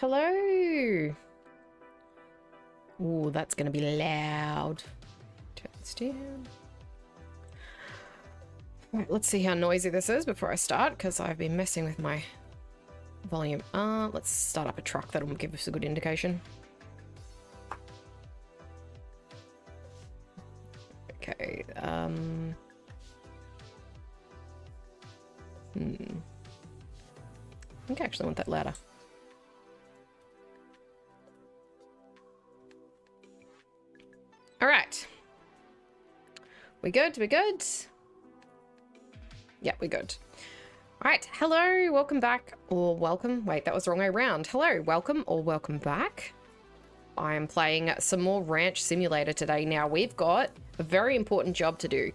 Hello. Ooh, that's going to be loud. Turn this down. Right, let's see how noisy this is before I start, because I've been messing with my volume. Let's start up a truck. That'll give us a good indication. Okay, I think I actually want that louder. All right. We good? We good? Yeah, we're good. All right. Hello. Welcome back. Or welcome. Wait, that was the wrong way around. Hello. Welcome or welcome back. I am playing some more Ranch Simulator today. Now, we've got a very important job to do.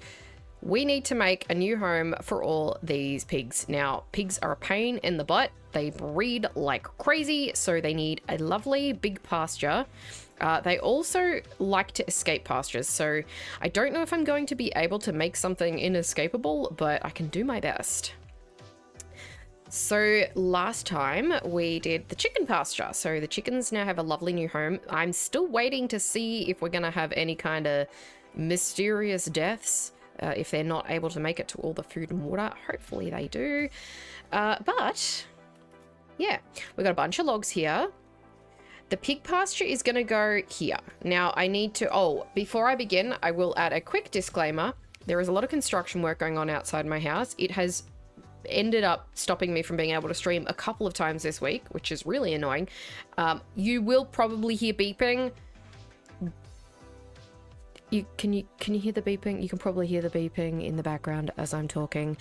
We need to make a new home for all these pigs. Now, pigs are a pain in the butt. They breed like crazy, so they need a lovely big pasture. They also like to escape pastures, so I don't know if I'm going to be able to make something inescapable, but I can do my best. So last time we did the chicken pasture, so the chickens now have a lovely new home. I'm still waiting to see if we're going to have any kind of mysterious deaths. If they're not able to make it to all the food and water. Hopefully they do. But, yeah. We've got a bunch of logs here. The pig pasture is going to go here. Now, I need to... Oh, before I begin, I will add a quick disclaimer. There is a lot of construction work going on outside my house. It has ended up stopping me from being able to stream a couple of times this week, which is really annoying. You will probably hear beeping. Can you hear the beeping? You can probably hear the beeping in the background as I'm talking.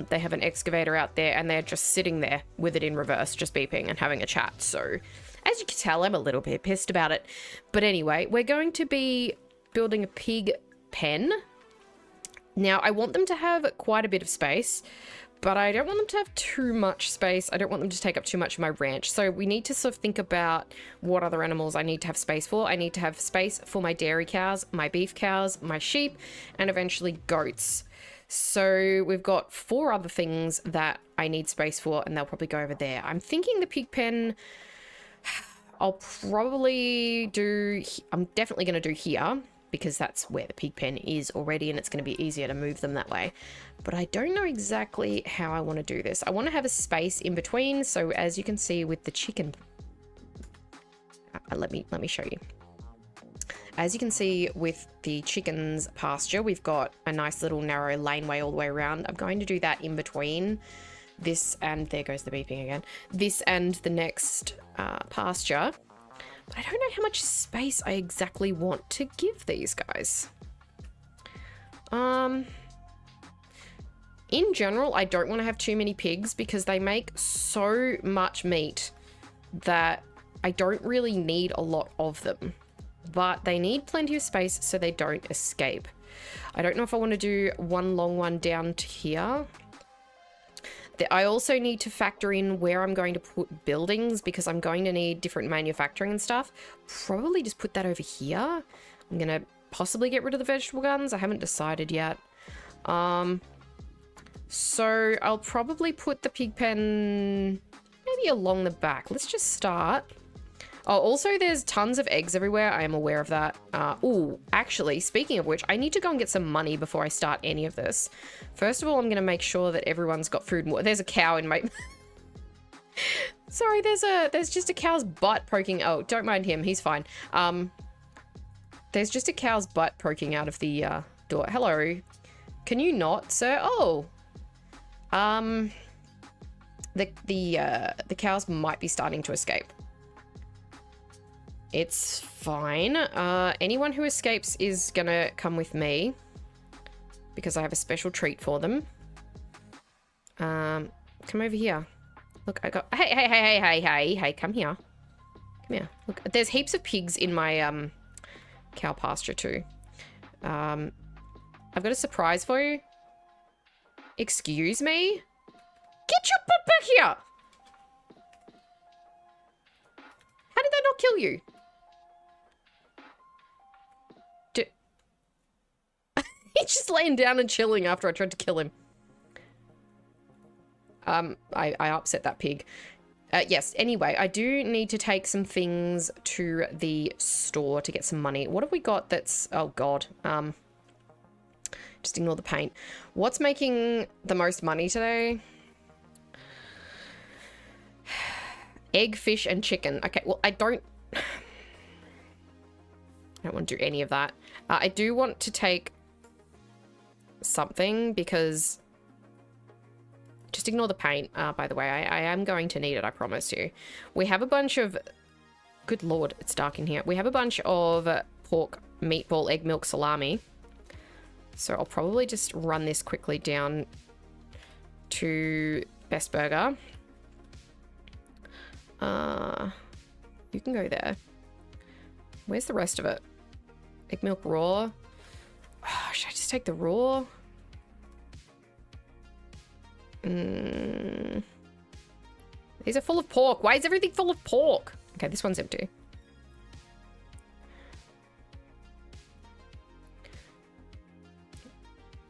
They have an excavator out there and they're just sitting there with it in reverse, just beeping and having a chat. So as you can tell, I'm a little bit pissed about it. But anyway, we're going to be building a pig pen. Now, I want them to have quite a bit of space, but I don't want them to have too much space. I don't want them to take up too much of my ranch. So we need to sort of think about what other animals I need to have space for. I need to have space for my dairy cows, my beef cows, my sheep, and eventually goats. So we've got 4 other things that I need space for, and they'll probably go over there. I'm thinking the pig pen, I'll probably do, I'm definitely going to do here, because that's where the pig pen is already and it's going to be easier to move them that way. But I don't know exactly how I want to do this. I want to have a space in between. So as you can see with the chicken, let me show you. As you can see with the chicken's pasture, we've got a nice little narrow laneway all the way around. I'm going to do that in between this and, there goes the beeping again, this and the next pasture. But I don't know how much space I exactly want to give these guys. In general, I don't want to have too many pigs because they make so much meat that I don't really need a lot of them. But they need plenty of space so they don't escape. I don't know if I want to do one long one down to here. I also need to factor in where I'm going to put buildings because I'm going to need different manufacturing and stuff. Probably just put that over here. I'm going to possibly get rid of the vegetable gardens. I haven't decided yet. So I'll probably put the pig pen maybe along the back. Let's just start. Oh, also there's tons of eggs everywhere. I am aware of that. Oh, actually, speaking of which, I need to go and get some money before I start any of this. First of all, I'm going to make sure that everyone's got food and water. There's a cow in my... Sorry, there's just a cow's butt poking... Oh, don't mind him. He's fine. There's just a cow's butt poking out of the door. Hello. Can you not, sir? Oh. The cows might be starting to escape. It's fine. Anyone who escapes is gonna come with me because I have a special treat for them. Come over here. Look, I got... Hey, come here. Come here. Look, there's heaps of pigs in my cow pasture too. I've got a surprise for you. Excuse me? Get your butt back here! How did that not kill you? He's just laying down and chilling after I tried to kill him. I upset that pig. Yes, anyway, I do need to take some things to the store to get some money. What have we got that's... Oh, God. Just ignore the paint. What's making the most money today? Egg, fish, and chicken. Okay, well, I don't want to do any of that. I do want to take something because... Just ignore the paint, by the way. I am going to need it, I promise you. We have a bunch of... Good lord, it's dark in here. We have a bunch of pork, meatball, egg milk, salami. So I'll probably just run this quickly down to Best Burger. You can go there. Where's the rest of it? Egg milk raw. Oh, should I just take the raw? These are full of pork. Why is everything full of pork? Okay, this one's empty.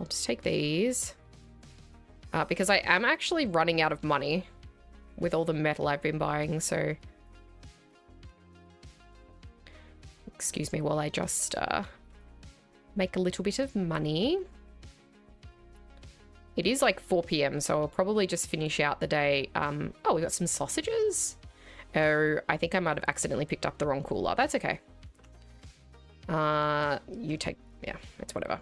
I'll just take these. Because I am actually running out of money with all the metal I've been buying, so... Excuse me while I just make a little bit of money. It is like 4 p.m, so I'll probably just finish out the day. Oh, we got some sausages. Oh, I think I might have accidentally picked up the wrong cooler. That's okay. You take... Yeah, it's whatever.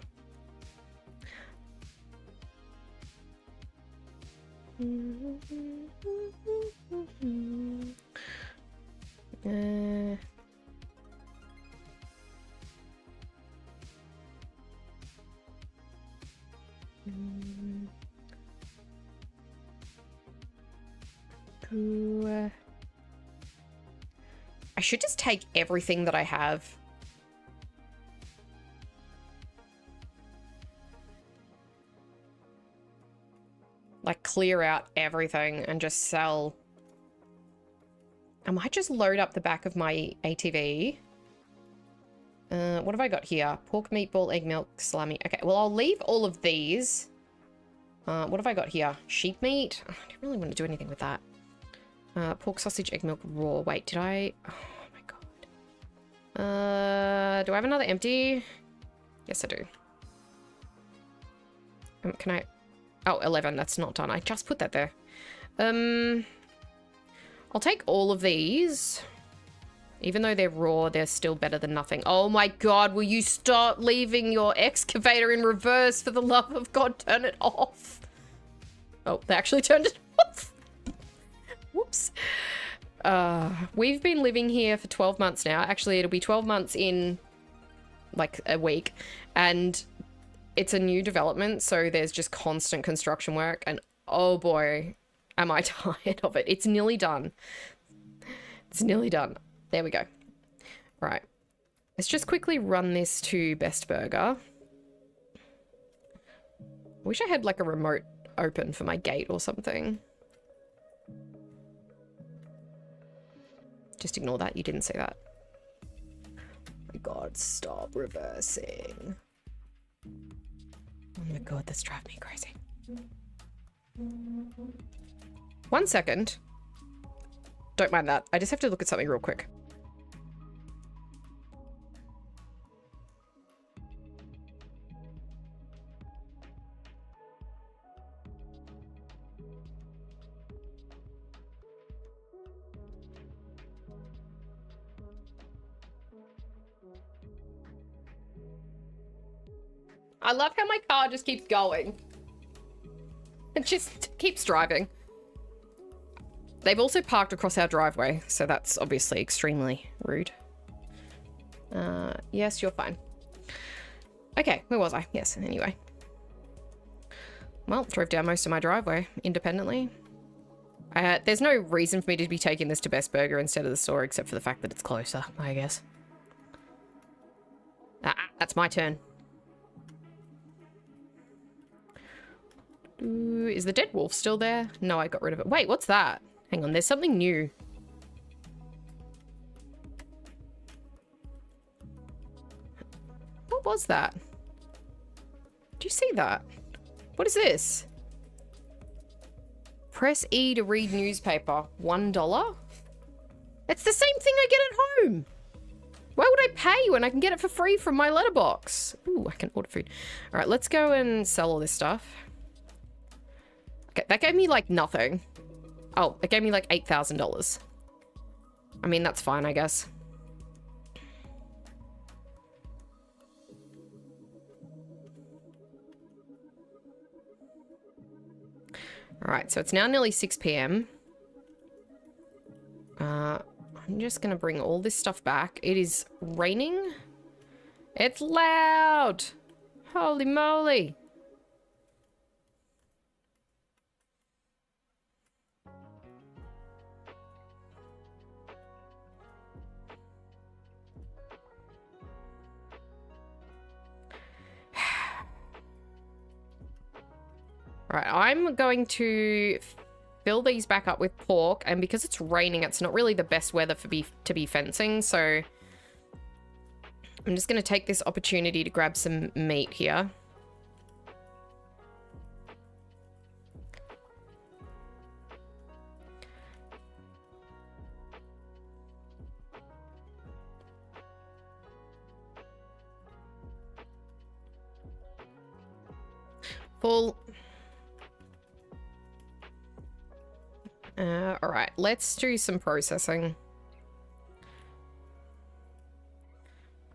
I should just take everything that I have. Like, clear out everything and just sell. I might just load up the back of my ATV. What have I got here? Pork, meatball, egg milk, salami. Okay, well, I'll leave all of these. What have I got here? Sheep meat? Oh, I don't really want to do anything with that. Pork, sausage, egg milk, raw. Wait, did I... Oh, my God. Do I have another empty? Yes, I do. Can I... Oh, 11. That's not done. I just put that there. I'll take all of these. Even though they're raw, they're still better than nothing. Oh my God, will you stop leaving your excavator in reverse? For the love of God, turn it off. Oh, they actually turned it off. Whoops. We've been living here for 12 months now. Actually, it'll be 12 months in like a week. And it's a new development, so there's just constant construction work. And oh boy, am I tired of it. It's nearly done. It's nearly done. There we go. Right. Let's just quickly run this to Best Burger. Wish I had like a remote open for my gate or something. Just ignore that. You didn't say that. Oh my God, stop reversing. Oh my God, that's driving me crazy. 1 second. Don't mind that. I just have to look at something real quick. I love how my car just keeps going. It just keeps driving. They've also parked across our driveway, so that's obviously extremely rude. Yes, you're fine. Okay, where was I? Yes, anyway. Well, drove down most of my driveway independently. There's no reason for me to be taking this to Best Burger instead of the store, except for the fact that it's closer, I guess. That's my turn. Ooh, is the dead wolf still there? No, I got rid of it. Wait, what's that? Hang on, there's something new. What was that? Do you see that? What is this? Press E to read newspaper. $1? It's the same thing I get at home. Why would I pay when I can get it for free from my letterbox? Ooh, I can order food. All right, let's go and sell all this stuff. Okay, that gave me like nothing. Oh, it gave me like $8,000. I mean, that's fine, I guess. All right, so it's now nearly 6 p.m. I'm just gonna bring all this stuff back. It is raining. It's loud. Holy moly. All right, I'm going to fill these back up with pork, and because it's raining, it's not really the best weather for to be fencing, so I'm just going to take this opportunity to grab some meat here. Full. All right, let's do some processing.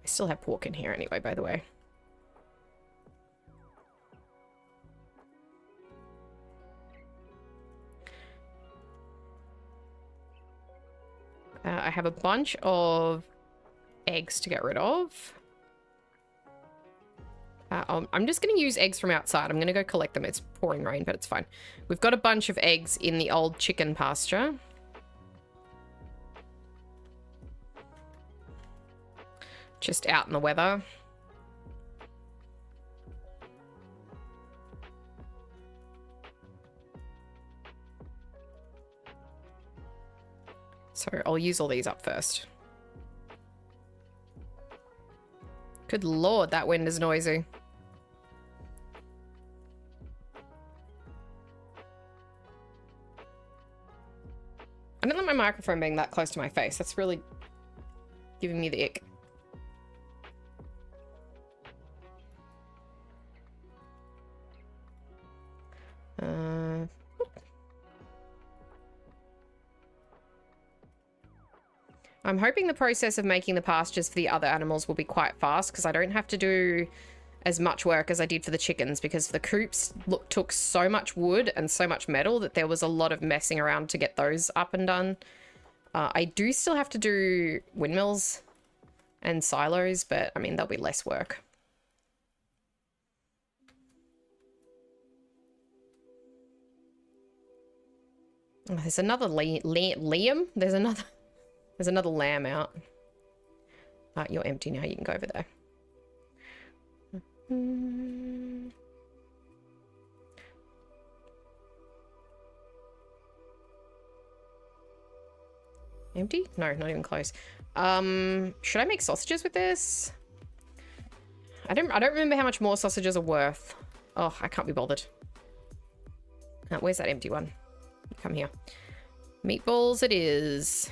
I still have pork in here anyway, by the way. I have a bunch of eggs to get rid of. I'm just going to use eggs from outside. I'm going to go collect them. It's pouring rain, but it's fine. We've got a bunch of eggs in the old chicken pasture. Just out in the weather. So I'll use all these up first. Good lord, that wind is noisy. I don't like my microphone being that close to my face. That's really giving me the ick. I'm hoping the process of making the pastures for the other animals will be quite fast, because I don't have to do as much work as I did for the chickens, because the coops took so much wood and so much metal that there was a lot of messing around to get those up and done. I do still have to do windmills and silos, but I mean, there'll be less work. Oh, there's another Liam? There's another lamb out. You're empty now. You can go over there. Empty? No, not even close. Should I make sausages with this? I don't remember how much more sausages are worth. Oh, I can't be bothered. Where's that empty one? Come here. Meatballs it is.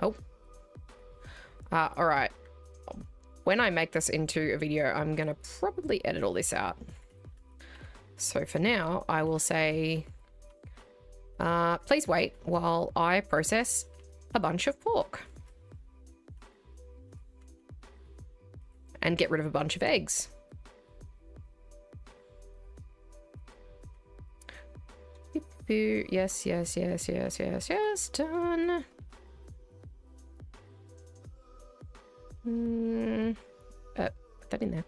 Oh. All right. When I make this into a video, I'm going to probably edit all this out. So for now, I will say, please wait while I process a bunch of pork. And get rid of a bunch of eggs. Yes, yes, yes, yes, yes, yes, done. Put that in there.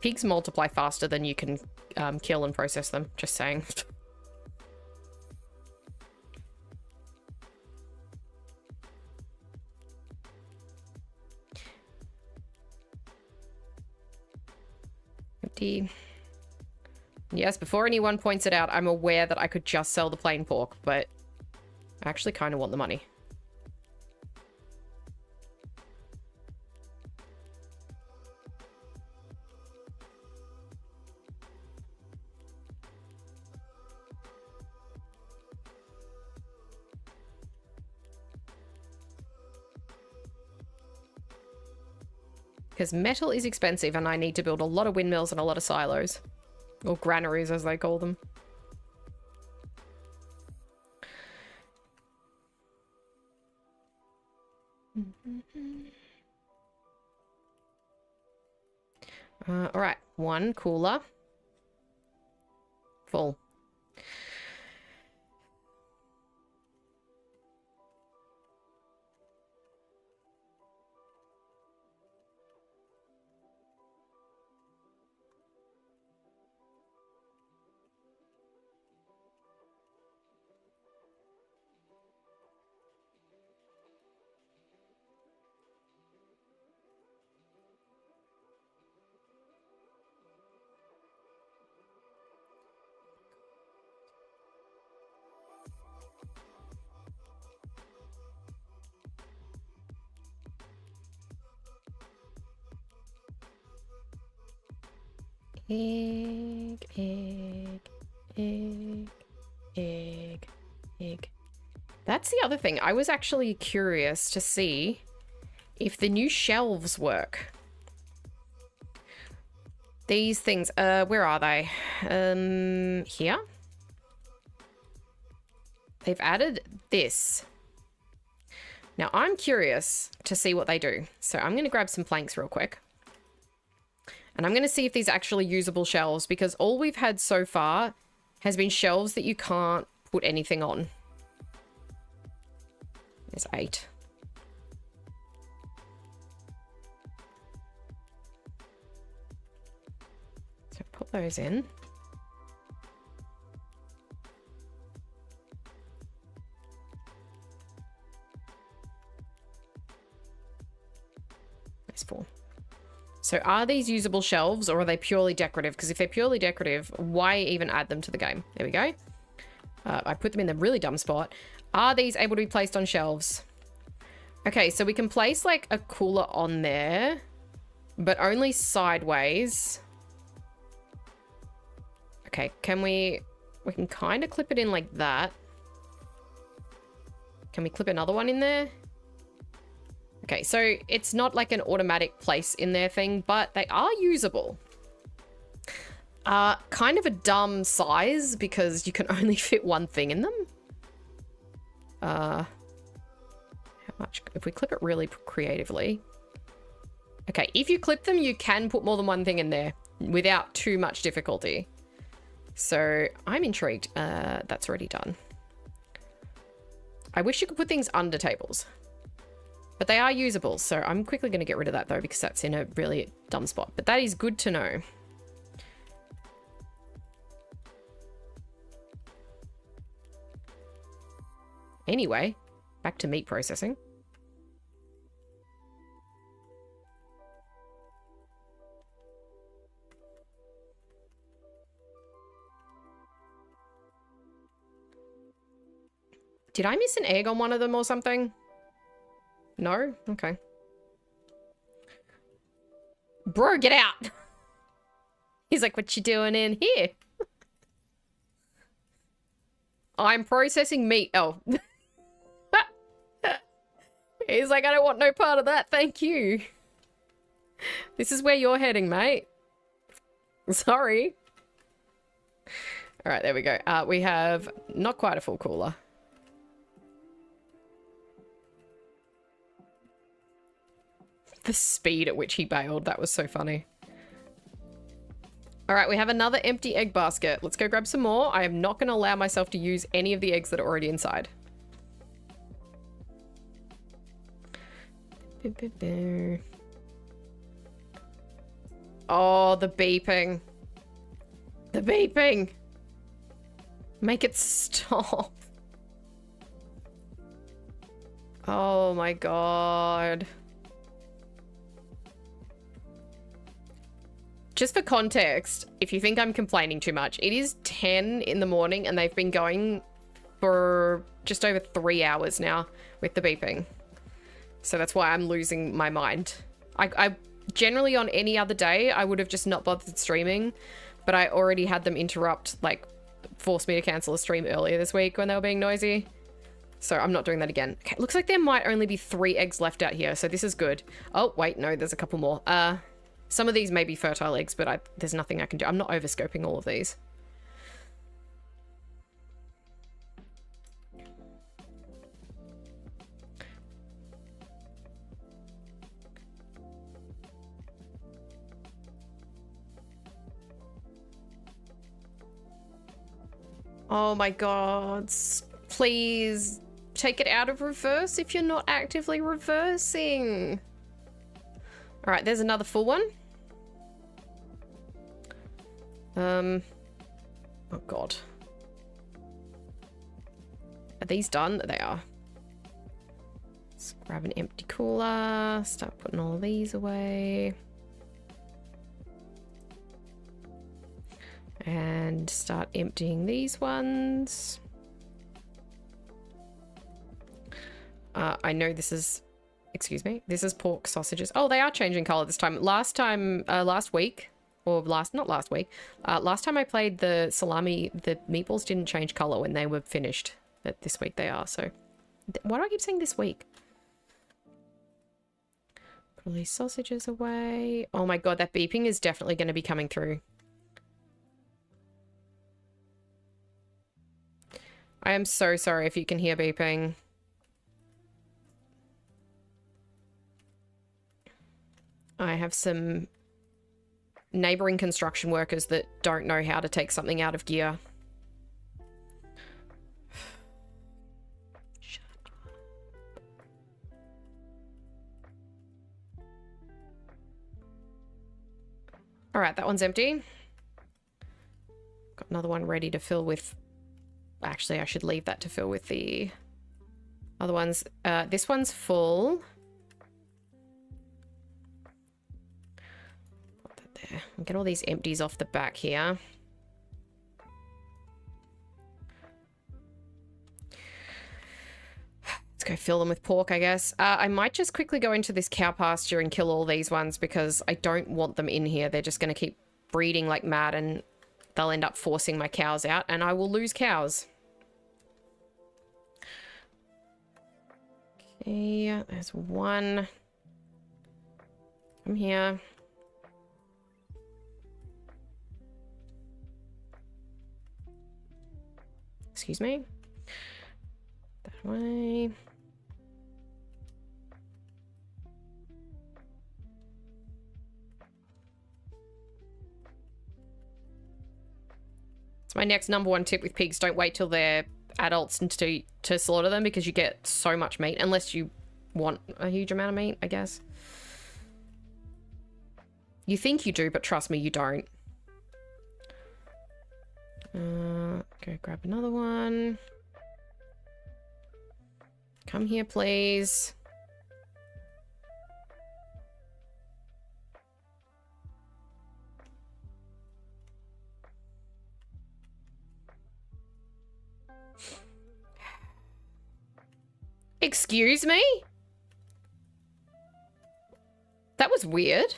Pigs multiply faster than you can kill and process them, just saying. Empty. Yes, before anyone points it out, I'm aware that I could just sell the plain pork, but I actually kind of want the money. Because metal is expensive and I need to build a lot of windmills and a lot of silos. Or granaries, as they call them. Alright, one cooler. Full. Egg, egg, egg, egg, egg. That's the other thing. I was actually curious to see if the new shelves work. These things, where are they? Here? They've added this. Now, I'm curious to see what they do. So I'm going to grab some planks real quick. And I'm going to see if these are actually usable shelves, because all we've had so far has been shelves that you can't put anything on. There's 8. So put those in. There's 4. So are these usable shelves or are they purely decorative? Because if they're purely decorative, why even add them to the game? There we go. I put them in the really dumb spot. Are these able to be placed on shelves? Okay, so we can place like a cooler on there, but only sideways. Okay, can we can kind of clip it in like that. Can we clip another one in there? Okay, so it's not like an automatic place in there thing, but they are usable. Kind of a dumb size because you can only fit one thing in them. How much? If we clip it really creatively. Okay, if you clip them, you can put more than one thing in there without too much difficulty. So I'm intrigued. That's already done. I wish you could put things under tables. But they are usable, so I'm quickly going to get rid of that though, because that's in a really dumb spot. But that is good to know. Anyway, back to meat processing. Did I miss an egg on one of them or something? No? Okay. Bro, get out! He's like, what you doing in here? I'm processing meat. Oh. He's like, I don't want no part of that, thank you. This is where you're heading, mate. Sorry. Alright, there we go. We have not quite a full cooler. The speed at which he bailed, that was so funny. All right, we have another empty egg basket. Let's go grab some more. I am not going to allow myself to use any of the eggs that are already inside. Oh, the beeping. The beeping. Make it stop. Oh my God. Just for context, if you think I'm complaining too much, it is 10 in the morning and they've been going for just over 3 hours now with the beeping. So that's why I'm losing my mind. I generally on any other day, I would have just not bothered streaming, but I already had them interrupt, like force me to cancel a stream earlier this week when they were being noisy. So I'm not doing that again. Okay, looks like there might only be 3 eggs left out here, so this is good. Oh, wait, no, there's a couple more. Some of these may be fertile eggs, but there's nothing I can do. I'm not overscoping all of these. Oh my god. Please take it out of reverse if you're not actively reversing. All right, there's another full one. Oh god. Are these done? They are. Let's grab an empty cooler, start putting all of these away. And start emptying these ones. I know this is, excuse me, this is pork sausages. Oh, they are changing color this time. Last week, last time I played the salami, the meatballs didn't change color when they were finished. But this week they are, so. Why do I keep saying this week? Put all these sausages away. Oh my god, that beeping is definitely going to be coming through. I am so sorry if you can hear beeping. I have some neighboring construction workers that don't know how to take something out of gear. Shut up. All right, that one's empty. Got another one ready to fill with. Actually, I should leave that to fill with the other ones. This one's full. Put that there. I'll get all these empties off the back here. Let's go fill them with pork, I guess. I might just quickly go into this cow pasture and kill all these ones because I don't want them in here. They're just going to keep breeding like mad and they'll end up forcing my cows out and I will lose cows. Okay, there's one. Come here. Excuse me. That way. It's my next #1 tip with pigs. Don't wait till they're adults to slaughter them because you get so much meat unless you want a huge amount of meat, I guess. You think you do, but trust me, you don't. Go grab another one. Come here, please. Excuse me? That was weird.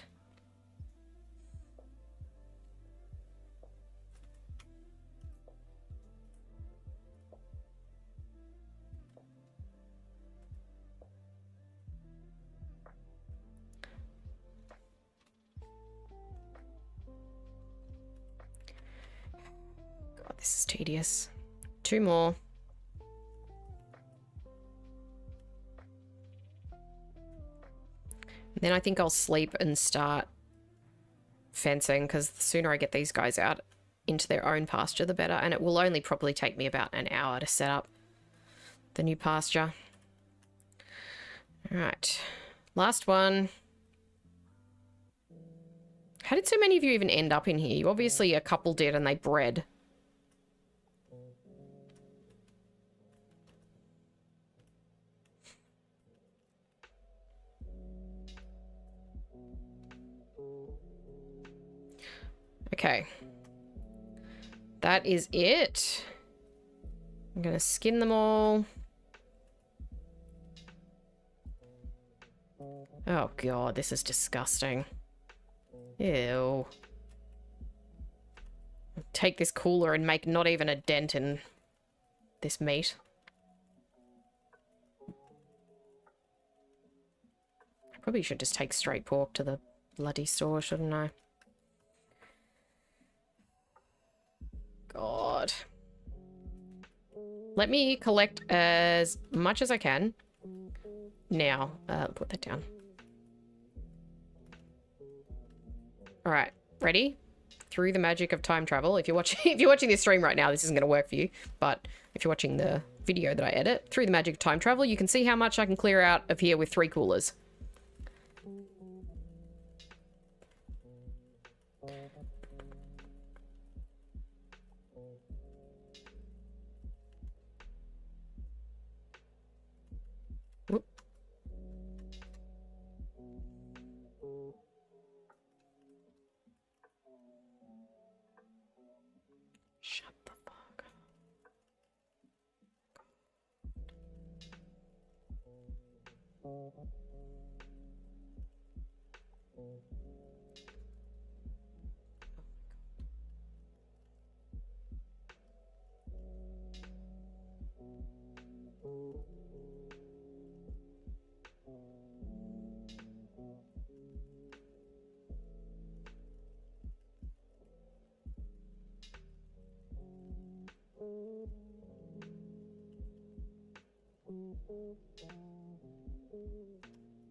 God, this is tedious. 2 more. Then I think I'll sleep and start fencing because the sooner I get these guys out into their own pasture, the better. And it will only probably take me about an hour to set up the new pasture. All right, last one. How did so many of you even end up in here? You obviously a couple did and they bred. Okay. That is it. I'm gonna skin them all. Oh god, this is disgusting. Ew. Take this cooler and make not even a dent in this meat. Probably should just take straight pork to the bloody store, shouldn't I? God. Let me collect as much as I can. Now, put that down. All right, ready? Through the magic of time travel. If you're watching this stream right now, this isn't going to work for you. But if you're watching the video that I edit, through the magic of time travel, you can see how much I can clear out of here with 3 coolers. Whoop. Shut the fuck up.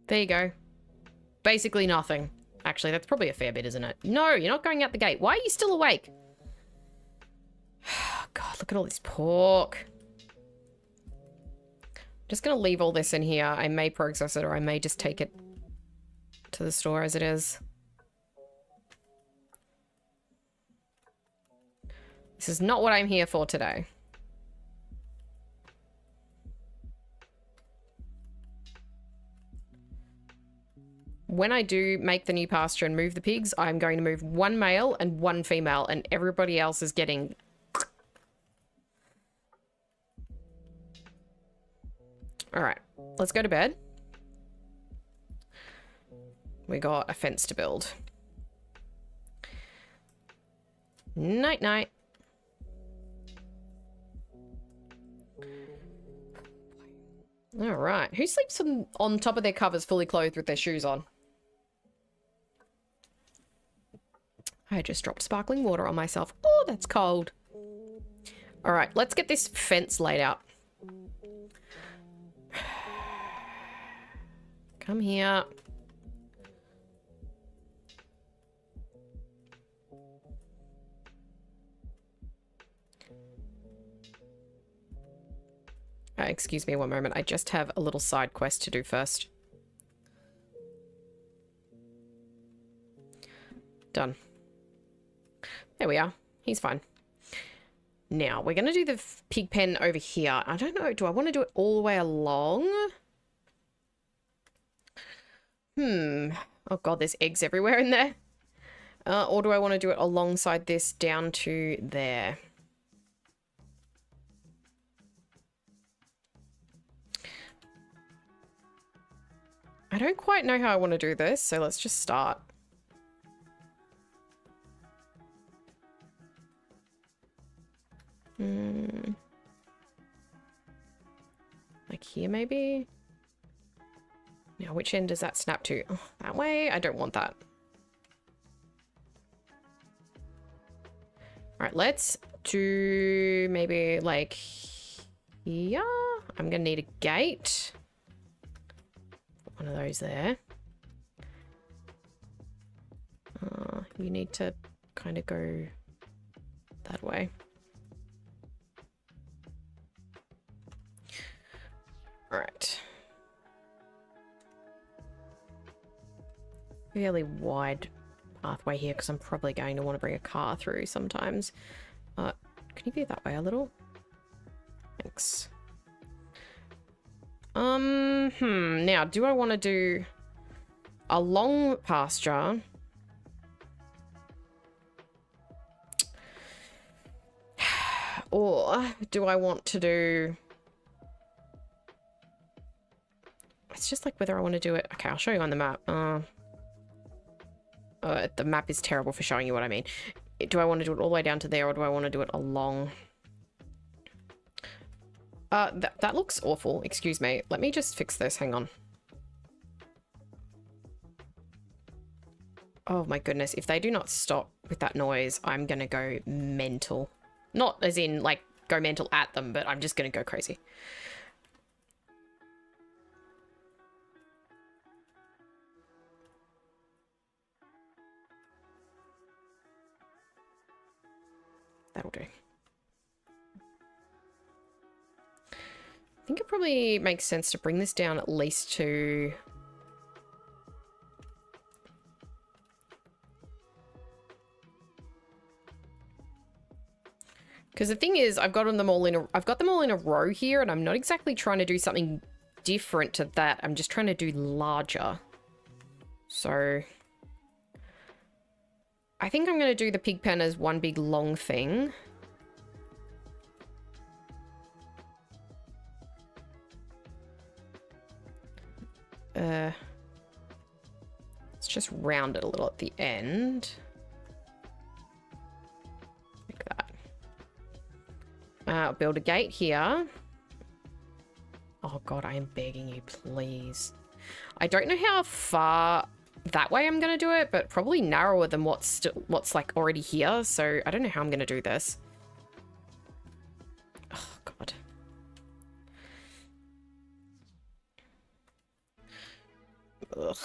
There you go. Basically nothing. Actually, that's probably a fair bit, isn't it? No, you're not going out the gate. Why are you still awake? God, look at all this pork. Just gonna leave all this in here. I may process it or I may just take it to the store as it is. This is not what I'm here for today. When I do make the new pasture and move the pigs, I'm going to move 1 male and 1 female, and everybody else is getting... All right, let's go to bed. We got a fence to build. Night, night. All right, who sleeps on top of their covers fully clothed with their shoes on? I just dropped sparkling water on myself. Oh, that's cold. All right, let's get this fence laid out. Come here. Excuse me one moment. I just have a little side quest to do first. Done. There we are. He's fine. Now, we're going to do the pig pen over here. I don't know. Do I want to do it all the way along? Oh, God, there's eggs everywhere in there. Or do I want to do it alongside this down to there? I don't quite know how I want to do this, so let's just start. Like here, maybe? Now, which end does that snap to? Oh, that way? I don't want that. All right, let's do maybe like here. I'm gonna need a gate. One of those there. You need to kind of go that way. All right. Fairly wide pathway here because I'm probably going to want to bring a car through sometimes. Can you view that way a little? Thanks. Now, do I want to do a long pasture? Or do I want to do... It's just like whether I want to do it... Okay, I'll show you on the map. The map is terrible for showing you what I mean. Do I want to do it all the way down to there or do I want to do it along? That looks awful. Excuse me. Let me just fix this. Hang on. Oh my goodness. If they do not stop with that noise, I'm going to go mental. Not as in, like, go mental at them, but I'm just going to go crazy. That'll do. I think it probably makes sense to bring this down at least to... Because the thing is, I've got them all in a row here, and I'm not exactly trying to do something different to that. I'm just trying to do larger. So I think I'm going to do the pig pen as one big long thing. Let's just round it a little at the end. Like that. Build a gate here. Oh god, I am begging you, please. I don't know how far that way I'm gonna do it, but probably narrower than what's like already here. So I don't know how I'm gonna do this. Oh god. Ugh.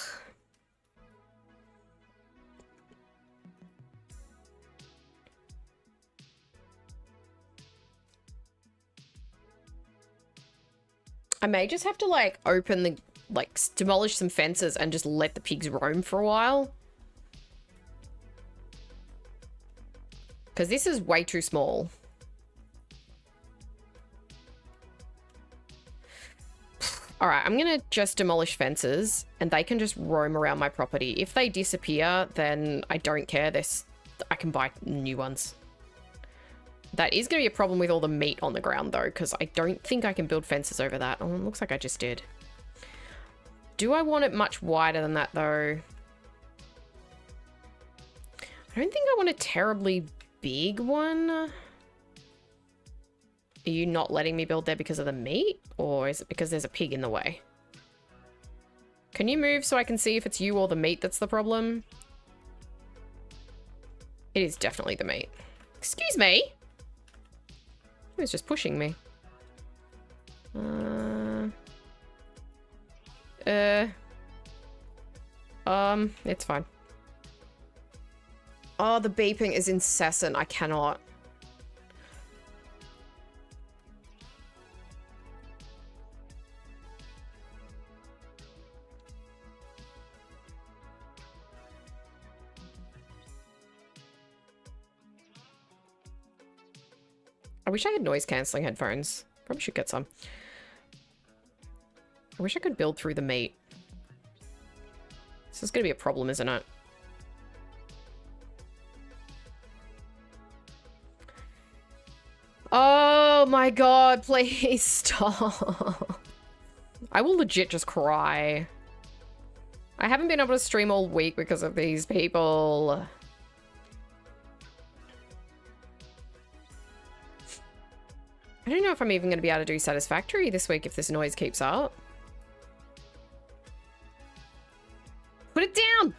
I may just have to like open the, like demolish some fences and just let the pigs roam for a while. Because this is way too small. All right, I'm going to just demolish fences and they can just roam around my property. If they disappear, then I don't care. I can buy new ones. That is going to be a problem with all the meat on the ground, though, because I don't think I can build fences over that. Oh, it looks like I just did. Do I want it much wider than that, though? I don't think I want a terribly big one. Are you not letting me build there because of the meat? Or is it because there's a pig in the way? Can you move so I can see if it's you or the meat that's the problem? It is definitely the meat. Excuse me? He was just pushing me. It's fine. Oh, the beeping is incessant. I cannot. I wish I had noise cancelling headphones. Probably should get some. I wish I could build through the meat. This is going to be a problem, isn't it? Oh my god, please stop. I will legit just cry. I haven't been able to stream all week because of these people. I don't know if I'm even going to be able to do satisfactory this week if this noise keeps up. Put it down!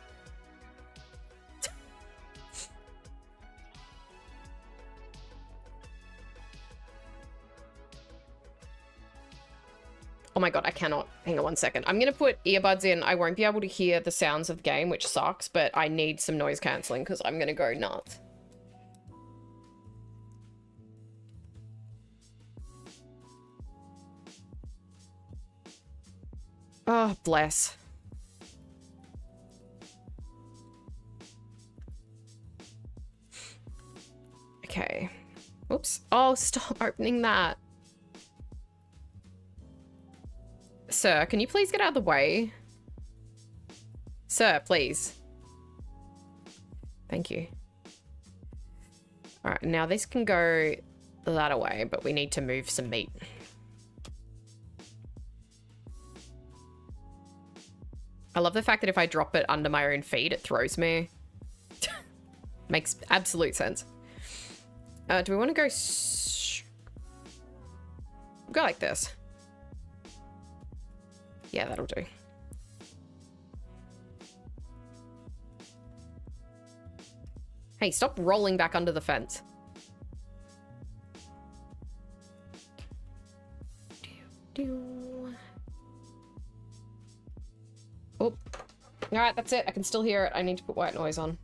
Oh my god, I cannot. Hang on one second. I'm going to put earbuds in. I won't be able to hear the sounds of the game, which sucks, but I need some noise cancelling because I'm going to go nuts. Oh, bless. Okay. Oops. Oh, stop opening that. Sir, can you please get out of the way? Sir, please. Thank you. All right, now this can go that away, but we need to move some meat. I love the fact that if I drop it under my own feet, it throws me. Makes absolute sense. Do we want to go... Go like this. Yeah, that'll do. Hey, stop rolling back under the fence. Oh. Alright, that's it. I can still hear it. I need to put white noise on.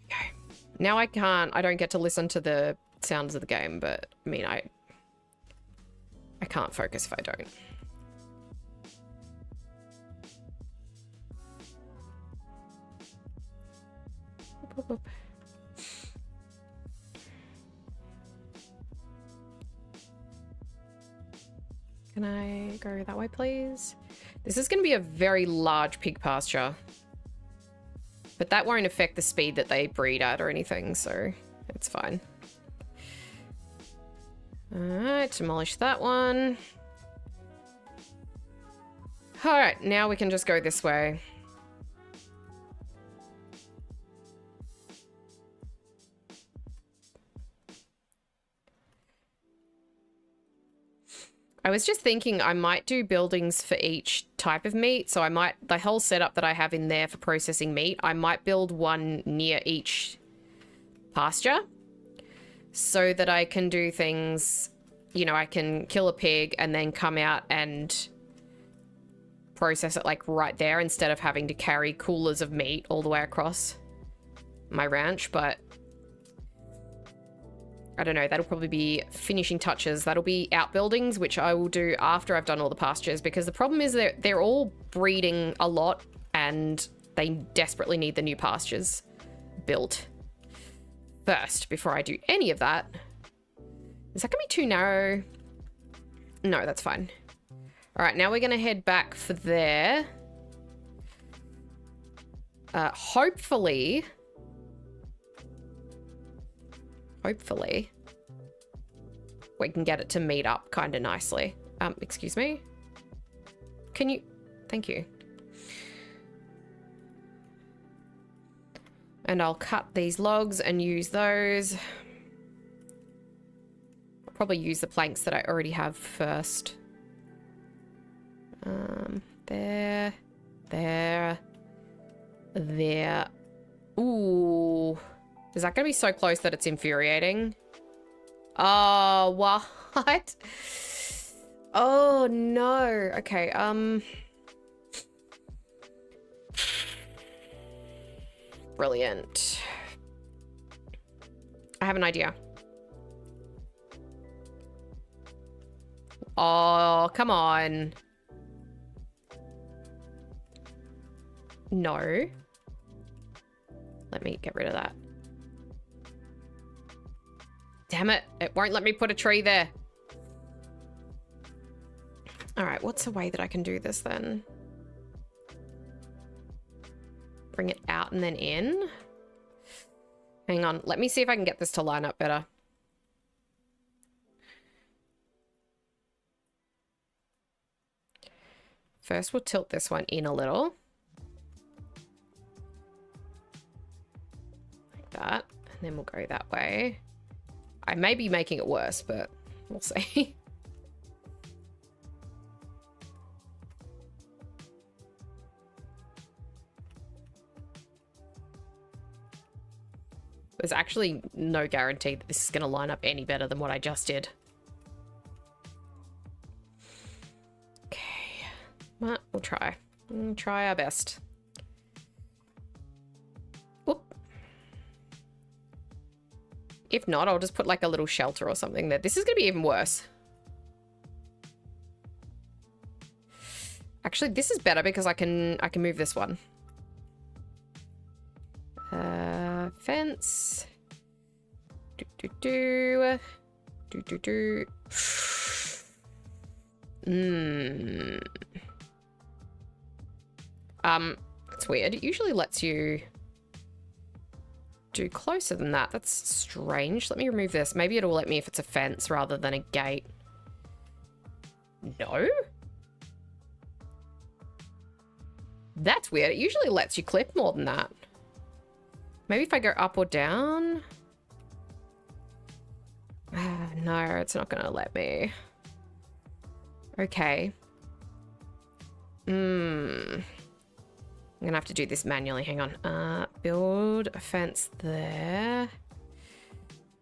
Okay. Now I don't get to listen to the sounds of the game, but I mean, I can't focus if I don't. Boop, boop. Can I go that way, please? This is going to be a very large pig pasture. But that won't affect the speed that they breed at or anything, so it's fine. Alright, demolish that one. Alright, now we can just go this way. I was just thinking I might do buildings for each type of meat. So I might, the whole setup that I have in there for processing meat, I might build one near each pasture so that I can do things, you know, I can kill a pig and then come out and process it like right there instead of having to carry coolers of meat all the way across my ranch. But I don't know, that'll probably be finishing touches. That'll be outbuildings, which I will do after I've done all the pastures, because the problem is they're all breeding a lot and they desperately need the new pastures built first before I do any of that. Is that gonna be too narrow? No, that's fine. All right, now we're gonna head back for there. Hopefully, we can get it to meet up kind of nicely. Excuse me? Can you... Thank you. And I'll cut these logs and use those. I'll probably use the planks that I already have first. There. Ooh. Is that going to be so close that it's infuriating? Oh, what? Oh, no. Okay, brilliant. I have an idea. Oh, come on. No. Let me get rid of that. Damn it. It won't let me put a tree there. All right, what's a way that I can do this then? Bring it out and then in. Hang on. Let me see if I can get this to line up better. First, we'll tilt this one in a little. Like that. And then we'll go that way. I may be making it worse, but we'll see. There's actually no guarantee that this is going to line up any better than what I just did. Okay. Well, we'll try. We'll try our best. Whoop. If not, I'll just put like a little shelter or something there. This is going to be even worse. Actually, this is better because I can move this one. Fence. It's weird. It usually lets you do closer than that. That's strange. Let me remove this. Maybe it'll let me if it's a fence rather than a gate. No? That's weird. It usually lets you clip more than that. Maybe if I go up or down? No, it's not gonna let me. Okay. I'm gonna have to do this manually. Hang on. Build a fence there.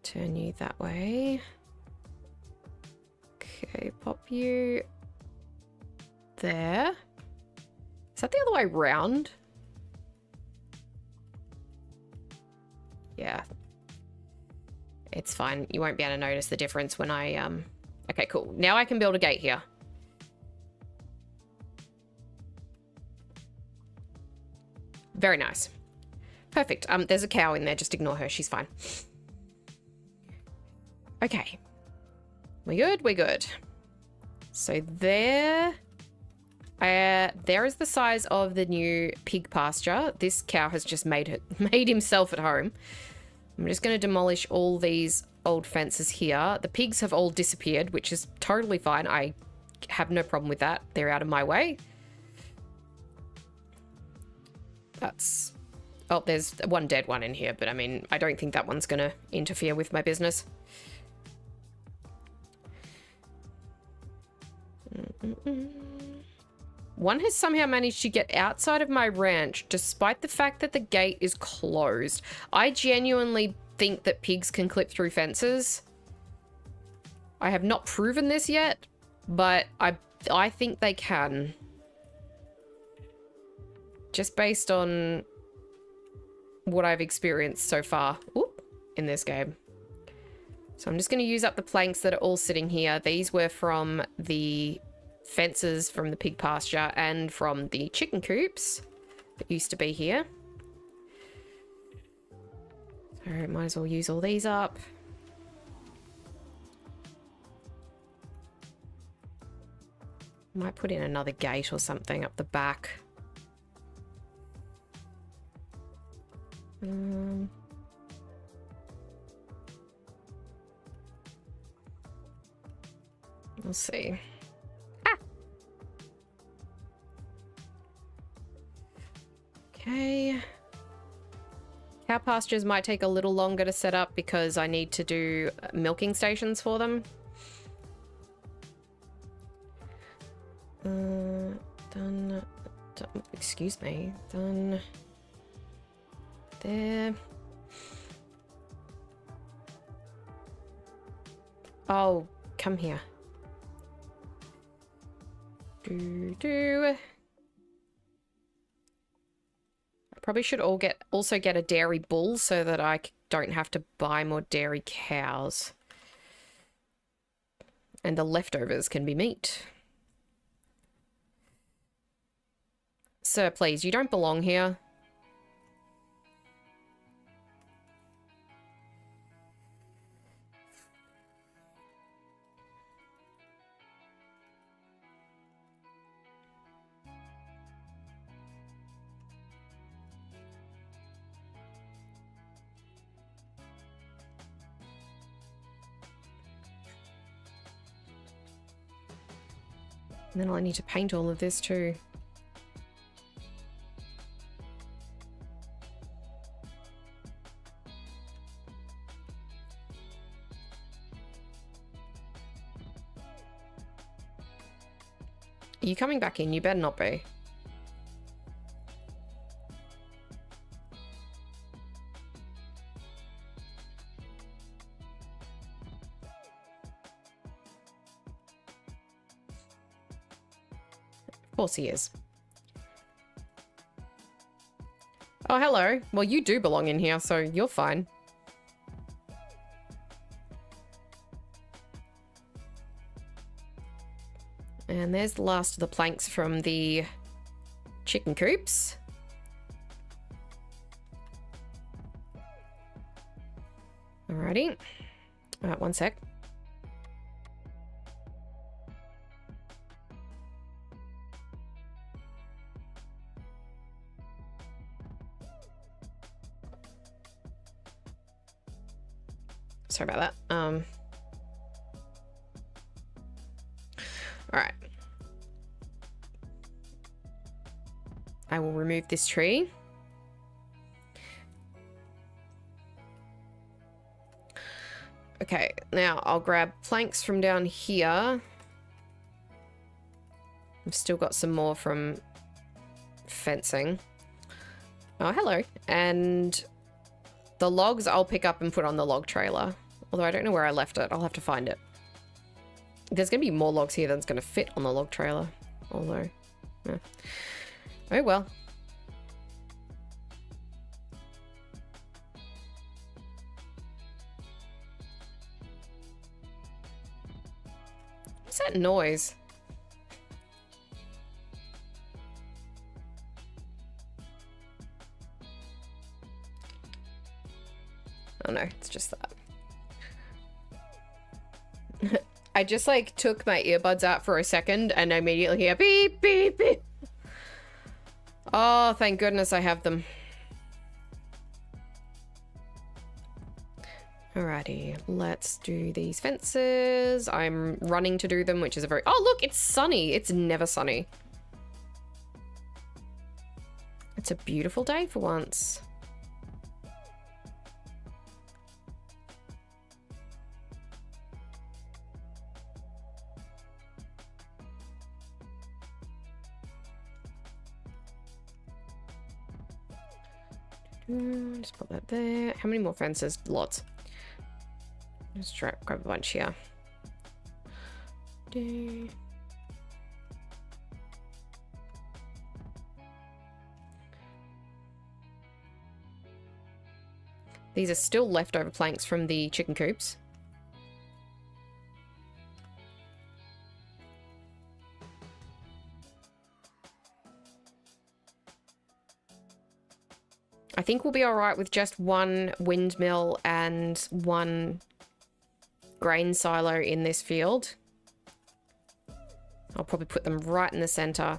Turn you that way. Okay, pop you there. Is that the other way round? Yeah. It's fine. You won't be able to notice the difference when I, Okay, cool. Now I can build a gate here. Very nice. Perfect. There's a cow in there. Just ignore her. She's fine. Okay. We good? We're good. So there is the size of the new pig pasture. This cow has just made himself at home. I'm just going to demolish all these old fences here. The pigs have all disappeared, which is totally fine. I have no problem with that. They're out of my way. That's... Oh, there's one dead one in here, but I mean, I don't think that one's going to interfere with my business. One has somehow managed to get outside of my ranch despite the fact that the gate is closed. I genuinely think that pigs can clip through fences. I have not proven this yet, but I think they can. Just based on what I've experienced so far in this game. So I'm just going to use up the planks that are all sitting here. These were from the fences from the pig pasture and from the chicken coops that used to be here. So might as well use all these up. Might put in another gate or something up the back. We'll see. Okay. Cow pastures might take a little longer to set up because I need to do milking stations for them. Done. Excuse me. Done. There. Oh, come here. I probably should also get a dairy bull so that I don't have to buy more dairy cows. And the leftovers can be meat. Sir, please, you don't belong here. And then I need to paint all of this too. Are you coming back in? You better not be. Of course he is. Oh, hello. Well, you do belong in here, so you're fine. And there's the last of the planks from the chicken coops. Alrighty. One sec. Sorry about that. All right. I will remove this tree. Okay, now I'll grab planks from down here. I've still got some more from fencing. Oh, hello. And the logs I'll pick up and put on the log trailer. Although I don't know where I left it. I'll have to find it. There's going to be more logs here than's going to fit on the log trailer. Although, yeah. Oh well. What's that noise? Oh no, it's just that. I just like took my earbuds out for a second and I immediately hear beep, beep, beep. Oh, thank goodness I have them. Alrighty, let's do these fences. I'm running to do them, which is a very... Oh, look, it's sunny. It's never sunny. It's a beautiful day for once. Just put that there. How many more fences? Lots. Let's try grab a bunch here. These are still leftover planks from the chicken coops. I think we'll be all right with just one windmill and one grain silo in this field. I'll probably put them right in the center.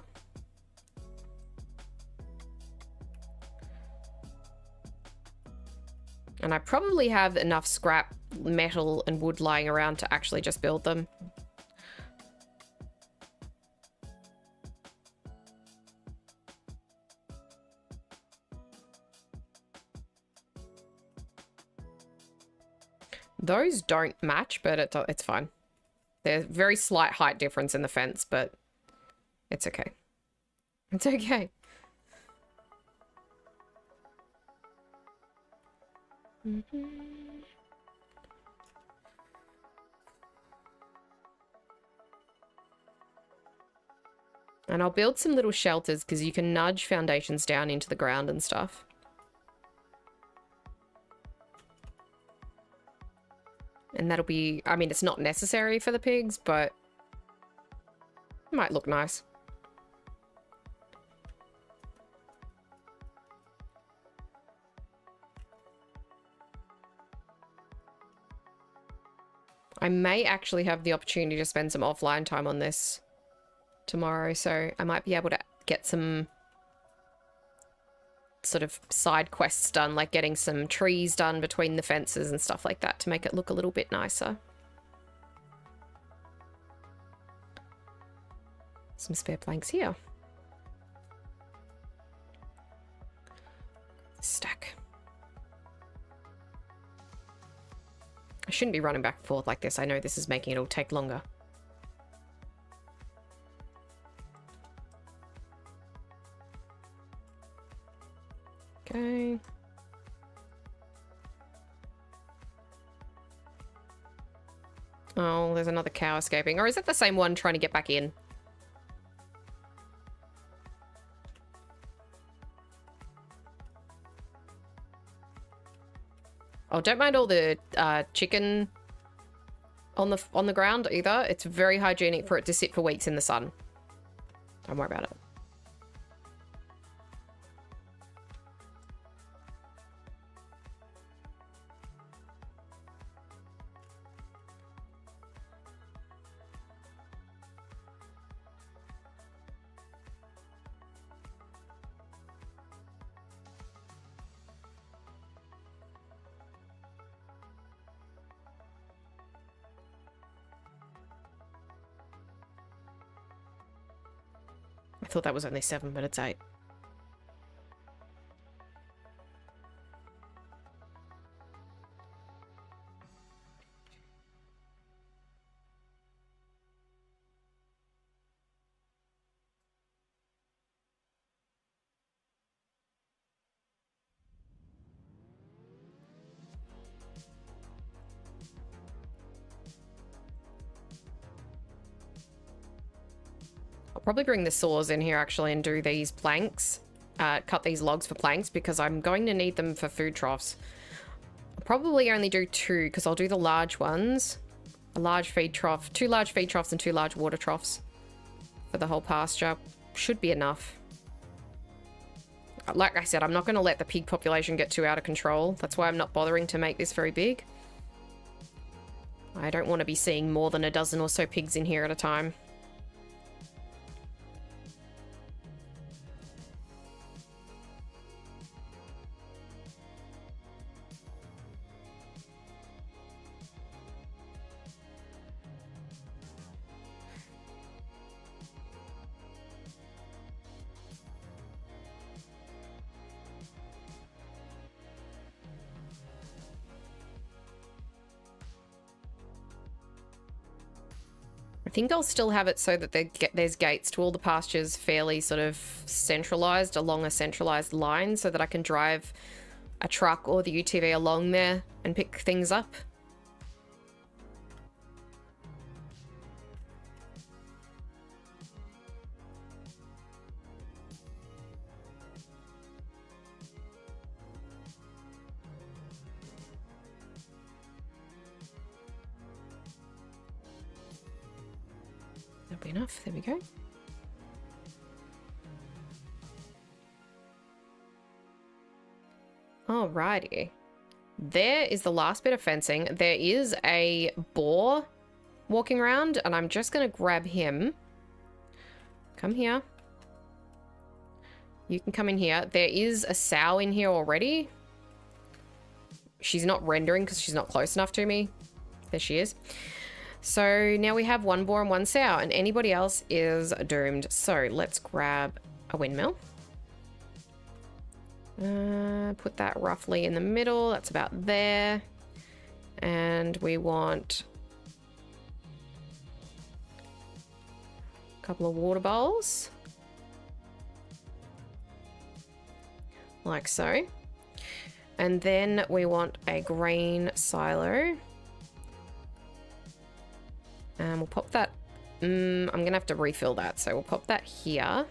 And I probably have enough scrap metal and wood lying around to actually just build them. Those don't match, but it's fine. There's very slight height difference in the fence, but it's okay. It's okay. And I'll build some little shelters because you can nudge foundations down into the ground and stuff. And that'll be, I mean, it's not necessary for the pigs, but it might look nice. I may actually have the opportunity to spend some offline time on this tomorrow, so I might be able to get some sort of side quests done, like getting some trees done between the fences and stuff like that to make it look a little bit nicer. Some spare planks here. Stack. I shouldn't be running back and forth like this. I know this is making it all take longer. Okay. Oh, there's another cow escaping. Or is it the same one trying to get back in? Oh, don't mind all the chicken on the ground either. It's very hygienic for it to sit for weeks in the sun. Don't worry about it. I thought that was only 7, but it's 8. probably bring the saws in here actually and do these planks. Cut these logs for planks because I'm going to need them for food troughs. I'll probably only do 2 because I'll do the large ones. A large feed trough, 2 large feed troughs and 2 large water troughs for the whole pasture. Should be enough. Like I said, I'm not going to let the pig population get too out of control. That's why I'm not bothering to make this very big. I don't want to be seeing more than a dozen or so pigs in here at a time. I think I'll still have it so that there's gates to all the pastures fairly sort of centralized along a centralized line so that I can drive a truck or the UTV along there and pick things up. That'll be enough. There we go. Alrighty. There is the last bit of fencing. There is a boar walking around, and I'm just going to grab him. Come here. You can come in here. There is a sow in here already. She's not rendering because she's not close enough to me. There she is. So now we have 1 boar and 1 sow, and anybody else is doomed. So let's grab a windmill. Put that roughly in the middle. That's about there. And we want a couple of water bowls. Like so. And then we want a grain silo. And we'll pop that. I'm going to have to refill that. So we'll pop that here.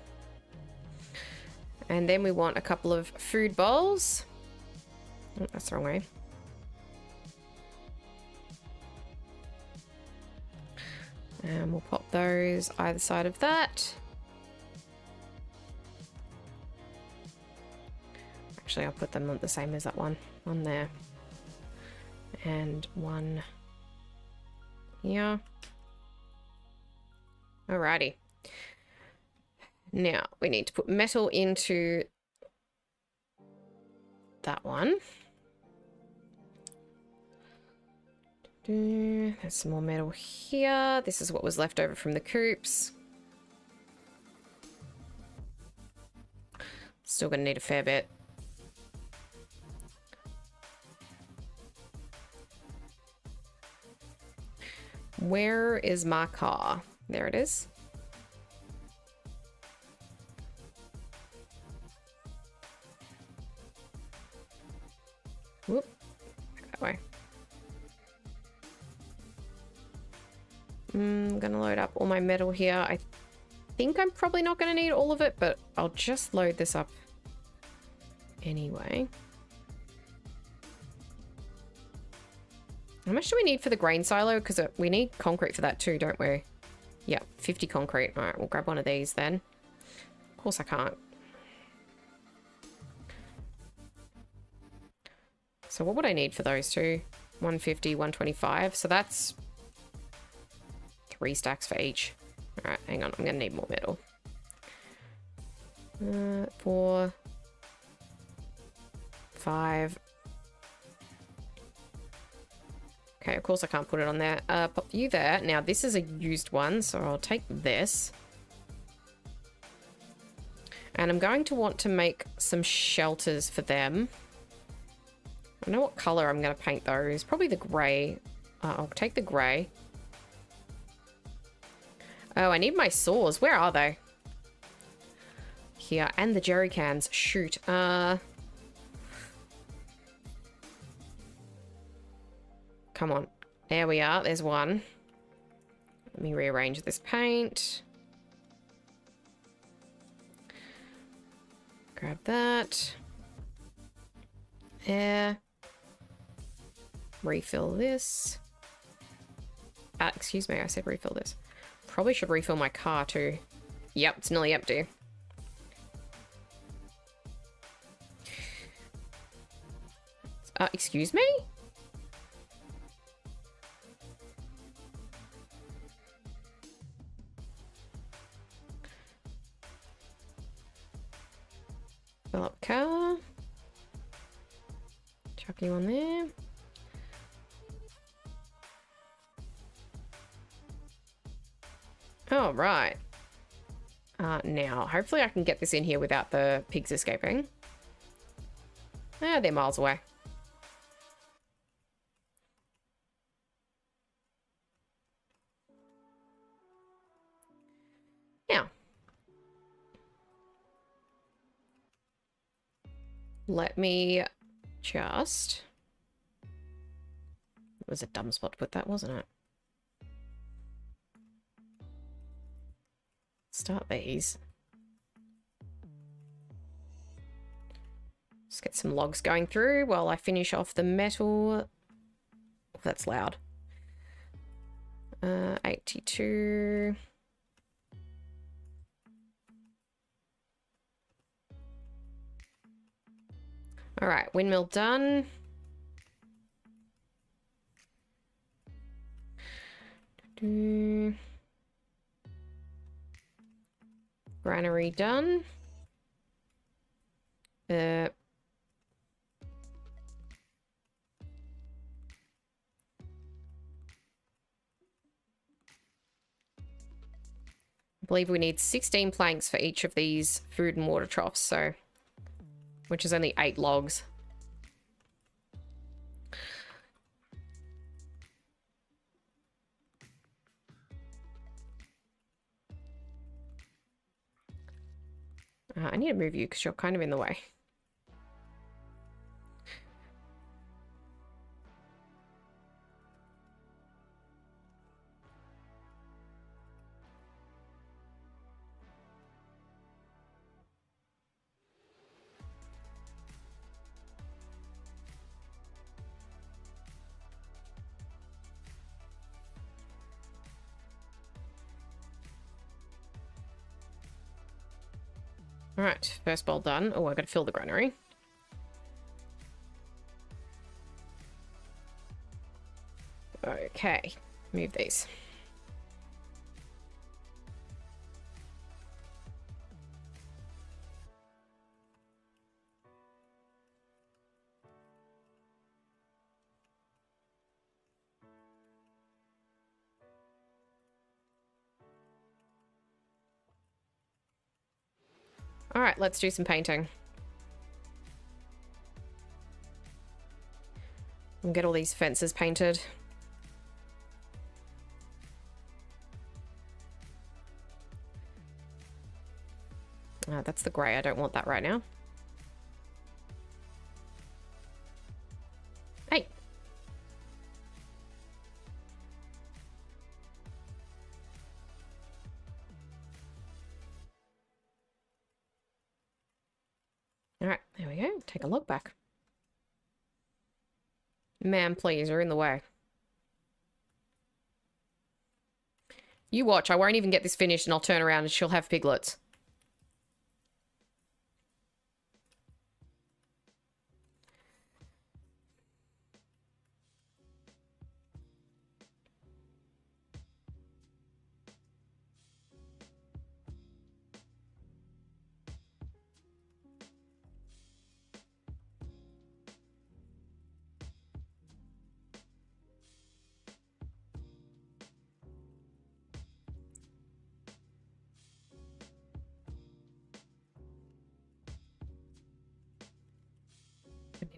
And then we want a couple of food bowls. Oh, that's the wrong way. And we'll pop those either side of that. Actually, I'll put them the same as that one. One there. And one here. Alrighty. Now, we need to put metal into that one. There's some more metal here. This is what was left over from the coops. Still gonna need a fair bit. Where is my car? There it is. Whoop. That way. I'm gonna load up all my metal here. I think I'm probably not gonna need all of it, but I'll just load this up anyway. How much do we need for the grain silo? Because we need concrete for that too, don't we? Yeah, 50 concrete. All right, we'll grab one of these then. Of course I can't. So what would I need for those two? 150, 125. So that's 3 stacks for each. All right, hang on. I'm going to need more metal. 4, 5. Okay, of course I can't put it on there. Pop you there. Now, this is a used one, so I'll take this. And I'm going to want to make some shelters for them. I know what color I'm going to paint those. Probably the grey. I'll take the grey. Oh, I need my saws. Where are they? Here. And the jerry cans. Shoot. Come on. There we are. There's one. Let me rearrange this paint. Grab that. Air. Refill this. Excuse me, I said refill this. Probably should refill my car too. Yep, it's nearly empty. Excuse me? Fill up car. Chuck you on there. Oh, right. Now, hopefully I can get this in here without the pigs escaping. Ah, they're miles away. Now, let me just... It was a dumb spot to put that, wasn't it? Start these. Just get some logs going through while I finish off the metal. Oh, that's loud. 82. All right, windmill done. Granary done. I believe we need 16 planks for each of these food and water troughs, so which is only 8 logs. I need to move you because you're kind of in the way. All right, first bowl done. Oh, I gotta fill the granary. Okay, move these. All right, let's do some painting. And get all these fences painted. That's the grey. I don't want that right now. Hey. All right, there we go. Take a look back. Man, please, you're in the way. You watch. I won't even get this finished and I'll turn around and she'll have piglets.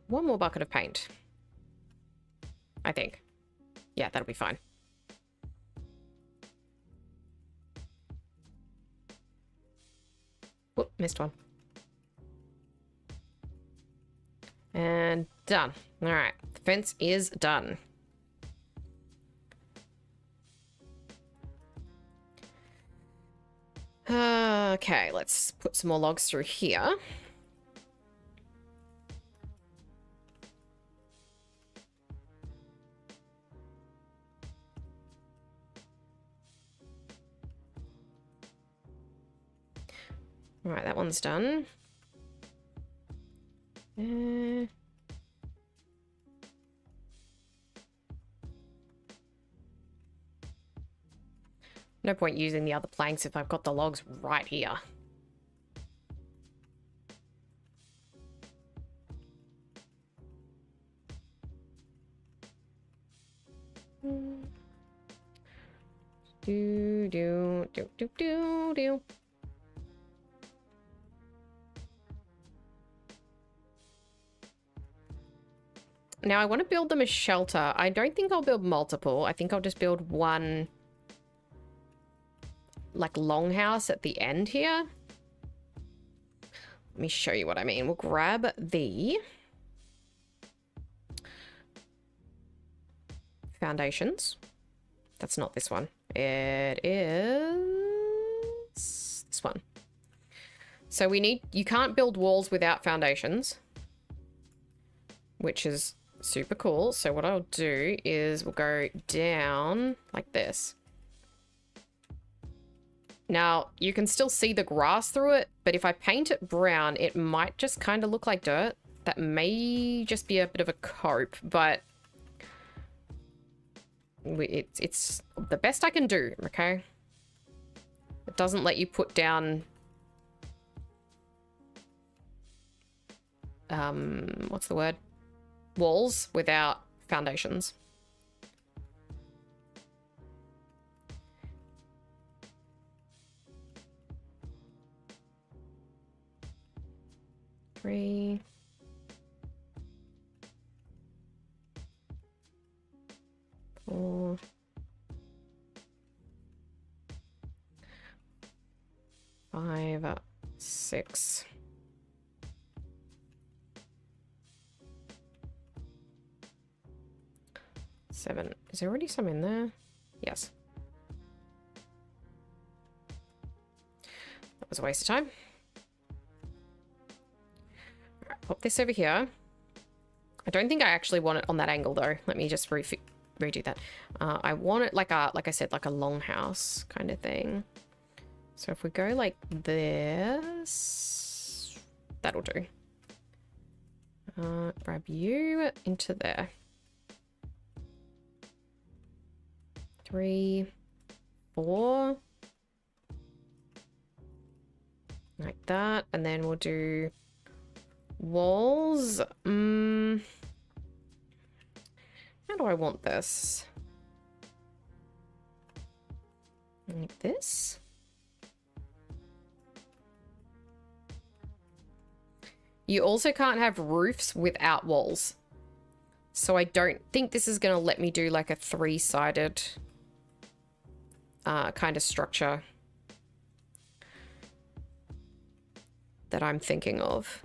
One more bucket of paint. I think. Yeah, that'll be fine. Whoop, missed one. And done. All right, the fence is done. Okay, let's put some more logs through here. All right, that one's done. No point using the other planks if I've got the logs right here. Do, do, do, do, do, do. Now I want to build them as shelter. I don't think I'll build multiple. I think I'll just build one like longhouse at the end here. Let me show you what I mean. We'll grab the foundations. That's not this one. It is this one. So you can't build walls without foundations, which is super cool. So what I'll do is we'll go down like this. Now, you can still see the grass through it, but if I paint it brown, it might just kind of look like dirt. That may just be a bit of a cope, but it's the best I can do, okay? It doesn't let you put down... what's the word? Walls without foundations. Three. 4. 5, 6. 7. Is there already some in there? Yes. That was a waste of time. Alright, pop this over here. I don't think I actually want it on that angle though. Let me just redo that. I want it like I said, like a longhouse kind of thing. So if we go like this, that'll do. Grab you into there. 3, 4. Like that. And then we'll do walls. How do I want this? Like this. You also can't have roofs without walls. So I don't think this is going to let me do like a 3-sided kind of structure that I'm thinking of.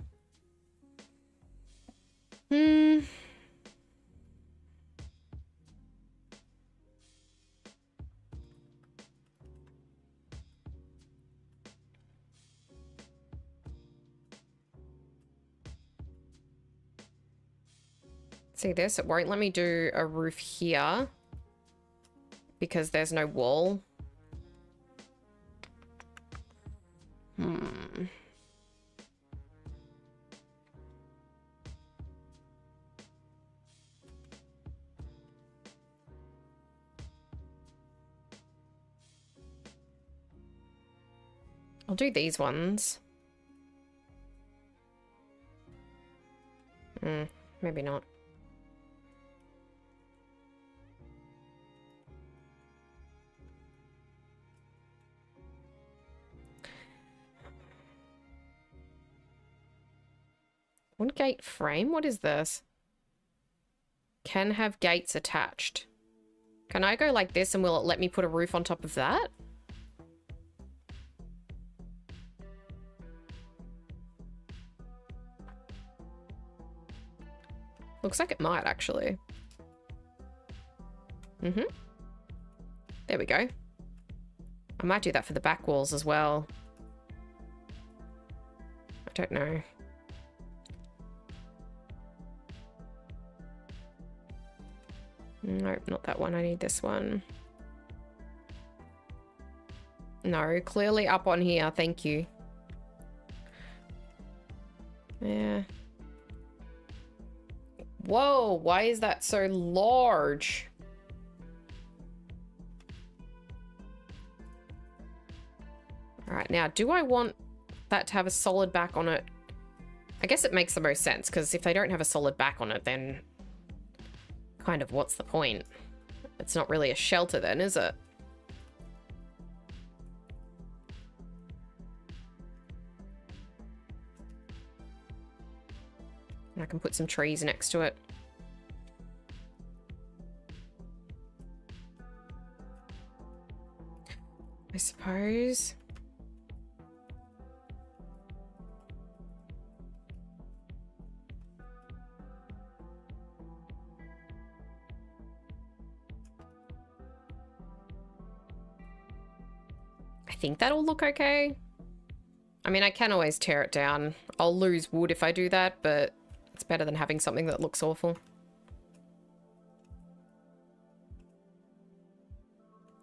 See this? It won't let me do a roof here because there's no wall. I'll do these ones. Maybe not. One gate frame? What is this? Can have gates attached. Can I go like this and will it let me put a roof on top of that? Looks like it might actually. There we go. I might do that for the back walls as well. I don't know. Nope, not that one. I need this one. No, clearly up on here. Thank you. Whoa, why is that so large? All right, now, do I want that to have a solid back on it? I guess it makes the most sense, because if they don't have a solid back on it, then kind of what's the point? It's not really a shelter then, is it? And I can put some trees next to it. I suppose. I think that'll look okay. I mean, I can always tear it down. I'll lose wood if I do that, but it's better than having something that looks awful.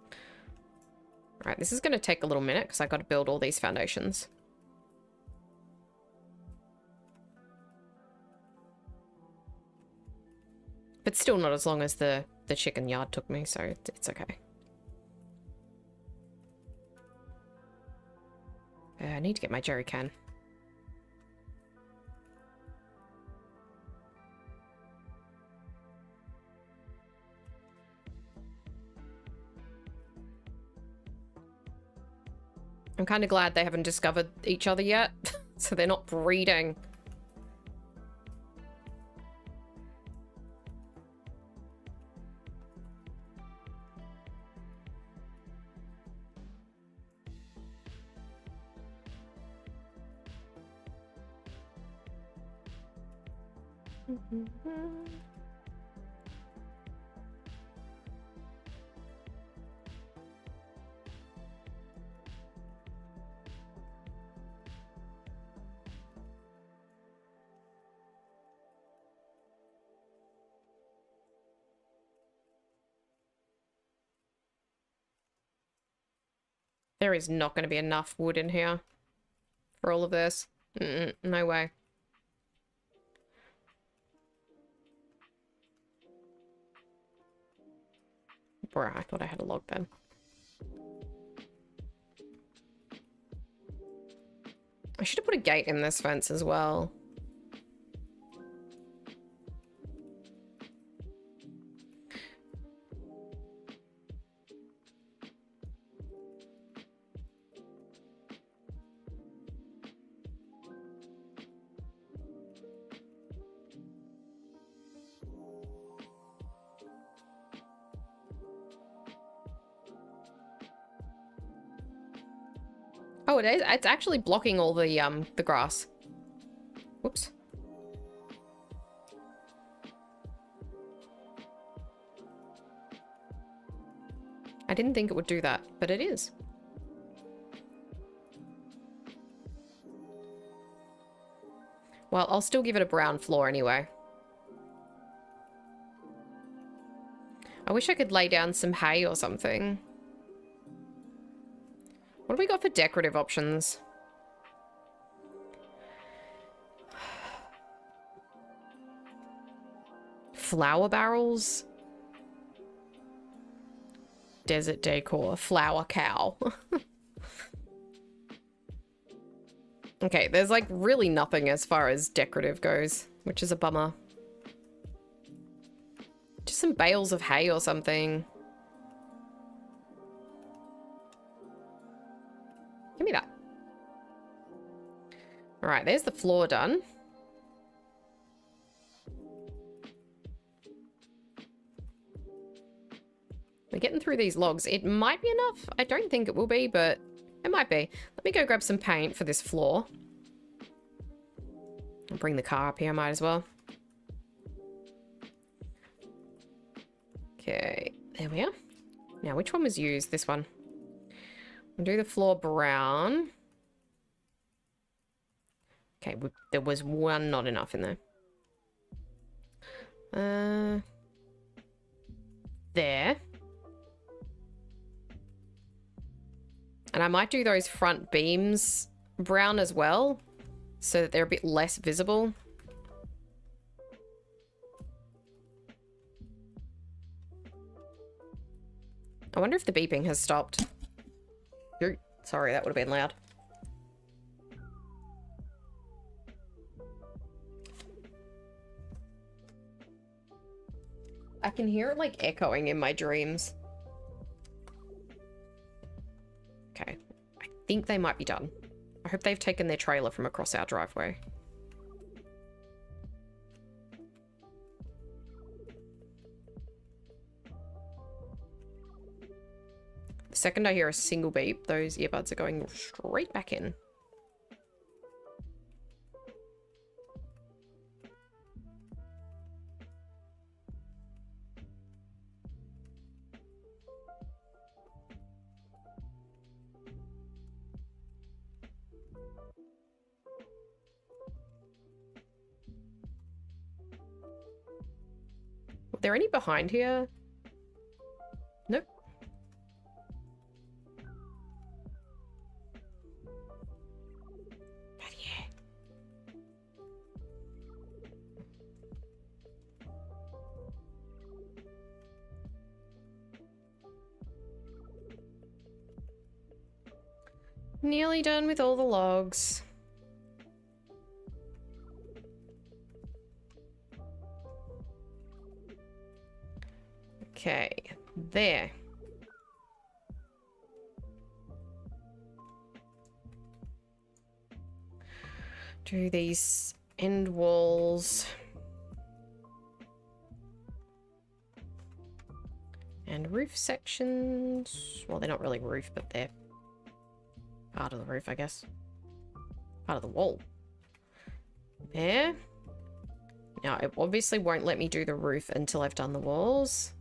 All right, this is going to take a little minute because I got to build all these foundations. But still not as long as the chicken yard took me, so it's okay. I need to get my jerry can. I'm kind of glad they haven't discovered each other yet, so they're not breeding. There is not going to be enough wood in here for all of this. No way. Bruh, I thought I had a log then. I should have put a gate in this fence as well. Oh, it is. It's actually blocking all the grass. Whoops. I didn't think it would do that, but it is. Well, I'll still give it a brown floor anyway. I wish I could lay down some hay or something. What do we got for decorative options? Flower barrels? Desert decor. Flower cow. Okay, there's like really nothing as far as decorative goes, which is a bummer. Just some bales of hay or something. Give me that. All right, there's the floor done. We're getting through these logs. It might be enough. I don't think it will be, but it might be. Let me go grab some paint for this floor. I'll bring the car up here, might as well. Okay, there we are. Now, which one was used? This one. We'll do the floor brown. Okay, there was one not enough in there. There. And I might do those front beams brown as well, so that they're a bit less visible. I wonder if the beeping has stopped. Sorry, that would have been loud. I can hear it, like, echoing in my dreams. Okay. I think they might be done. I hope they've taken their trailer from across our driveway. The second I hear a single beep, those earbuds are going straight back in. Are there any behind here? Nope. But yeah. Nearly done with all the logs. Okay, there. Do these end walls. And roof sections. Well, they're not really roof, but they're part of the roof, I guess. Part of the wall. There. Now, it obviously won't let me do the roof until I've done the walls.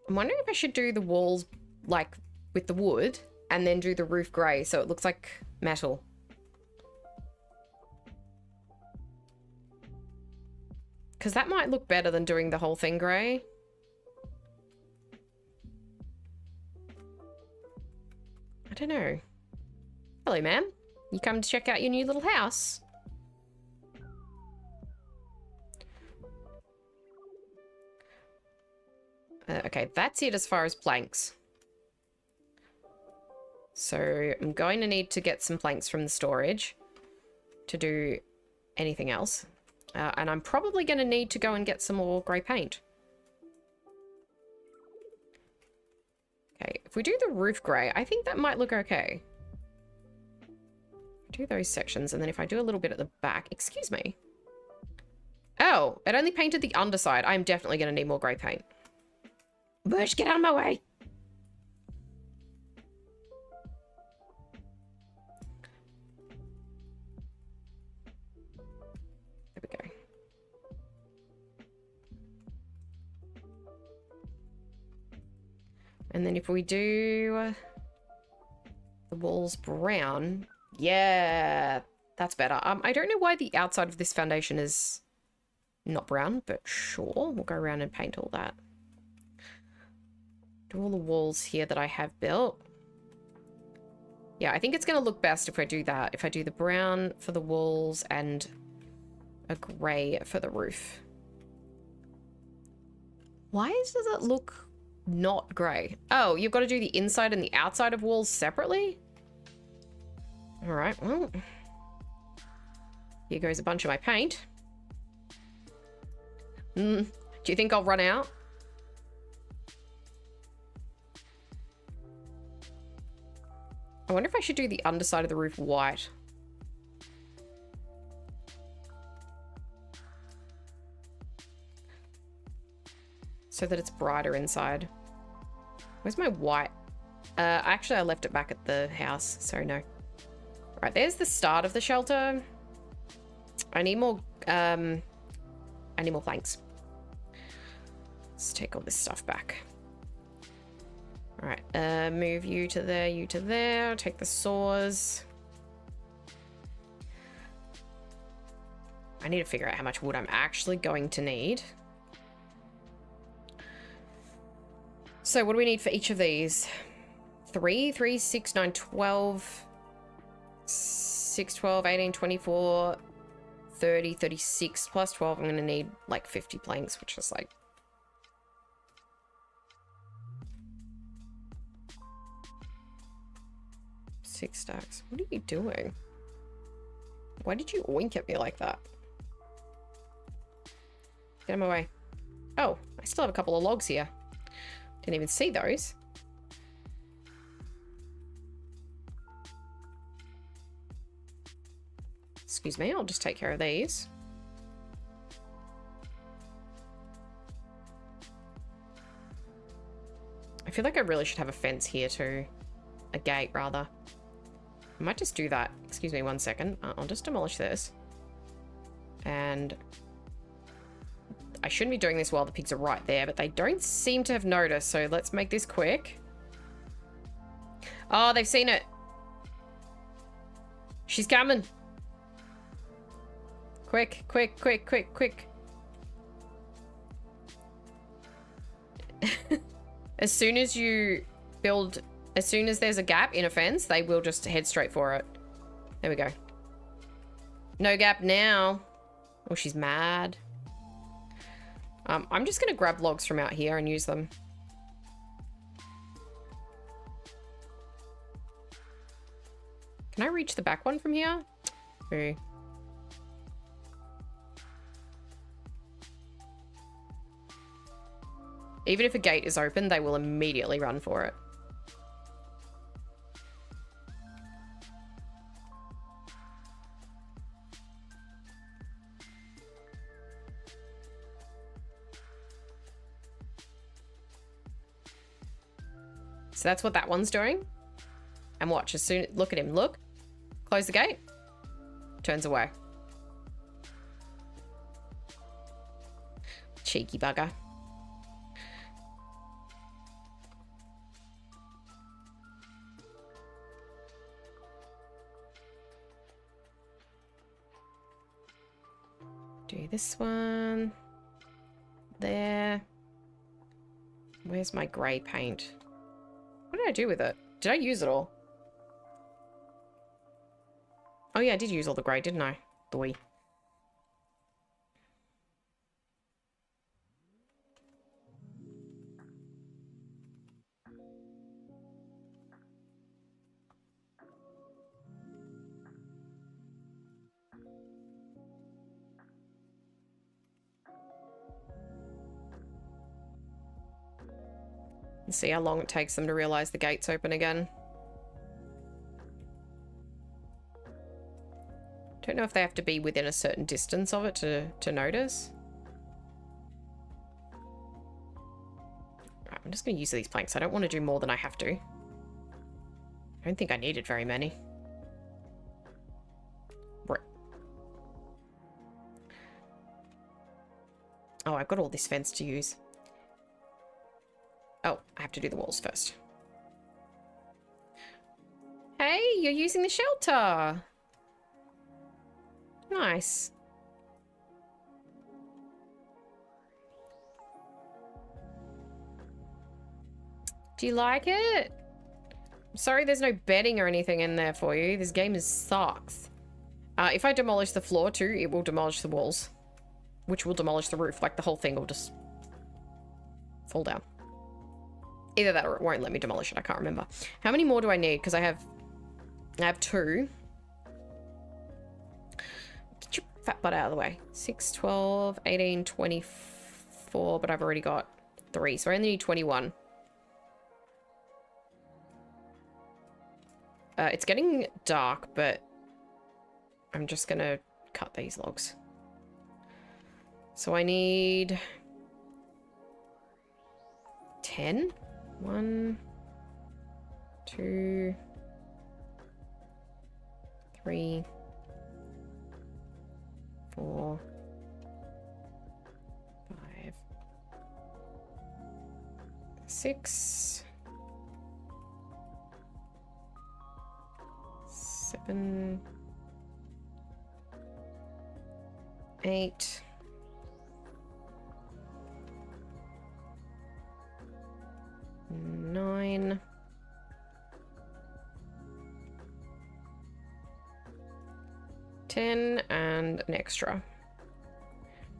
I'm wondering if I should do the walls, like, with the wood, and then do the roof grey, so it looks like metal. Because that might look better than doing the whole thing grey. I don't know. Hello, ma'am. You come to check out your new little house? Okay, that's it as far as planks. So I'm going to need to get some planks from the storage to do anything else. And I'm probably going to need to go and get some more grey paint. Okay, if we do the roof grey, I think that might look okay. Do those sections, and then if I do a little bit at the back... Excuse me. Oh, it only painted the underside. I'm definitely going to need more grey paint. Bush, get out of my way! There we go. And then if we do the walls brown, yeah, that's better. I don't know why the outside of this foundation is not brown, but sure, we'll go around and paint all that. Do all the walls here that I have built. Yeah, I think it's going to look best if I do that. If I do the brown for the walls and a grey for the roof. Why does it look not grey? Oh, you've got to do the inside and the outside of walls separately? Alright, well. Here goes a bunch of my paint. Do you think I'll run out? I wonder if I should do the underside of the roof white. So that it's brighter inside. Where's my white? Actually, I left it back at the house, so no. Right, there's the start of the shelter. I need more planks. Let's take all this stuff back. All right, move you to there, you to there. Take the saws. I need to figure out how much wood I'm actually going to need. So what do we need for each of these? 3, 3, 6, 9, 12, 6, 12, 18, 24, 30, 36 plus 12. I'm going to need like 50 planks, which is like... Six stacks. What are you doing? Why did you oink at me like that? Get him away. Oh, I still have a couple of logs here. Didn't even see those. Excuse me, I'll just take care of these. I feel like I really should have a fence here too. A gate, rather. I might just do that. Excuse me 1 second. I'll just demolish this. And I shouldn't be doing this while the pigs are right there, but they don't seem to have noticed, so let's make this quick. Oh, they've seen it. She's coming. Quick, quick, quick, quick, quick. As soon as you build... As soon as there's a gap in a fence, they will just head straight for it. There we go. No gap now. Oh, she's mad. I'm just going to grab logs from out here and use them. Can I reach the back one from here? Ooh. Even if a gate is open, they will immediately run for it. So that's what that one's doing. And watch, as soon... Look at him, look. Close the gate. Turns away. Cheeky bugger. Do this one. There. Where's my grey paint? What did I do with it? Did I use it all? Oh yeah, I did use all the grey, didn't I? The wee. And see how long it takes them to realize the gate's open again. Don't know if they have to be within a certain distance of it to notice. Right, I'm just going to use these planks. I don't want to do more than I have to. I don't think I needed very many. Right. Oh, I've got all this fence to use. Oh, I have to do the walls first. Hey, you're using the shelter. Nice. Do you like it? I'm sorry there's no bedding or anything in there for you. This game sucks. If I demolish the floor too, it will demolish the walls. Which will demolish the roof. Like the whole thing will just fall down. Either that or it won't let me demolish it. I can't remember. How many more do I need? Because I have 2. Get your fat butt out of the way. 6, 12, 18, 24. But I've already got 3. So I only need 21. It's getting dark, but I'm just going to cut these logs. So I need 10. 1, 2, 3, 4, 5, 6, 7, 8, 9, 10. 10 and an extra.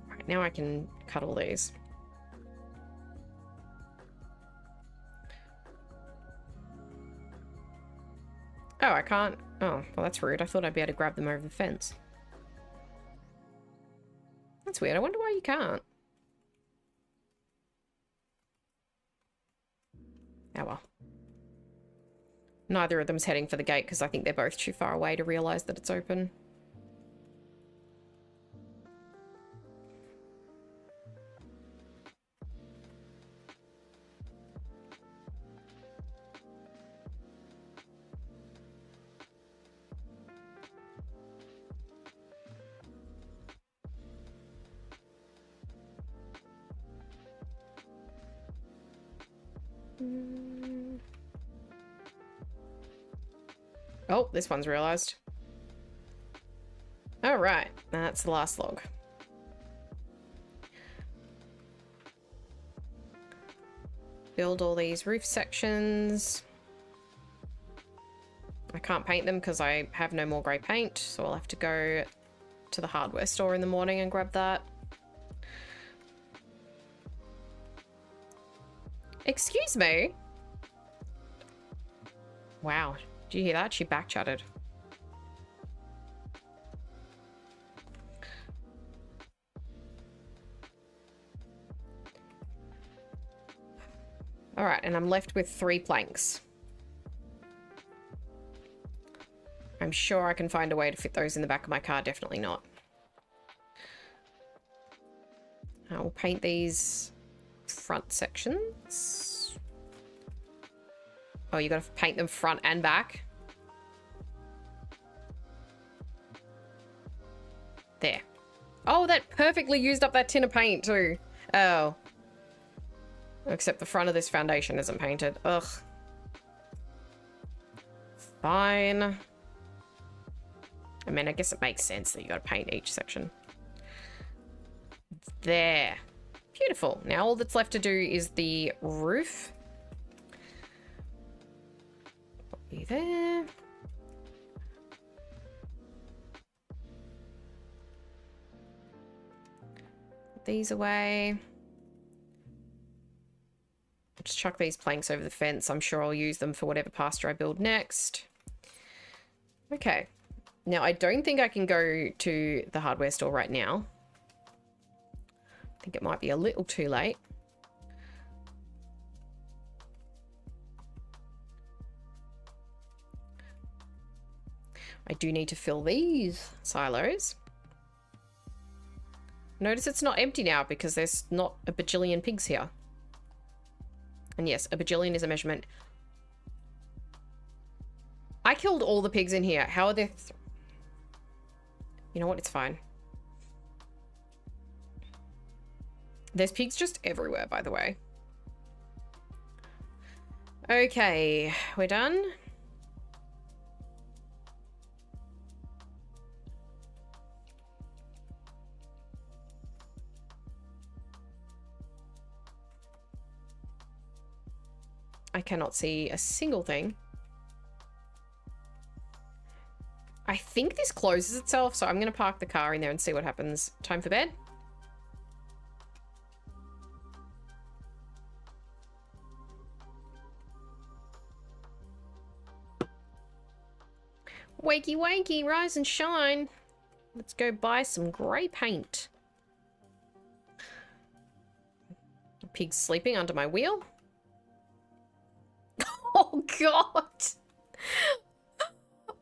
Right, now I can cut all these. Oh, I can't. Oh, well, that's rude. I thought I'd be able to grab them over the fence. That's weird. I wonder why you can't. Oh well. Neither of them's heading for the gate because I think they're both too far away to realise that it's open. Oh, this one's realised. All right, that's the last log. Build all these roof sections. I can't paint them because I have no more grey paint, so I'll have to go to the hardware store in the morning and grab that. Excuse me? Wow, did you hear that? She back-chatted. All right, and I'm left with 3 planks. I'm sure I can find a way to fit those in the back of my car. Definitely not. I will paint these front sections. Oh, you got to paint them front and back. There. Oh, that perfectly used up that tin of paint too. Oh. Except the front of this foundation isn't painted. Ugh. Fine. I mean, I guess it makes sense that you got to paint each section. There. Beautiful. Now all that's left to do is the roof. Be there. Put these away. Just chuck these planks over the fence. I'm sure I'll use them for whatever pasture I build next. Okay. Now, I don't think I can go to the hardware store right now. I think it might be a little too late. I do need to fill these silos. Notice it's not empty now because there's not a bajillion pigs here. And yes, a bajillion is a measurement. I killed all the pigs in here. How are there... You know what? It's fine. There's pigs just everywhere, by the way. Okay, we're done. I cannot see a single thing. I think this closes itself, so I'm going to park the car in there and see what happens. Time for bed? Wakey wakey, rise and shine. Let's go buy some grey paint. Pig's sleeping under my wheel. Oh, God.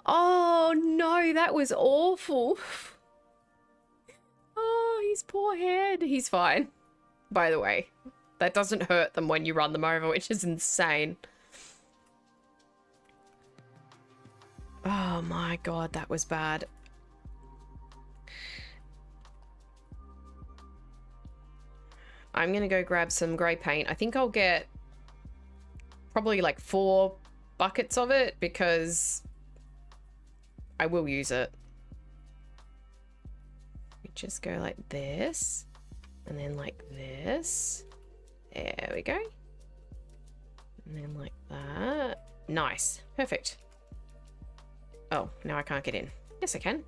Oh, no, that was awful. Oh, his poor head. He's fine, by the way. That doesn't hurt them when you run them over, which is insane. Oh, my God, that was bad. I'm going to go grab some grey paint. I think I'll get probably like 4 buckets of it because I will use it. We just go like this and then like this. There we go. And then like that. Nice. Perfect. Oh, now I can't get in. Yes, I can.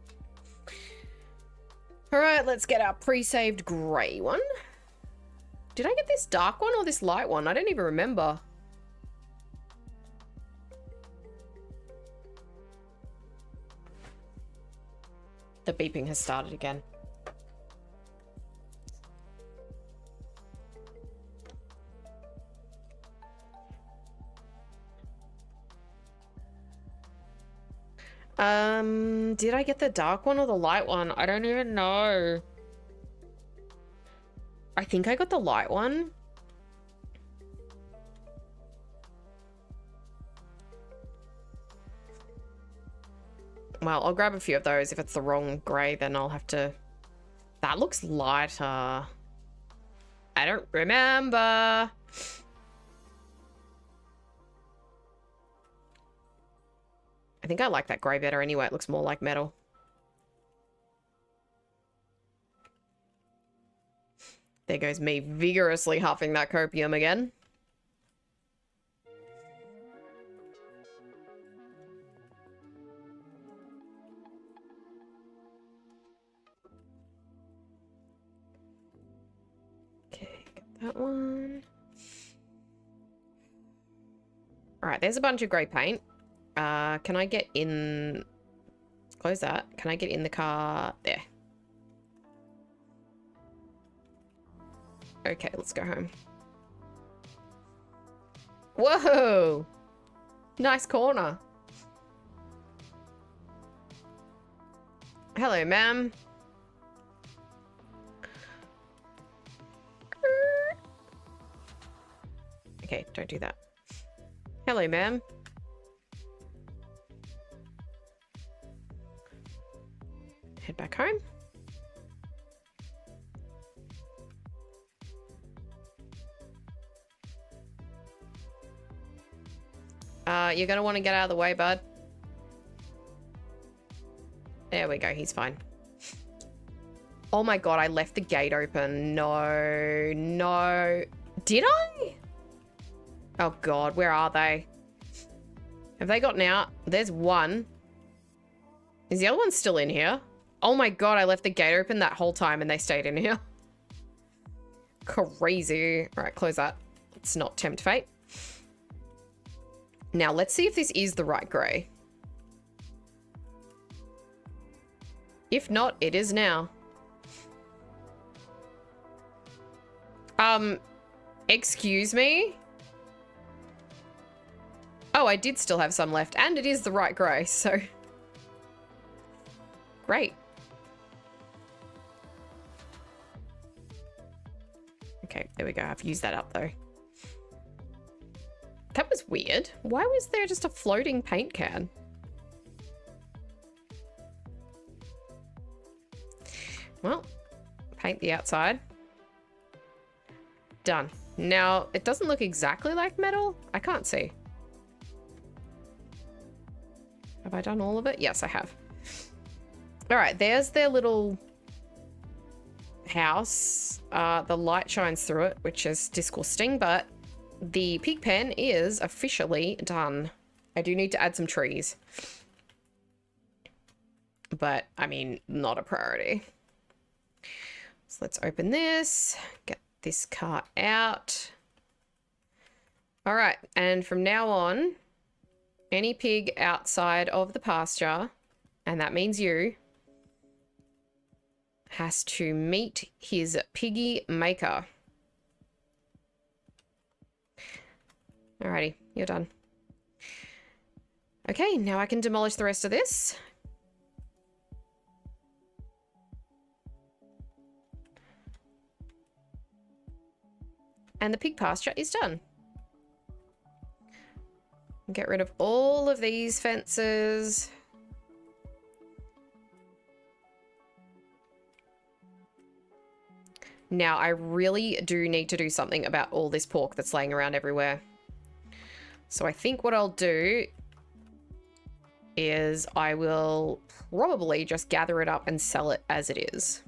All right, let's get our pre-saved grey one. Did I get this dark one or this light one? I don't even remember. The beeping has started again. Did I get the dark one or the light one? I don't even know. I think I got the light one. Well, I'll grab a few of those. If it's the wrong grey, then I'll have to... That looks lighter. I don't remember. I think I like that grey better anyway. It looks more like metal. There goes me vigorously huffing that copium again. Okay, get that one. All right, there's a bunch of grey paint. Can I get in... Close that. Can I get in the car? There. Okay, let's go home. Whoa! Nice corner. Hello, ma'am. Okay, don't do that. Hello, ma'am. Head back home. You're gonna want to get out of the way, bud. There we go, he's fine. Oh my god, I left the gate open. No, no. Did I? Oh god, where are they? Have they gotten out? There's one. Is the other one still in here? Oh my god, I left the gate open that whole time and they stayed in here. Crazy. All right, close that. Let's not tempt fate. Now, let's see if this is the right grey. If not, it is now. Excuse me? Oh, I did still have some left, and it is the right grey, so... Great. Okay, there we go. I've used that up, though. That was weird. Why was there just a floating paint can? Well, paint the outside. Done. Now, it doesn't look exactly like metal. I can't see. Have I done all of it? Yes, I have. All right, there's their little house. The light shines through it, which is disgusting, but the pig pen is officially done. I do need to add some trees. But, I mean, not a priority. So let's open this, get this car out. All right, and from now on, any pig outside of the pasture, and that means you, has to meet his piggy maker. Alrighty, you're done. Okay, now I can demolish the rest of this. And the pig pasture is done. Get rid of all of these fences. Now, I really do need to do something about all this pork that's laying around everywhere. So I think what I'll do is I will probably just gather it up and sell it as it is.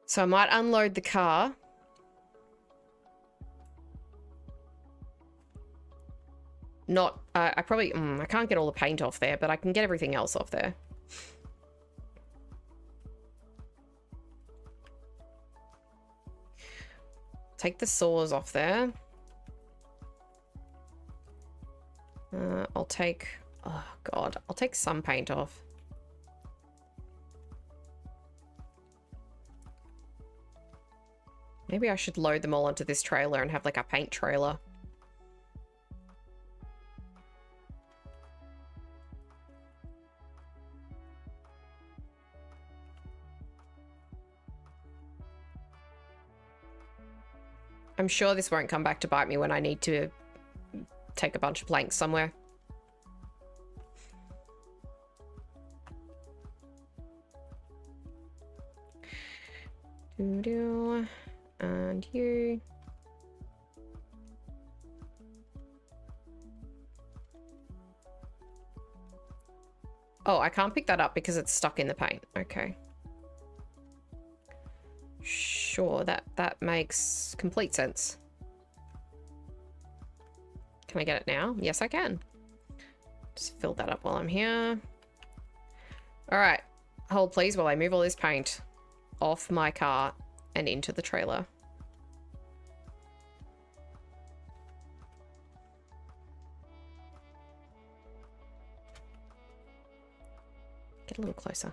So I might unload the car. Not, I probably, I can't get all the paint off there, but I can get everything else off there. Take the saws off there. I'll take, oh God, I'll take some paint off. Maybe I should load them all onto this trailer and have like a paint trailer. I'm sure this won't come back to bite me when I need to take a bunch of planks somewhere. Doo-doo. And you. Oh, I can't pick that up because it's stuck in the paint. Okay. Sure, that makes complete sense. Can I get it now? Yes, I can. Just fill that up while I'm here. All right. Hold please while I move all this paint off my car and into the trailer. Get a little closer.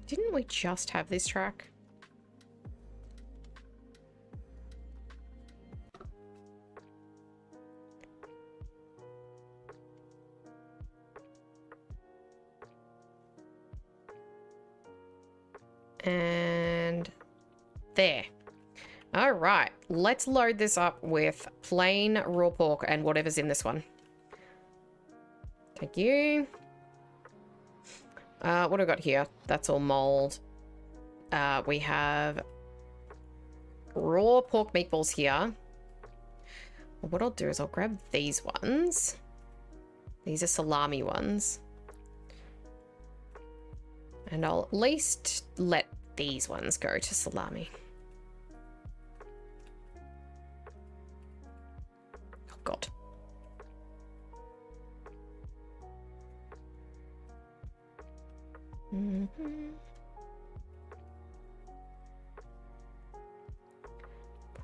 Didn't we just have this track? And there. All right, let's load this up with plain raw pork and whatever's in this one. Thank you. What do I got here? That's all mold. We have raw pork meatballs here. What I'll do is I'll grab these ones. These are salami ones. And I'll at least let these ones go to salami. Oh, God.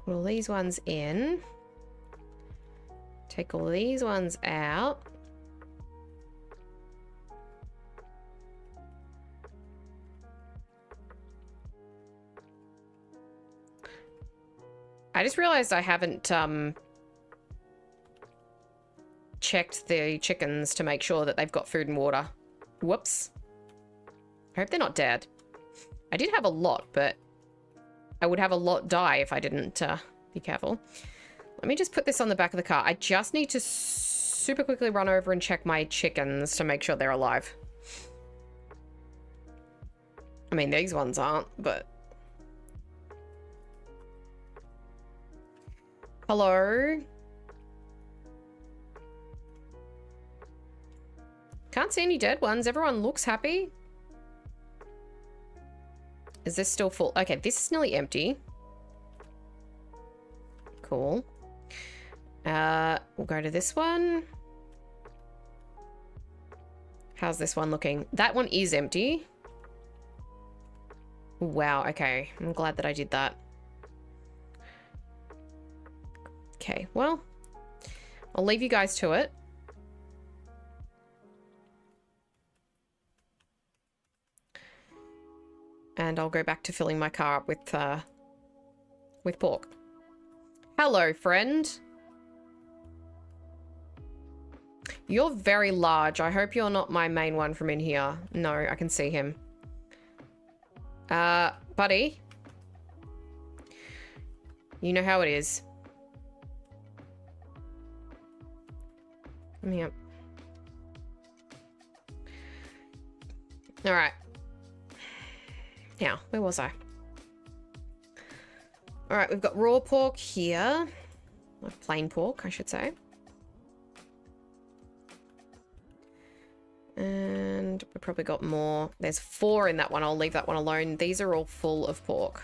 Put all these ones in. Take all these ones out. I just realized I haven't checked the chickens to make sure that they've got food and water. Whoops. I hope they're not dead. I did have a lot, but I would have a lot die if I didn't be careful. Let me just put this on the back of the car. I just need to super quickly run over and check my chickens to make sure they're alive. I mean, these ones aren't, but... Hello? Can't see any dead ones. Everyone looks happy. Is this still full? Okay, this is nearly empty. Cool. We'll go to this one. How's this one looking? That one is empty. Wow, okay. I'm glad that I did that. Okay, well, I'll leave you guys to it. And I'll go back to filling my car up with pork. Hello, friend. You're very large. I hope you're not my main one from in here. No, I can see him. Buddy. You know how it is. Come here. All right. Now, where was I? All right, we've got raw pork here. Or plain pork, I should say. And we probably got more. There's 4 in that one. I'll leave that one alone. These are all full of pork.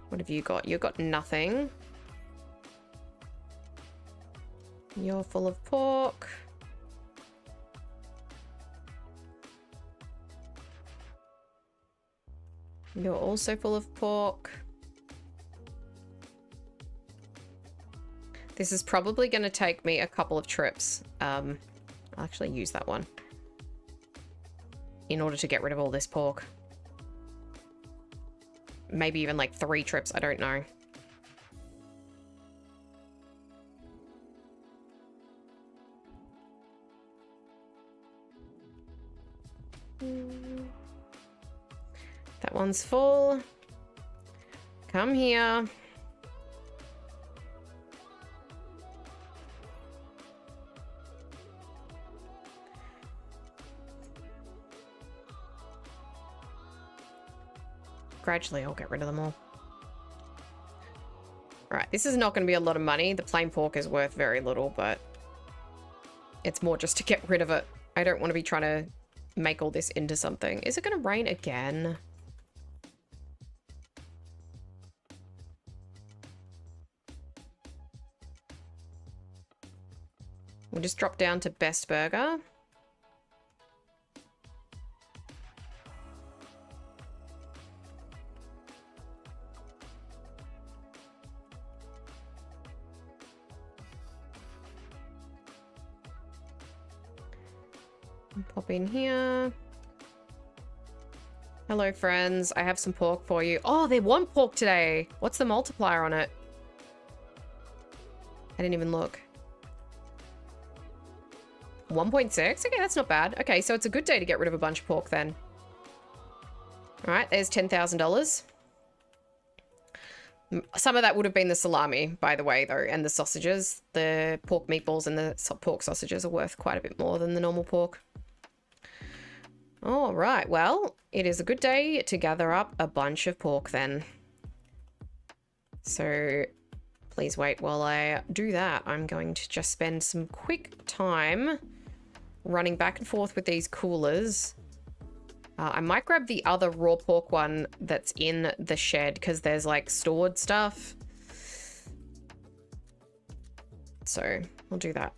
What have you got? You've got nothing. You're full of pork. You're also full of pork. This is probably going to take me a couple of trips. I'll actually use that one in order to get rid of all this pork. Maybe even like 3 trips, I don't know. That one's full. Come here. Gradually, I'll get rid of them all. Alright, this is not going to be a lot of money. The plain pork is worth very little, but it's more just to get rid of it. I don't want to be trying to make all this into something. Is it going to rain again? We'll just drop down to best burger. Pop in here. Hello, friends. I have some pork for you. Oh, they want pork today. What's the multiplier on it? I didn't even look. 1.6? Okay, that's not bad. Okay, so it's a good day to get rid of a bunch of pork then. All right, there's $10,000. Some of that would have been the salami, by the way, though, and the sausages. The pork meatballs and the pork sausages are worth quite a bit more than the normal pork. All right, well, it is a good day to gather up a bunch of pork then. So please wait while I do that. I'm going to just spend some quick time running back and forth with these coolers. I might grab the other raw pork one that's in the shed because there's like stored stuff. So we'll do that.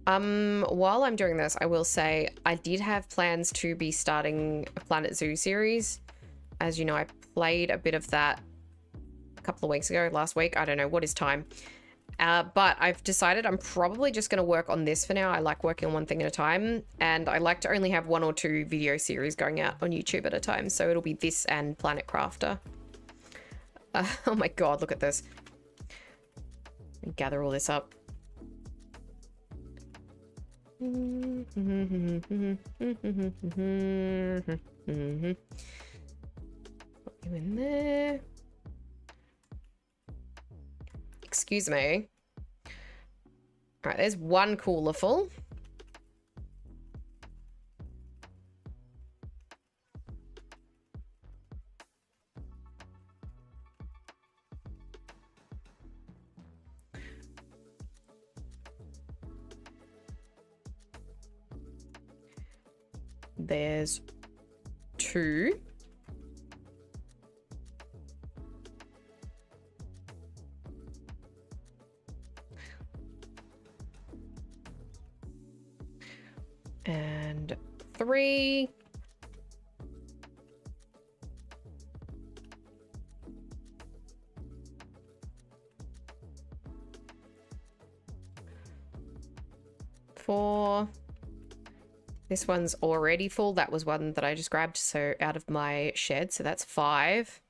While I'm doing this, I will say I did have plans to be starting a Planet Zoo series. As you know, I played a bit of that a couple of weeks ago, last week. I don't know, what is time? But I've decided I'm probably just going to work on this for now. I like working on one thing at a time, and I like to only have 1 or 2 video series going out on YouTube at a time. So it'll be this and Planet Crafter. Oh my god, look at this. Gather all this up. Put you in there. Excuse me. All right, there's 1 cooler full. There's 2. And 3. Four. This one's already full. That was one that I just grabbed so out of my shed. So that's 5.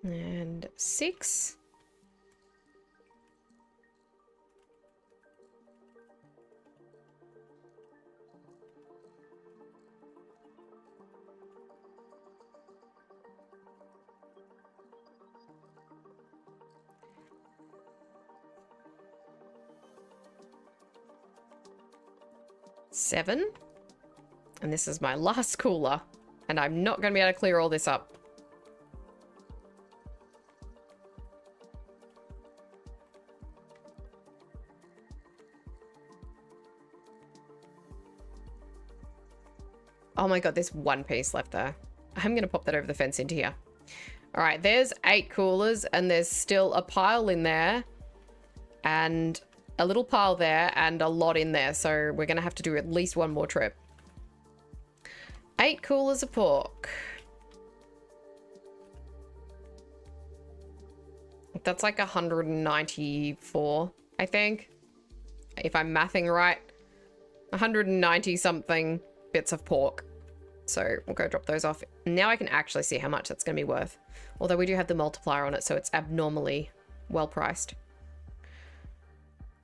And 6. Seven. And this is my last cooler. And I'm not going to be able to clear all this up. Oh my god, there's one piece left there. I'm going to pop that over the fence into here. All right, there's 8 coolers and there's still a pile in there and a little pile there and a lot in there. So we're going to have to do at least one more trip. 8 coolers of pork. That's like 194, I think. If I'm mathing right. 190 something bits of pork. So we'll go drop those off. Now I can actually see how much that's going to be worth. Although we do have the multiplier on it, so it's abnormally well priced.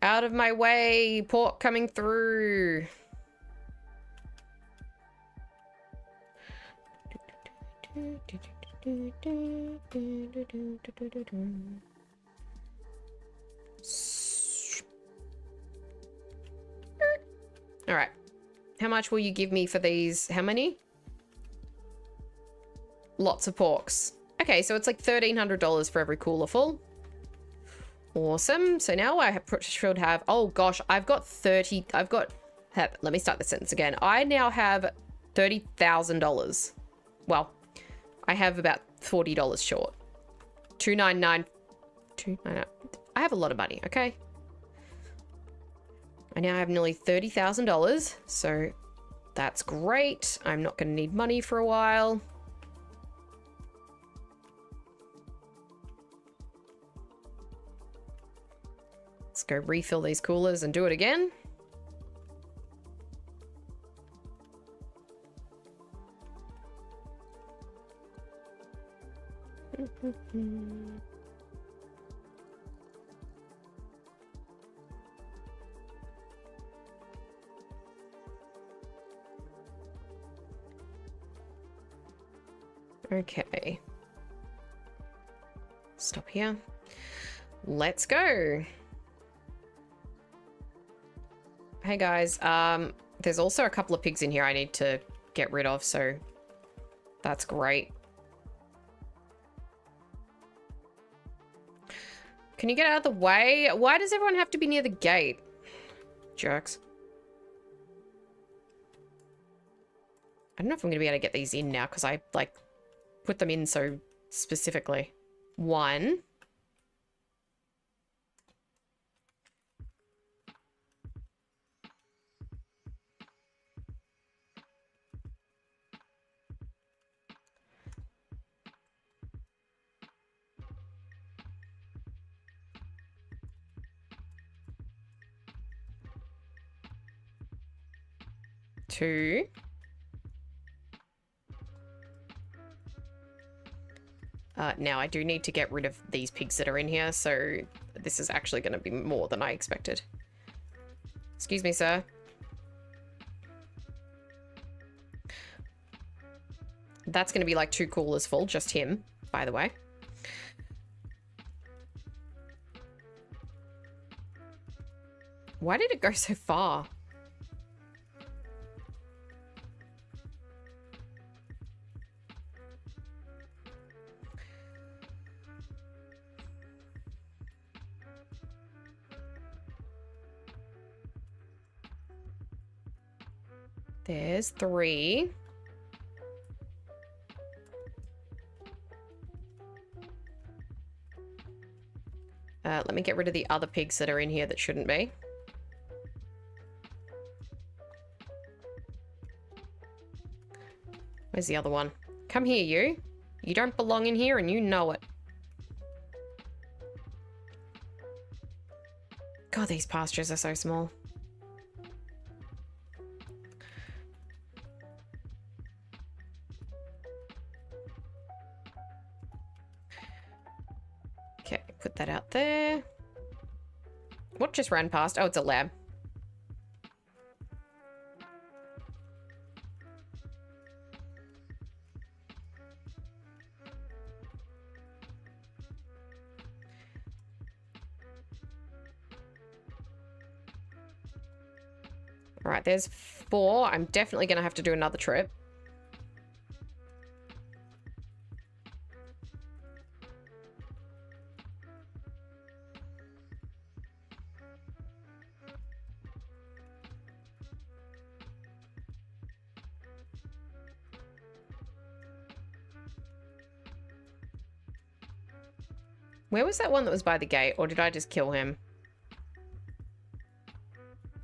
Out of my way, pork coming through. All right. How much will you give me for these? How many? Lots of porks. Okay, so it's like $1,300 for every cooler full. Awesome. So now I should have, oh gosh, I've got, let me start the sentence again. I now have $30,000. Well, I have about $40 short. $299. I have a lot of money, okay? I now have nearly $30,000, so that's great. I'm not going to need money for a while. Let's go refill these coolers and do it again. Okay. Stop here. Let's go. Hey guys, there's also a couple of pigs in here I need to get rid of, so that's great. Can you get out of the way? Why does everyone have to be near the gate? Jerks. I don't know if I'm going to be able to get these in now because I, like, put them in so specifically. 1. Two. Now I do need to get rid of these pigs that are in here, so this is actually going to be more than I expected. Excuse me, sir. That's going to be like 2 coolers full, just him, by the way. Why did it go so far? There's 3. Let me get rid of the other pigs that are in here that shouldn't be. Where's the other one? Come here, you. You don't belong in here and you know it. God, these pastures are so small. Okay, put that out there. What just ran past? Oh, it's a lamb. All right, there's 4. I'm definitely going to have to do another trip. Where was that one that was by the gate, or did I just kill him?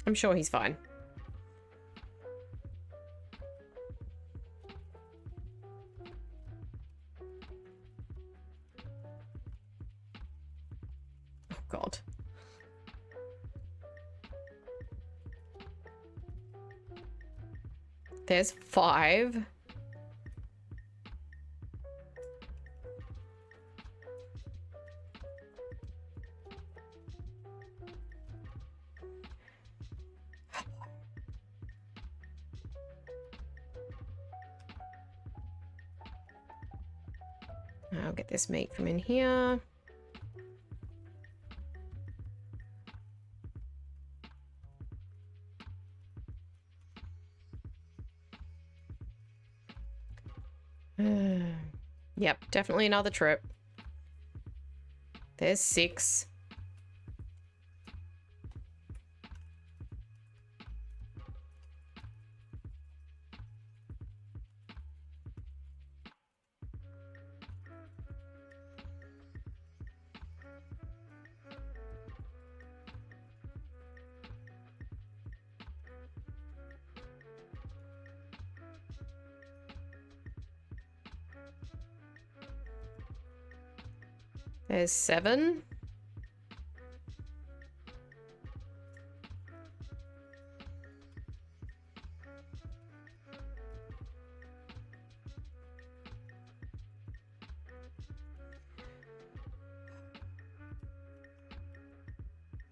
I'm sure he's fine. Oh, God. There's 5. I'll get this meat from in here. Yep, definitely another trip. There's 6. There's 7.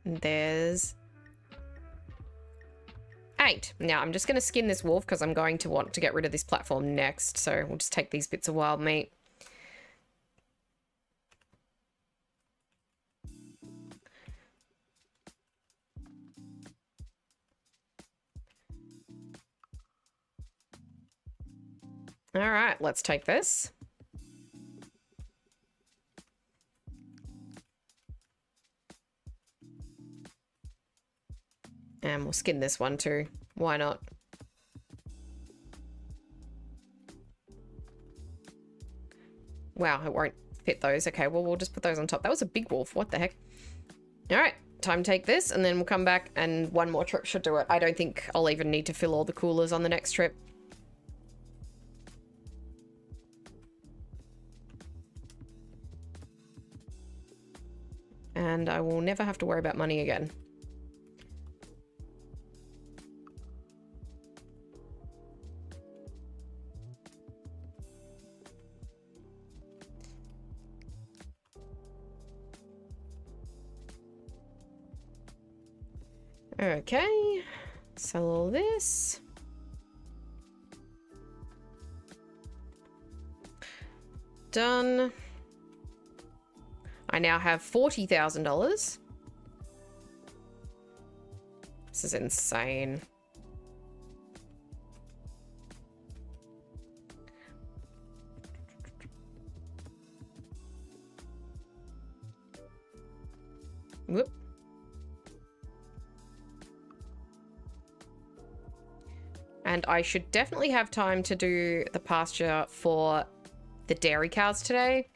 There's 8. Now, I'm just going to skin this wolf because I'm going to want to get rid of this platform next. So we'll just take these bits of wild meat. All right, let's take this. And we'll skin this one too. Why not? Wow, it won't fit those. Okay, well, we'll just put those on top. That was a big wolf. What the heck? All right, time to take this, and then we'll come back, and one more trip should do it. I don't think I'll even need to fill all the coolers on the next trip. And I will never have to worry about money again. Okay, sell all this. Done. I now have $40,000. This is insane. Whoop. And I should definitely have time to do the pasture for the dairy cows today,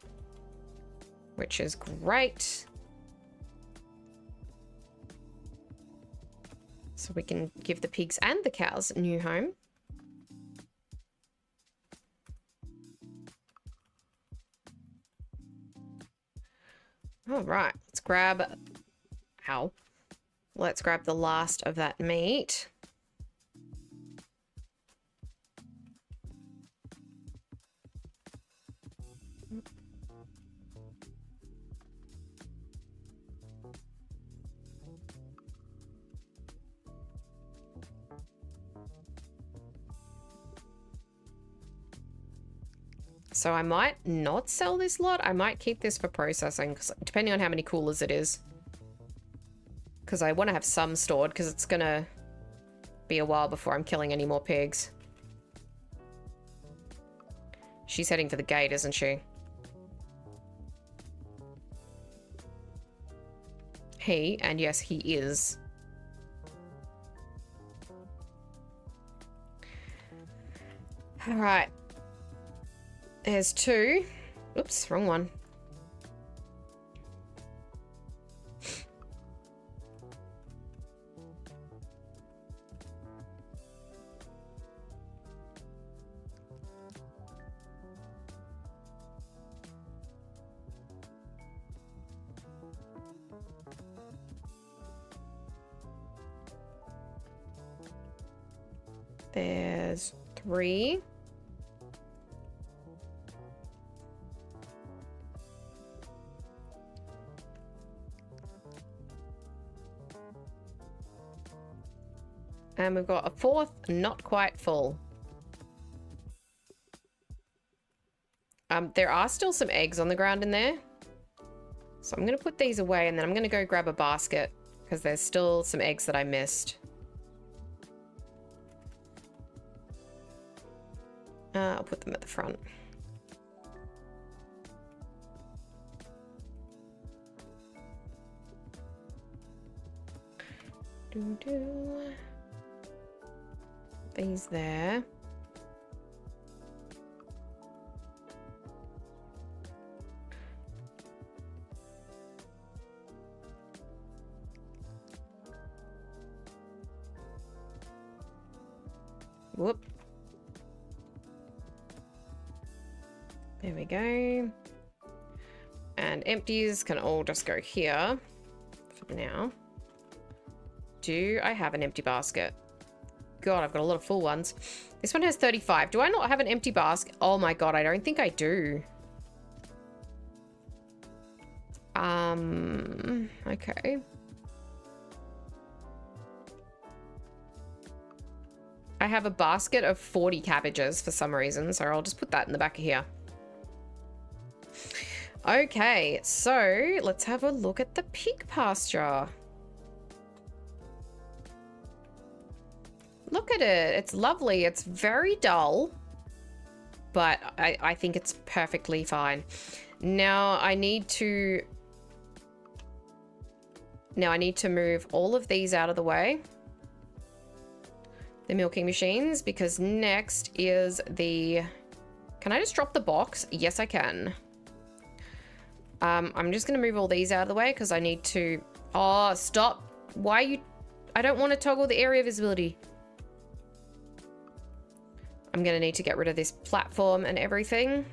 which is great. So we can give the pigs and the cows a new home. All right, let's grab, ow. Let's grab the last of that meat. So I might not sell this lot. I might keep this for processing, depending on how many coolers it is. Because I want to have some stored, because it's going to be a while before I'm killing any more pigs. She's heading for the gate, isn't she? He, and yes, he is. All right. There's 2. Oops, wrong one. There's 3. And we've got a 4th, not quite full. There are still some eggs on the ground in there. So I'm going to put these away and then I'm going to go grab a basket because there's still some eggs that I missed. I'll put them at the front. These there. Whoop. There we go. And empties can all just go here for now. Do I have an empty basket? God, I've got a lot of full ones. This one has 35. Do I not have an empty basket? Oh my God, I don't think I do. Okay. I have a basket of 40 cabbages for some reason, so I'll just put that in the back of here. Okay, so let's have a look at the pig pasture. Look at it. It's lovely. It's very dull, but I think it's perfectly fine. Now I need to move all of these out of the way. The milking machines, because next is the... Can I just drop the box? Yes, I can. I'm just going to move all these out of the way because I need to... Oh, stop. Why are you... I don't want to toggle the area visibility. I'm going to need to get rid of this platform and everything.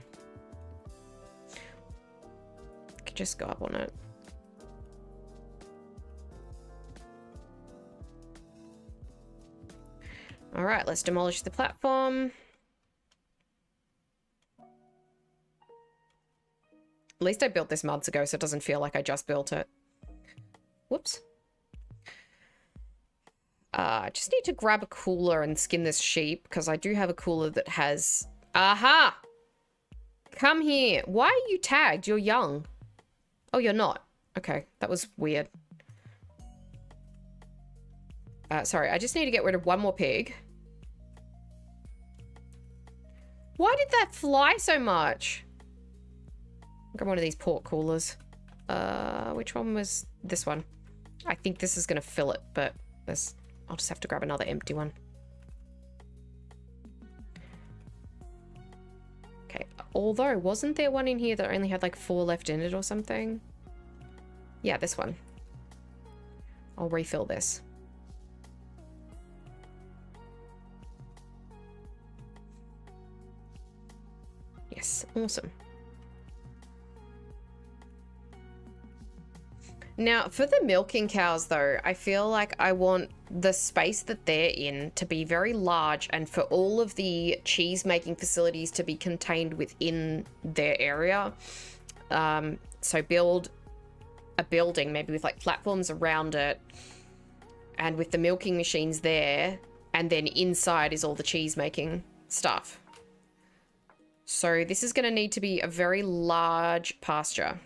I could just go up on it. All right, let's demolish the platform. At least I built this months ago, so it doesn't feel like I just built it. Whoops. I just need to grab a cooler and skin this sheep, because I do have a cooler that has... Aha! Come here. Why are you tagged? You're young. Oh, you're not. Okay, that was weird. Sorry, I just need to get rid of one more pig. Why did that fly so much? Grab one of these pork coolers. Which one was this one? I think this is going to fill it, but I'll just have to grab another empty one. Although, wasn't there one in here that only had like 4 left in it or something? Yeah, this one. I'll refill this. Yes, awesome. Now, for the milking cows, though, I feel like I want the space that they're in to be very large and for all of the cheese-making facilities to be contained within their area. So build a building, maybe with like platforms around it, and with the milking machines there, and then inside is all the cheese-making stuff. So this is going to need to be a very large pasture.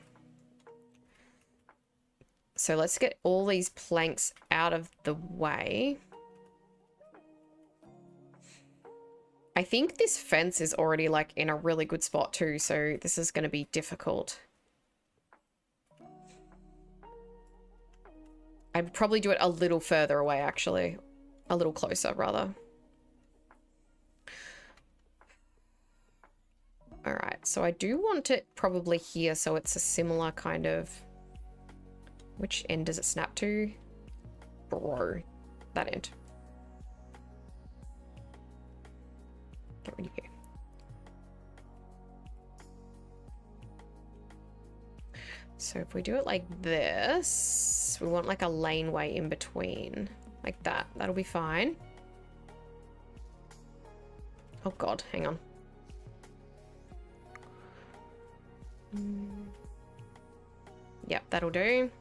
So let's get all these planks out of the way. I think this fence is already like in a really good spot too, so this is going to be difficult. I'd probably do it a little further away, actually. A little closer, rather. All right, so I do want it probably here, so it's a similar kind of... Which end does it snap to? Bro, that end. Get rid of you. So if we do it like this, we want like a laneway in between. Like that. That'll be fine. Oh God, hang on. Yep, that'll do.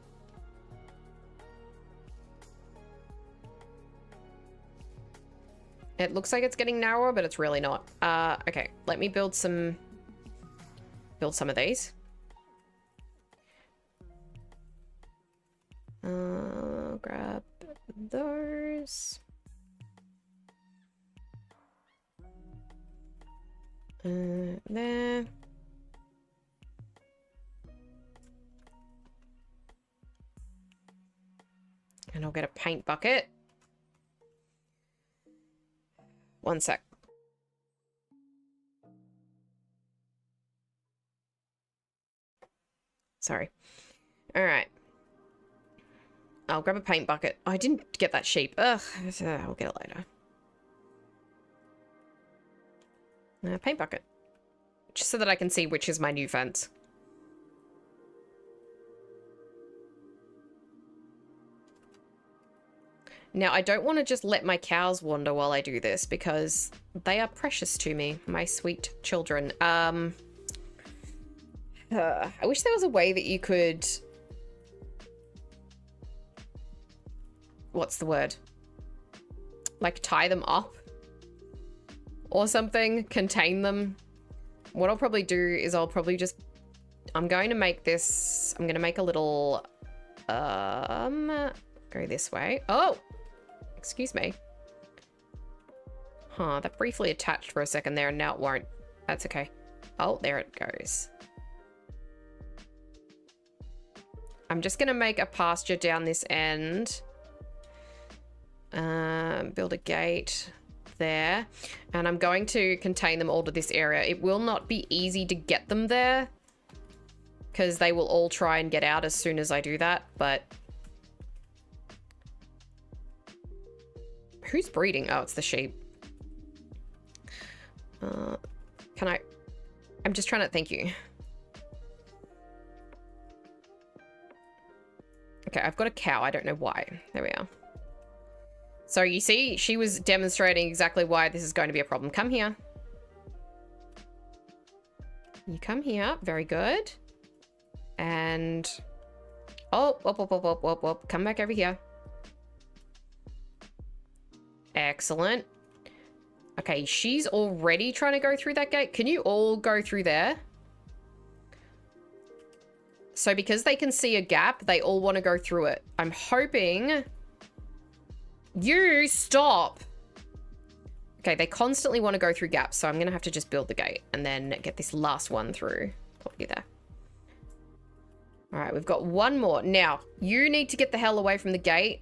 It looks like it's getting narrower, but it's really not. Okay, let me build some of these. Grab those. There. And I'll get a paint bucket. One sec. Sorry. All right. I'll grab a paint bucket. Oh, I didn't get that sheep. Ugh. I'll get it later. Paint bucket. Just so that I can see which is my new fence. Now, I don't want to just let my cows wander while I do this because they are precious to me, my sweet children. I wish there was a way that you could... What's the word? Like tie them up or something, contain them. What I'll probably do is I'll probably just... I'm going to make this... I'm going to make a little... Go this way. Oh! Excuse me. Huh, that briefly attached for a second there and now it won't. That's okay. Oh, there it goes. I'm just gonna make a pasture down this end. Build a gate there. And I'm going to contain them all to this area. It will not be easy to get them there because they will all try and get out as soon as I do that, but... Who's breeding? Oh, it's the sheep. Can I... I'm just trying to... Thank you. Okay, I've got a cow. I don't know why. There we are. So you see, she was demonstrating exactly why this is going to be a problem. Come here. You come here. Very good. And... Oh, whoop, whoop, whoop, whoop, whoop, whoop. Come back over here. Excellent. Okay, she's already trying to go through that gate. Can you all go through there? So because they can see a gap, they all want to go through it. I'm hoping... You stop! Okay, they constantly want to go through gaps, so I'm going to have to just build the gate and then get this last one through. Put you there. All right, we've got one more. Now, you need to get the hell away from the gate.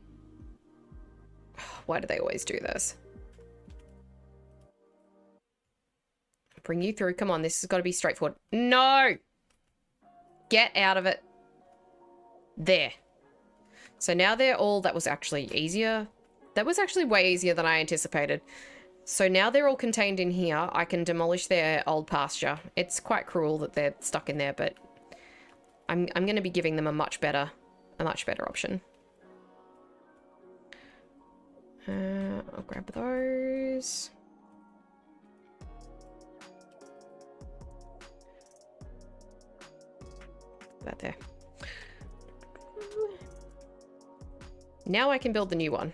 Why do they always do this? Bring you through. Come on, this has got to be straightforward. No! Get out of it. There. So now they're all... That was actually easier. That was actually way easier than I anticipated. So now they're all contained in here. I can demolish their old pasture. It's quite cruel that they're stuck in there, but I'm going to be giving them a much better option. I'll grab those. That there. Now I can build the new one.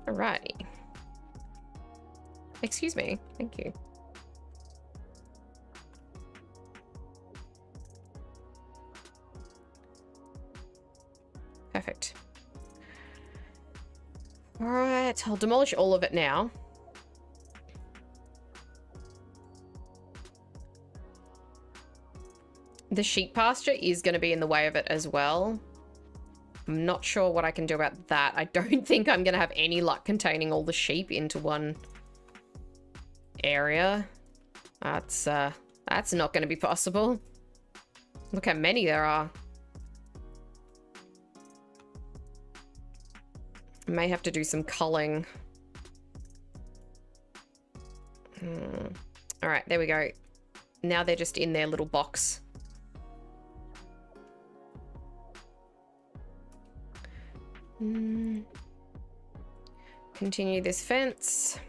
Alrighty. Excuse me. Thank you. Perfect. Alright, I'll demolish all of it now. The sheep pasture is going to be in the way of it as well. I'm not sure what I can do about that. I don't think I'm going to have any luck containing all the sheep into one area. That's not going to be possible. Look how many there are. I may have to do some culling. All right, there we go. Now they're just in their little box. Continue this fence.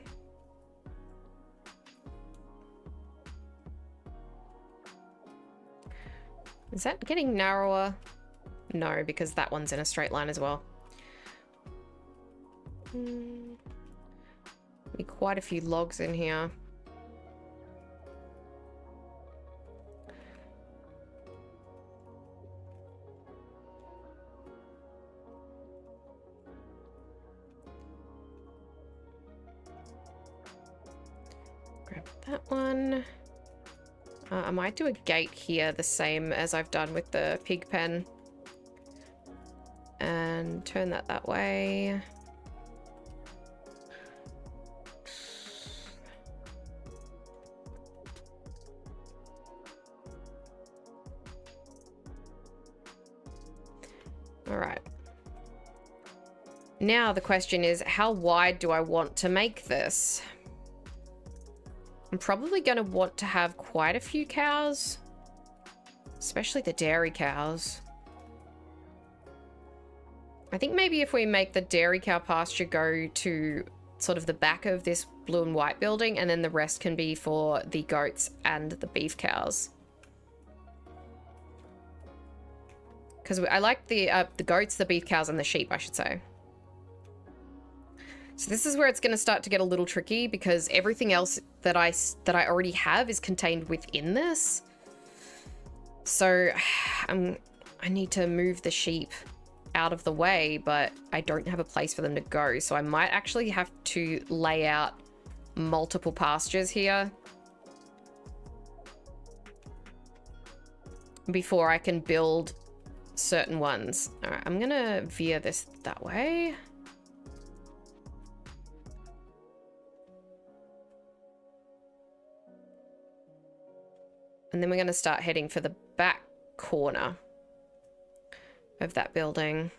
Is that getting narrower? No, because that one's in a straight line as well. Be quite a few logs in here. Grab that one. I might do a gate here the same as I've done with the pig pen. And turn that way. All right. Now the question is, how wide do I want to make this? I'm probably going to want to have quite a few cows, especially the dairy cows. I think maybe if we make the dairy cow pasture go to sort of the back of this blue and white building, and then the rest can be for the goats and the beef cows. Because I like the goats, the beef cows, and the sheep, I should say. So this is where it's going to start to get a little tricky, because everything else that I already have is contained within this. So I need to move the sheep out of the way, but I don't have a place for them to go. So I might actually have to lay out multiple pastures here before I can build certain ones. All right, I'm gonna veer this that way. And then we're gonna start heading for the back corner of that building.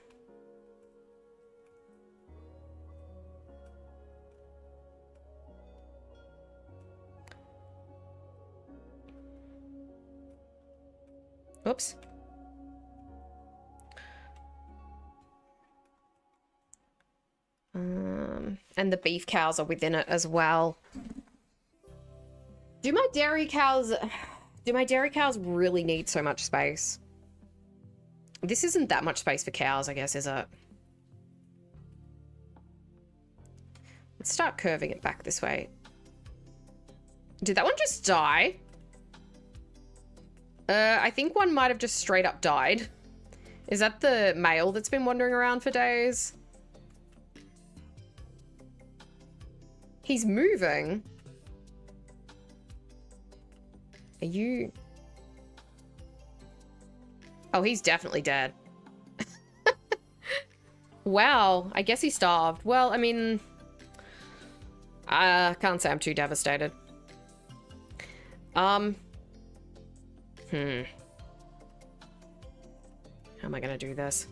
Oops. And the beef cows are within it as well. Do my dairy cows really need so much space? This isn't that much space for cows, I guess, is it? Let's start curving it back this way. Did that one just die? I think one might have just straight up died. Is that the male that's been wandering around for days? He's moving. Are you... Oh, he's definitely dead. Wow, I guess he starved. Well, I mean, I can't say I'm too devastated. How am I gonna do this?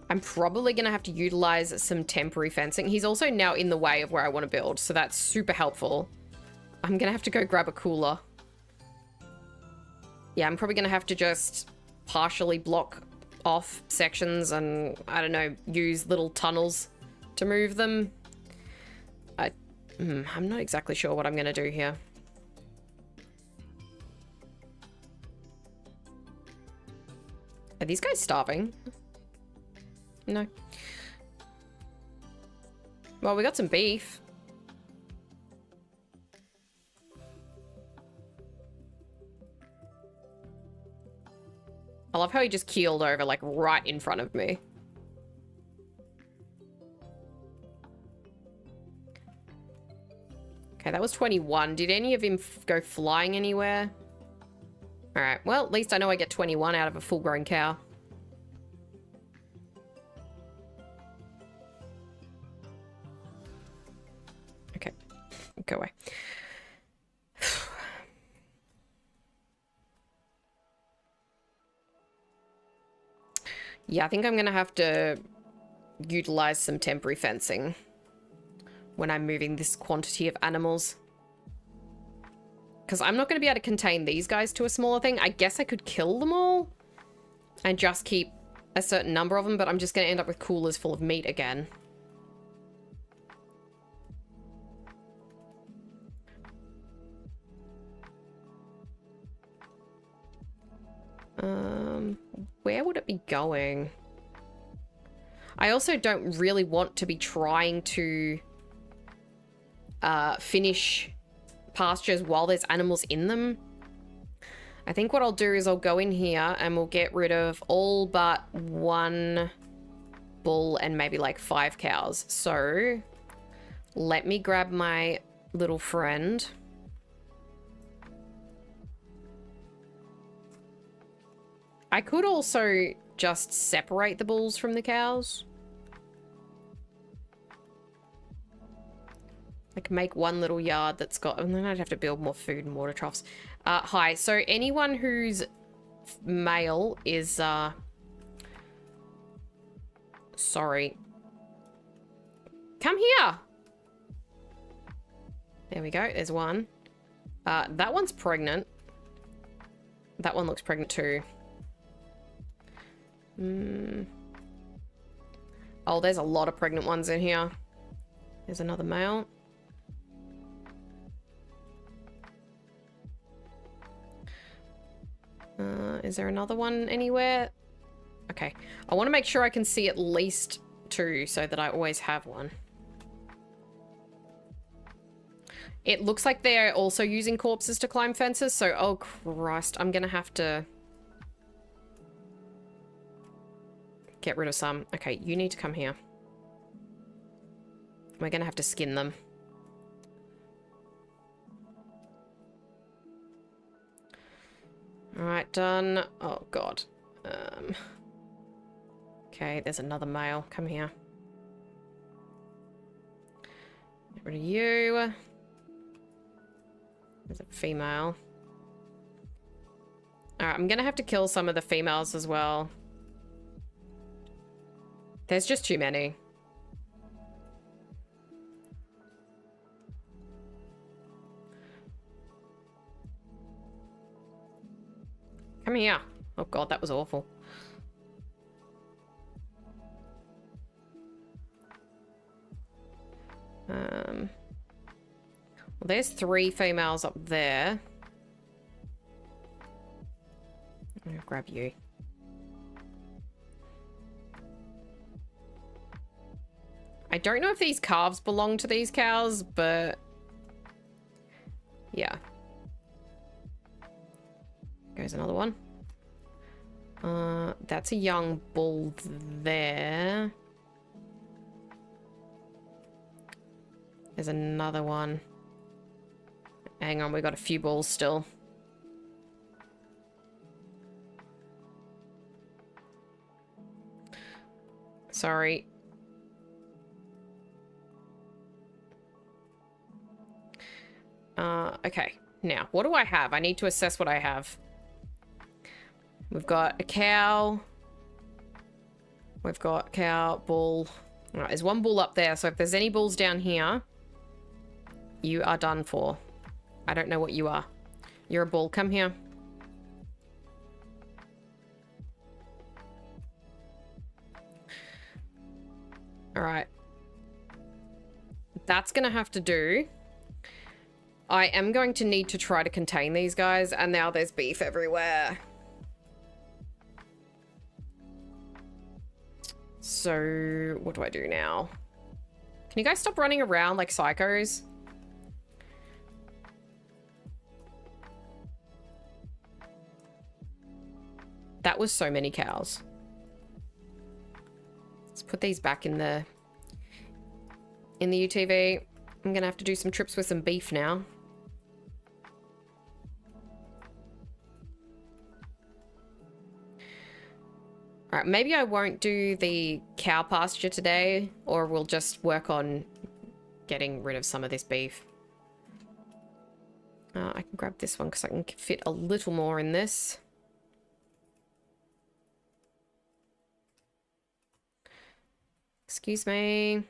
I'm probably gonna have to utilize some temporary fencing. He's also now in the way of where I want to build, so that's super helpful. I'm gonna have to go grab a cooler. Yeah, I'm probably gonna have to just partially block off sections and, I don't know, use little tunnels to move them. I'm not exactly sure what I'm gonna do here. Are these guys starving? No. Well, we got some beef. I love how he just keeled over, like, right in front of me. Okay, that was 21. Did any of him go flying anywhere? Alright, well, at least I know I get 21 out of a full-grown cow. Okay, go away. Yeah, I think I'm gonna have to utilize some temporary fencing when I'm moving this quantity of animals. Because I'm not going to be able to contain these guys to a smaller thing. I guess I could kill them all and just keep a certain number of them, but I'm just going to end up with coolers full of meat again. Where would it be going? I also don't really want to be trying to finish pastures while there's animals in them. I think what I'll do is I'll go in here and we'll get rid of all but one bull and maybe like 5 cows. So let me grab my little friend. I could also just separate the bulls from the cows. Like make one little yard that's got, and then I'd have to build more food and water troughs. Hi, so anyone who's male is, sorry. Come here. There we go, there's one. That one's pregnant. That one looks pregnant too. Oh, there's a lot of pregnant ones in here. There's another male. Is there another one anywhere? Okay. I want to make sure I can see at least 2 so that I always have one. It looks like they're also using corpses to climb fences, so oh Christ, I'm gonna have to get rid of some. Okay, you need to come here. We're gonna have to skin them. Alright, done. Oh god. Okay, there's another male. Come here. Get rid of you. There's a female. Alright, I'm gonna have to kill some of the females as well. There's just too many. Come here. Oh god, that was awful. Well, there's 3 females up there. I'm gonna grab you. I don't know if these calves belong to these cows, but yeah. Goes another one. That's a young bull there. There's another one. Hang on, we got a few bulls still. Sorry. Okay. Now, what do I have? I need to assess what I have. We've got a cow. We've got cow, bull. All right, there's one bull up there. So if there's any bulls down here, you are done for. I don't know what you are. You're a bull. Come here. All right. That's going to have to do. I am going to need to try to contain these guys, and now there's beef everywhere. So, what do I do now? Can you guys stop running around like psychos? That was so many cows. Let's put these back in the UTV. I'm gonna have to do some trips with some beef now. Alright, maybe I won't do the cow pasture today, or we'll just work on getting rid of some of this beef. I can grab this one because I can fit a little more in this. Excuse me.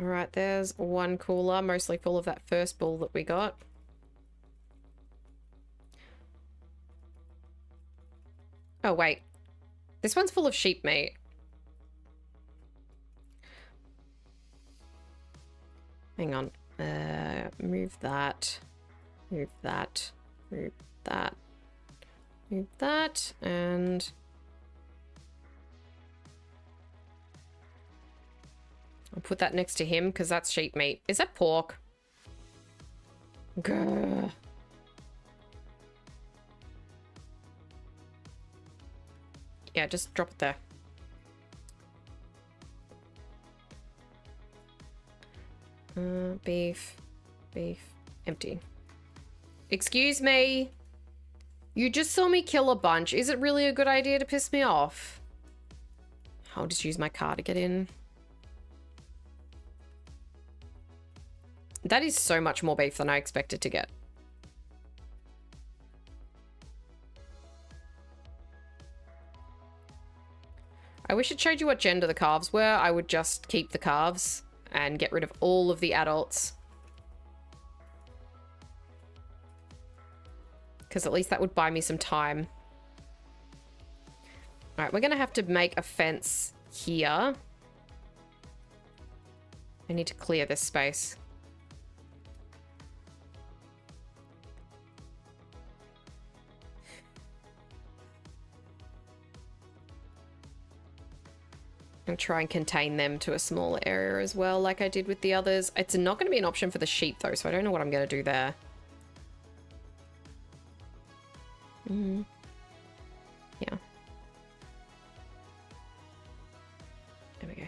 All right, there's one cooler, mostly full of that first bull that we got. Oh, wait. This one's full of sheep meat. Hang on. Move that. Move that. Move that. Move that. And... I'll put that next to him because that's sheep meat. Is that pork? Grr. Yeah, just drop it there. Beef. Beef. Empty. Excuse me. You just saw me kill a bunch. Is it really a good idea to piss me off? I'll just use my car to get in. That is so much more beef than I expected to get. I wish it showed you what gender the calves were. I would just keep the calves and get rid of all of the adults. Because at least that would buy me some time. Alright, we're going to have to make a fence here. I need to clear this space. And try and contain them to a smaller area as well, like I did with the others. It's not going to be an option for the sheep, though, so I don't know what I'm going to do there. Yeah. There we go.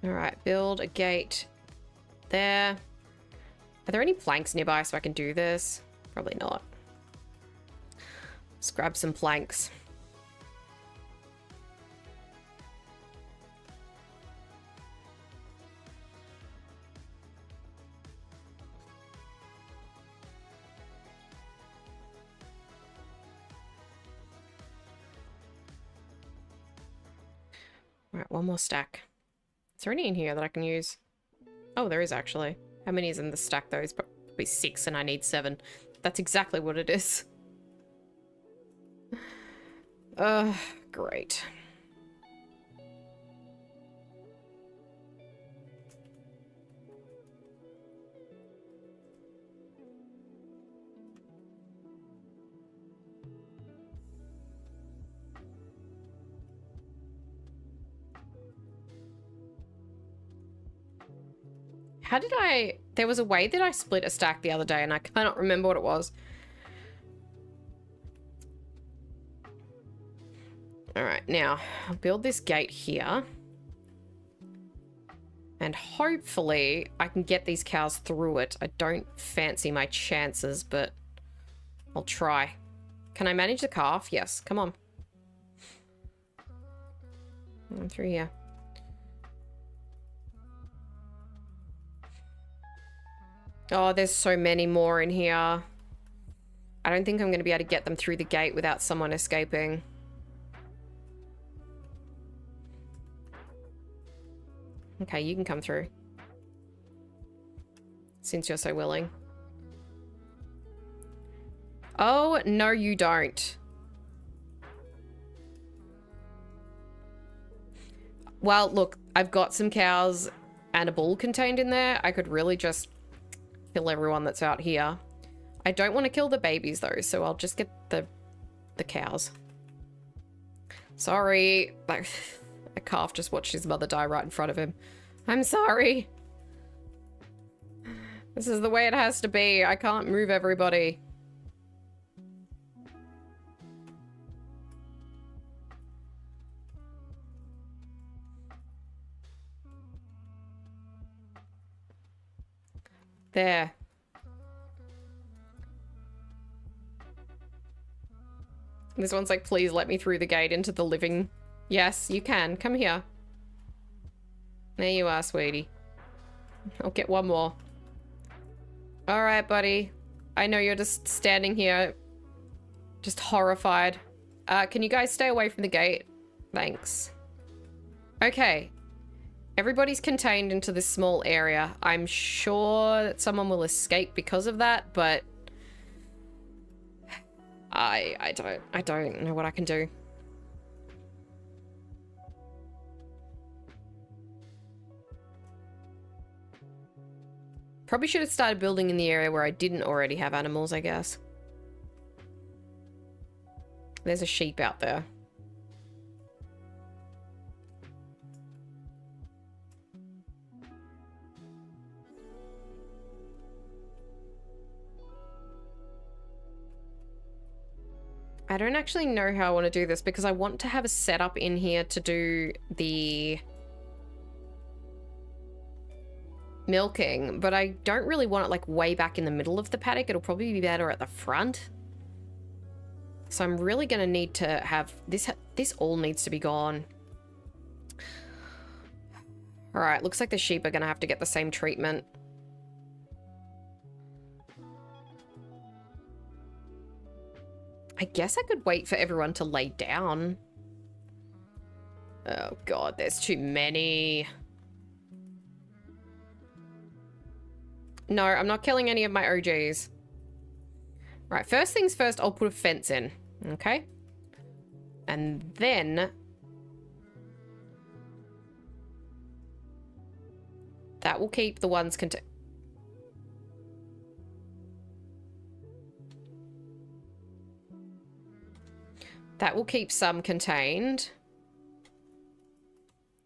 All right, build a gate there. Are there any planks nearby so I can do this? Probably not. Let's grab some planks. All right, one more stack. Is there any in here that I can use? Oh, there is actually. How many is in the stack though? It's probably 6 and I need 7. That's exactly what it is. Great. How did I... There was a way that I split a stack the other day and I cannot remember what it was. Alright, now, I'll build this gate here. And hopefully I can get these cows through it. I don't fancy my chances, but I'll try. Can I manage the calf? Yes, come on. I'm through here. Oh, there's so many more in here. I don't think I'm going to be able to get them through the gate without someone escaping. Okay, you can come through. Since you're so willing. Oh, no you don't. Well, look, I've got some cows and a bull contained in there. I could really just kill everyone that's out here. I don't want to kill the babies though, so I'll just get the cows. Sorry. A calf just watched his mother die right in front of him. I'm sorry. This is the way it has to be. I can't move everybody. There. This one's like, please let me through the gate into the living. Yes, you can. Come here. There you are, sweetie. I'll get one more. All right, buddy. I know you're just standing here, just horrified. Can you guys stay away from the gate? Thanks. Okay. Everybody's contained into this small area. I'm sure that someone will escape because of that, but I don't know what I can do. Probably should have started building in the area where I didn't already have animals, I guess. There's a sheep out there. I don't actually know how I want to do this because I want to have a setup in here to do the milking, but I don't really want it like way back in the middle of the paddock. It'll probably be better at the front. So I'm really going to need to have this. This all needs to be gone. All right, looks like the sheep are going to have to get the same treatment. I guess I could wait for everyone to lay down. Oh god, there's too many. No, I'm not killing any of my OGs. Right, first things first, I'll put a fence in. Okay? And then that will keep the ones contained. That will keep some contained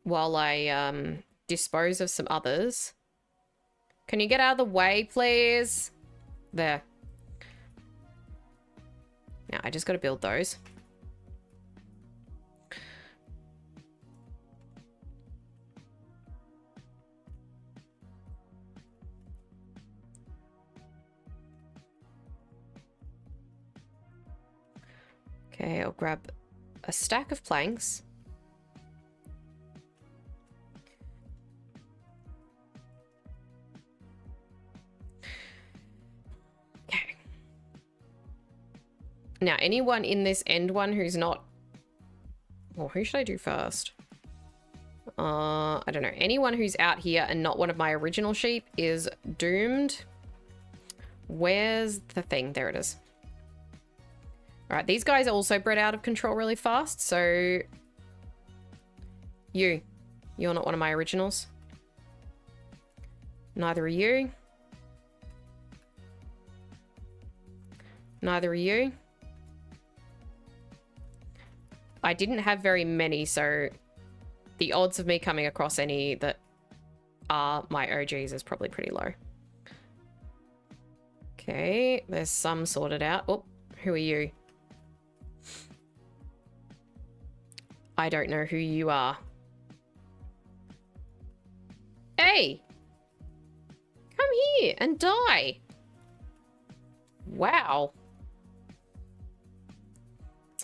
while I dispose of some others. Can you get out of the way, please? There. Now, I just got to build those. Okay, I'll grab a stack of planks. Okay. Now, anyone in this end one who's not... Well, who should I do first? I don't know. Anyone who's out here and not one of my original sheep is doomed. Where's the thing? There it is. All right, these guys are also bred out of control really fast, so you're not one of my originals. Neither are you. Neither are you. I didn't have very many, so the odds of me coming across any that are my OGs is probably pretty low. Okay, there's some sorted out. Oh, who are you? I don't know who you are. Hey! Come here and die. Wow.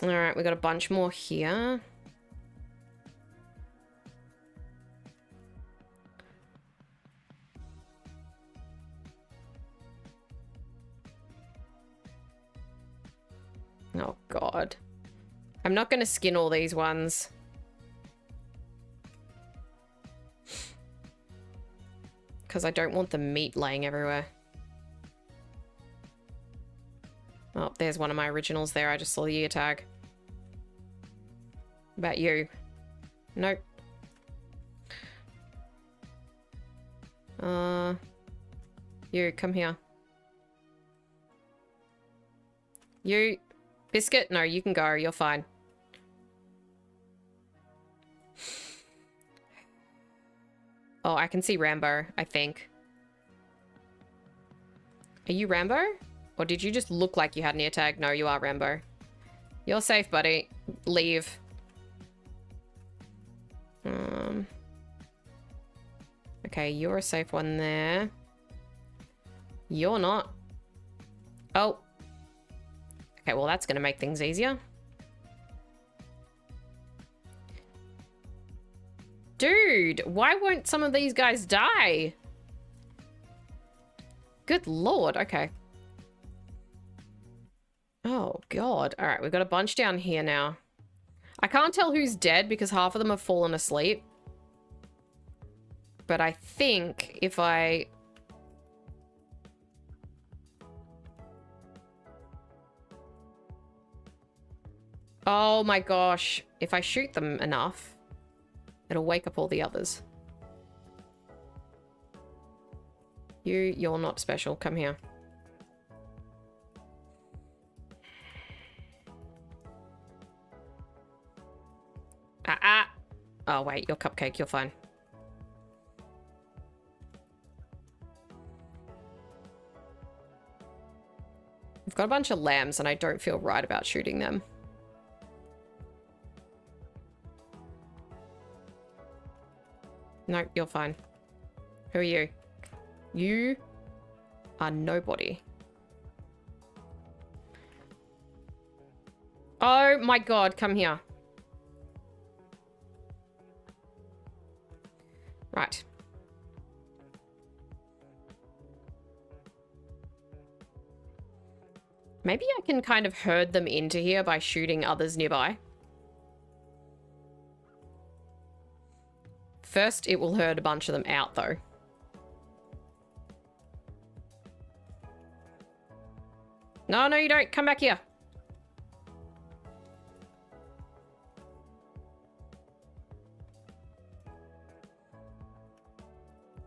All right, we got a bunch more here. Oh, God. I'm not going to skin all these ones. Because I don't want the meat laying everywhere. Oh, there's one of my originals there. I just saw the year tag. About you. Nope. You, come here. You... Biscuit? No, you can go. You're fine. Oh, I can see Rambo, I think. Are you Rambo? Or did you just look like you had an ear tag? No, you are Rambo. You're safe, buddy. Leave. Okay, you're a safe one there. You're not. Oh. Okay, well, that's going to make things easier. Dude, why won't some of these guys die? Good lord, okay. Oh, God. All right, we've got a bunch down here now. I can't tell who's dead because half of them have fallen asleep. But I think if I... Oh my gosh. If I shoot them enough, it'll wake up all the others. You're not special. Come here. Oh, wait. You're Cupcake. You're fine. I've got a bunch of lambs and I don't feel right about shooting them. No, you're fine. Who are you? You are nobody. Oh my God, come here. Right. Maybe I can kind of herd them into here by shooting others nearby. First, it will herd a bunch of them out, though. No, no, you don't. Come back here.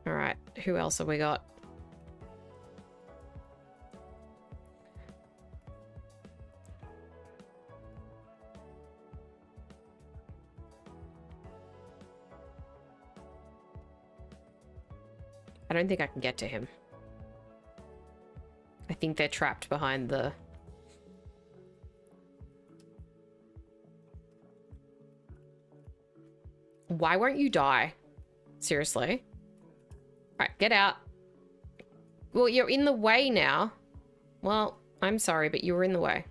All right. Who else have we got? I don't think I can get to him. I think they're trapped behind the... Why won't you die? Seriously? Right, get out. Well, you're in the way now. Well, I'm sorry, but you were in the way.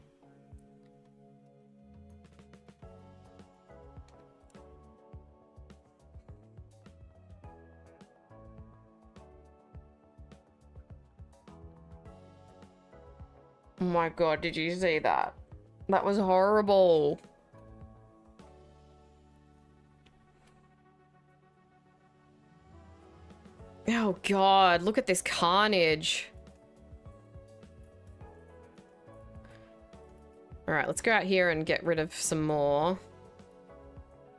Oh my God, did you see that? That was horrible. Oh God, look at this carnage. All right, let's go out here and get rid of some more.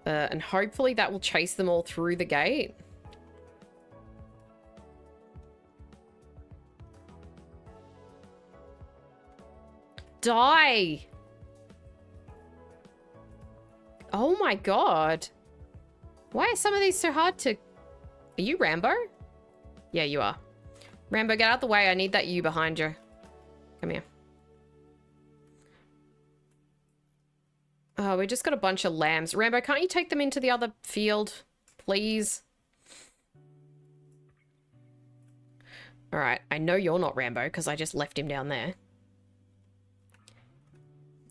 And hopefully that will chase them all through the gate. Die! Oh my God. Why are some of these so hard to... Are you Rambo? Yeah, you are. Rambo, get out of the way. I need that you behind you. Come here. Oh, we just got a bunch of lambs. Rambo, can't you take them into the other field, please? All right, I know you're not Rambo because I just left him down there.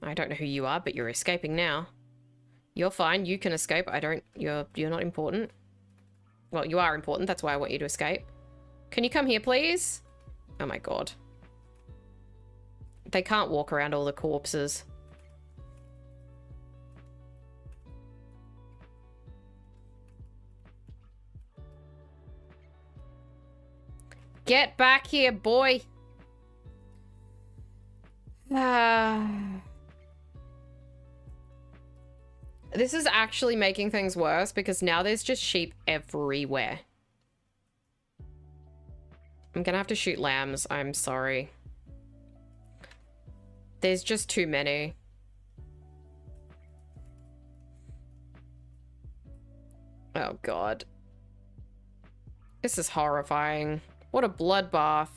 I don't know who you are, but you're escaping now. You're fine. You can escape. You're not important. Well, you are important. That's why I want you to escape. Can you come here, please? Oh my god. They can't walk around all the corpses. Get back here, boy. This is actually making things worse because now there's just sheep everywhere. I'm gonna have to shoot lambs. I'm sorry. There's just too many. Oh god. This is horrifying. What a bloodbath.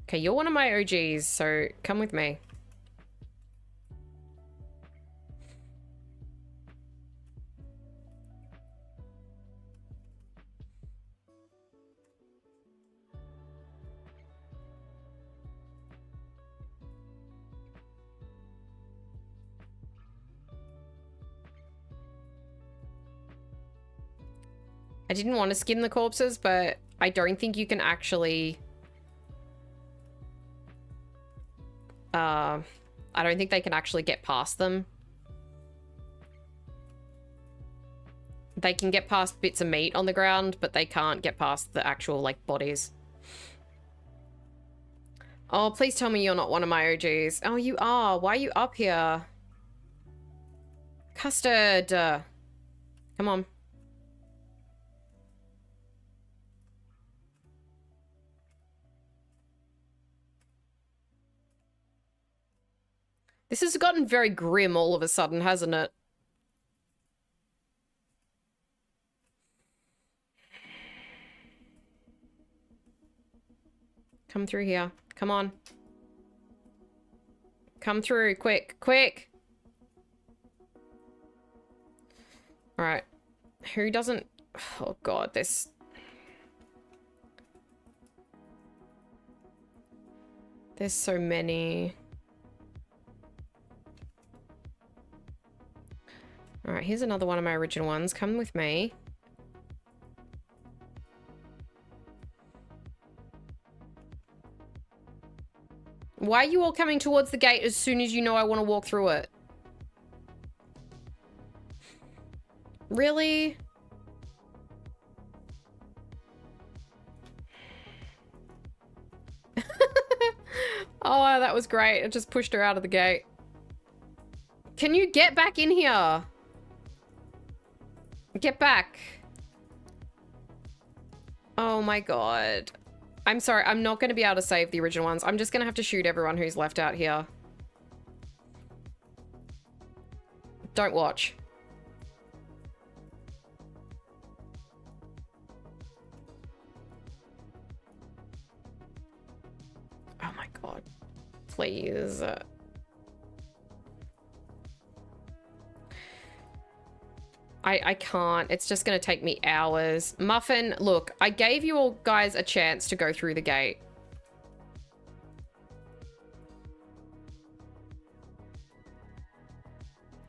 Okay, you're one of my OGs, so come with me. I didn't want to skin the corpses, but I don't think you can actually... I don't think they can actually get past them. They can get past bits of meat on the ground, but they can't get past the actual, like, bodies. Oh, please tell me you're not one of my OGs. Oh, you are. Why are you up here? Custard. Come on. This has gotten very grim all of a sudden, hasn't it? Come through here. Come on. Come through. Quick. Quick. Alright. Who doesn't... Oh god, this... There's so many... Alright, here's another one of my original ones. Come with me. Why are you all coming towards the gate as soon as you know I want to walk through it? Really? Oh, that was great. It just pushed her out of the gate. Can you get back in here? Get back. Oh my god. I'm sorry, I'm not going to be able to save the original ones. I'm just going to have to shoot everyone who's left out here. Don't watch. Oh my god. Please. I can't. It's just going to take me hours. Muffin, look, I gave you all guys a chance to go through the gate.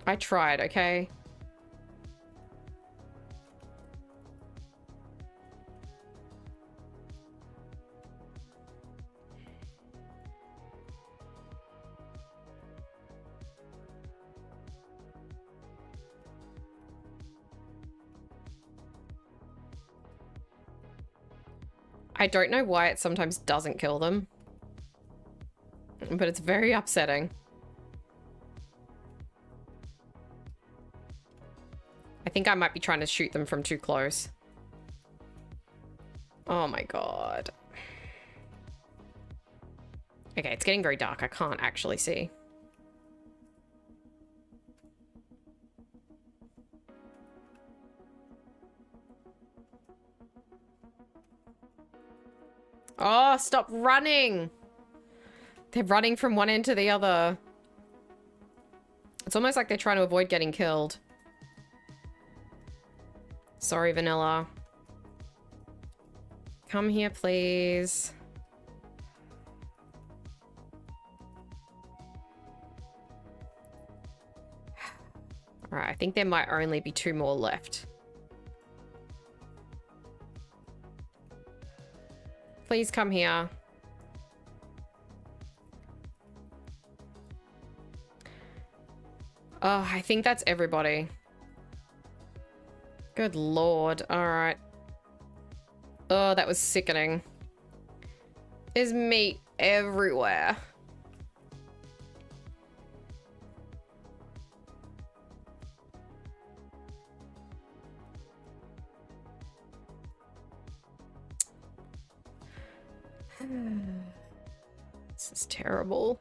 I tried, okay? I don't know why it sometimes doesn't kill them, but it's very upsetting. I think I might be trying to shoot them from too close. Oh my god. Okay, it's getting very dark. I can't actually see. Oh, stop running! They're running from one end to the other. It's almost like they're trying to avoid getting killed. Sorry, Vanilla. Come here, please. Alright, I think there might only be 2 more left. Please come here. Oh, I think that's everybody. Good lord. Alright. Oh, that was sickening. There's meat everywhere. This is terrible.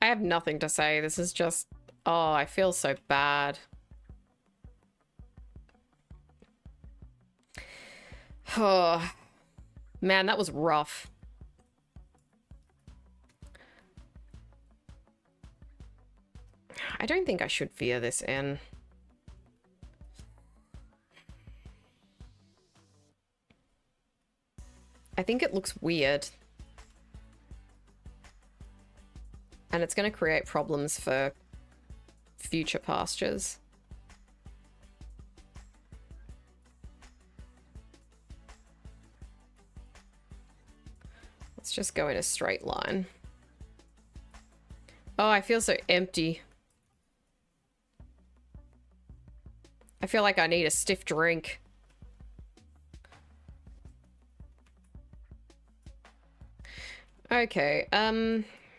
I have nothing to say. This is just... Oh, I feel so bad. Oh, man, that was rough. I don't think I should fear this in. I think it looks weird. And it's going to create problems for future pastures. Let's just go in a straight line. Oh, I feel so empty. I feel like I need a stiff drink. Okay,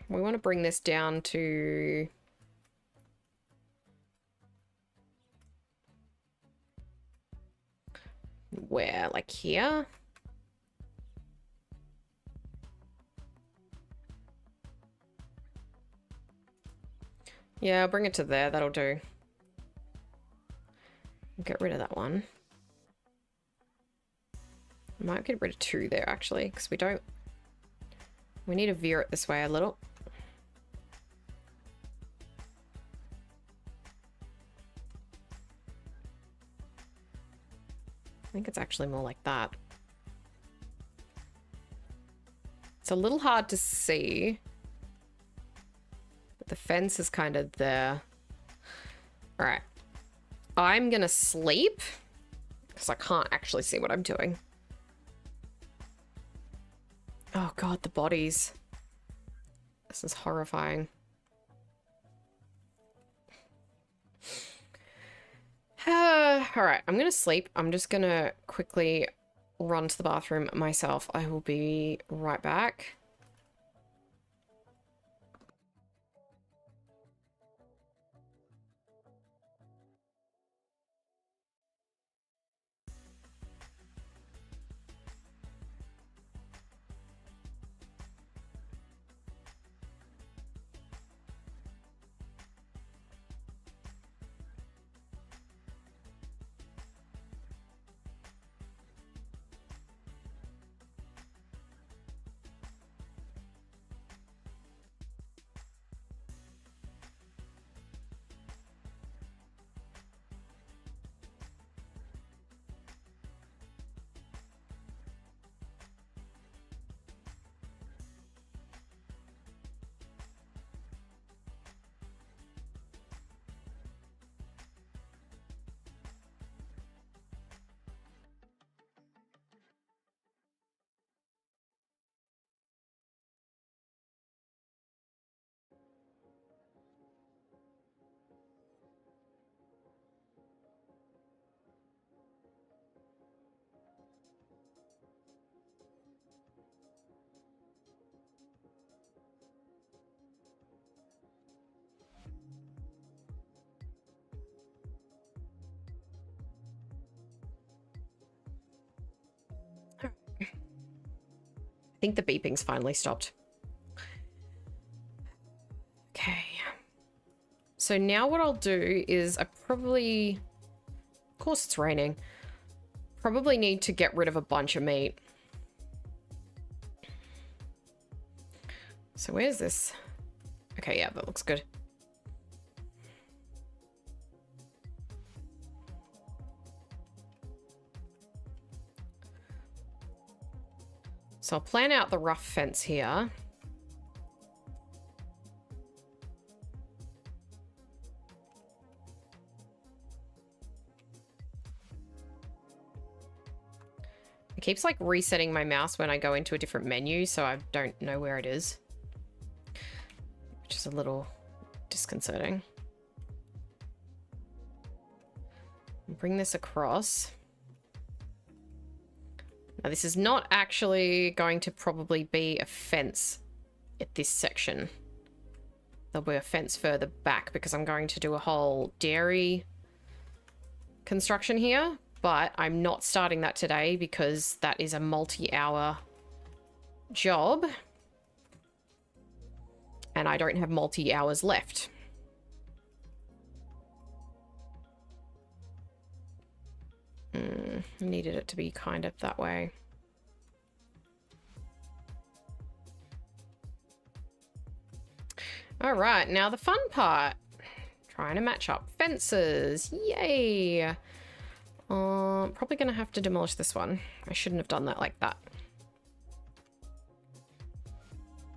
we want to bring this down to... Where? Like here? Yeah, bring it to there. That'll do. Get rid of that one. Might get rid of 2 there, actually, because we don't... We need to veer it this way a little. I think it's actually more like that. It's a little hard to see. But the fence is kind of there. All right. I'm gonna sleep because I can't actually see what I'm doing. Oh god, the bodies. This is horrifying. Alright, I'm gonna sleep. I'm just gonna quickly run to the bathroom myself. I will be right back. think the beeping's finally stopped. Okay. So now what I'll do is I probably... Of course it's raining. Probably need to get rid of a bunch of meat. So where's this? Okay, yeah, that looks good. So I'll plan out the rough fence here. It keeps like resetting my mouse when I go into a different menu, so I don't know where it is, which is a little disconcerting. Bring this across. Now this is not actually going to probably be a fence at this section. There'll be a fence further back because I'm going to do a whole dairy construction here, but I'm not starting that today because that is a multi-hour job and I don't have multi-hours left. Needed it to be kind of that way. All right, now the fun part. Trying to match up fences. Yay! Probably gonna have to demolish this one. I shouldn't have done that like that.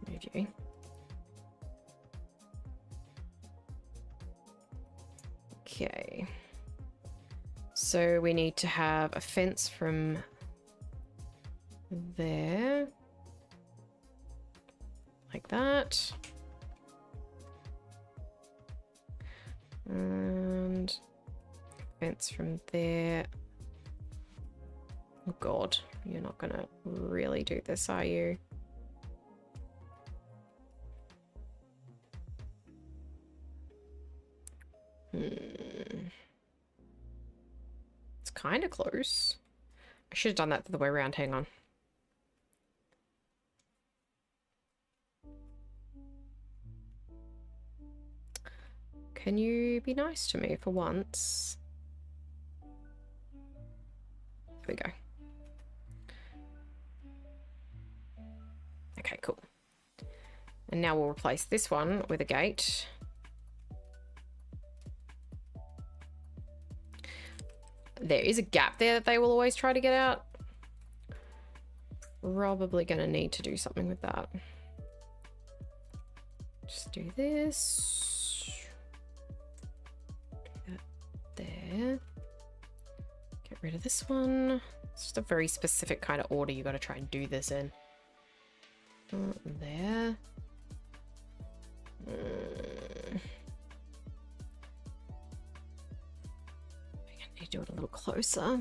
Move you. Okay. So we need to have a fence from there. Like that. And fence from there. Oh God, you're not gonna really do this, are you? It's kind of close. I should have done that the other way around. Hang on. Can you be nice to me for once? There we go. Okay, cool. And now we'll replace this one with a gate. There is a gap there that they will always try to get out. Probably gonna need to do something with that. Just do this. Do that there. Get rid of this one. It's just a very specific kind of order you got to try and do this in. There. I need to do it a little closer.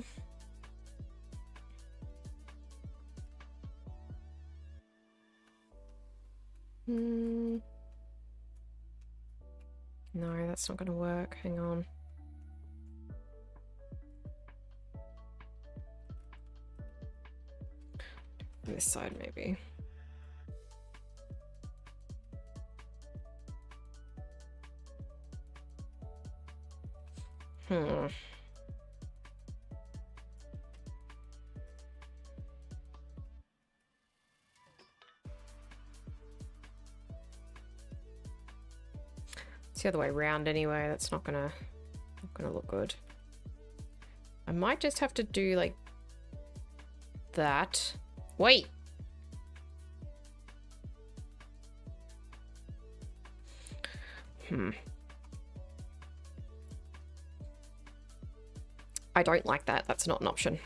No, that's not going to work. Hang on. This side, maybe. It's the other way around anyway. That's not gonna look good. I might just have to do like that. Wait. I don't like that. That's not an option.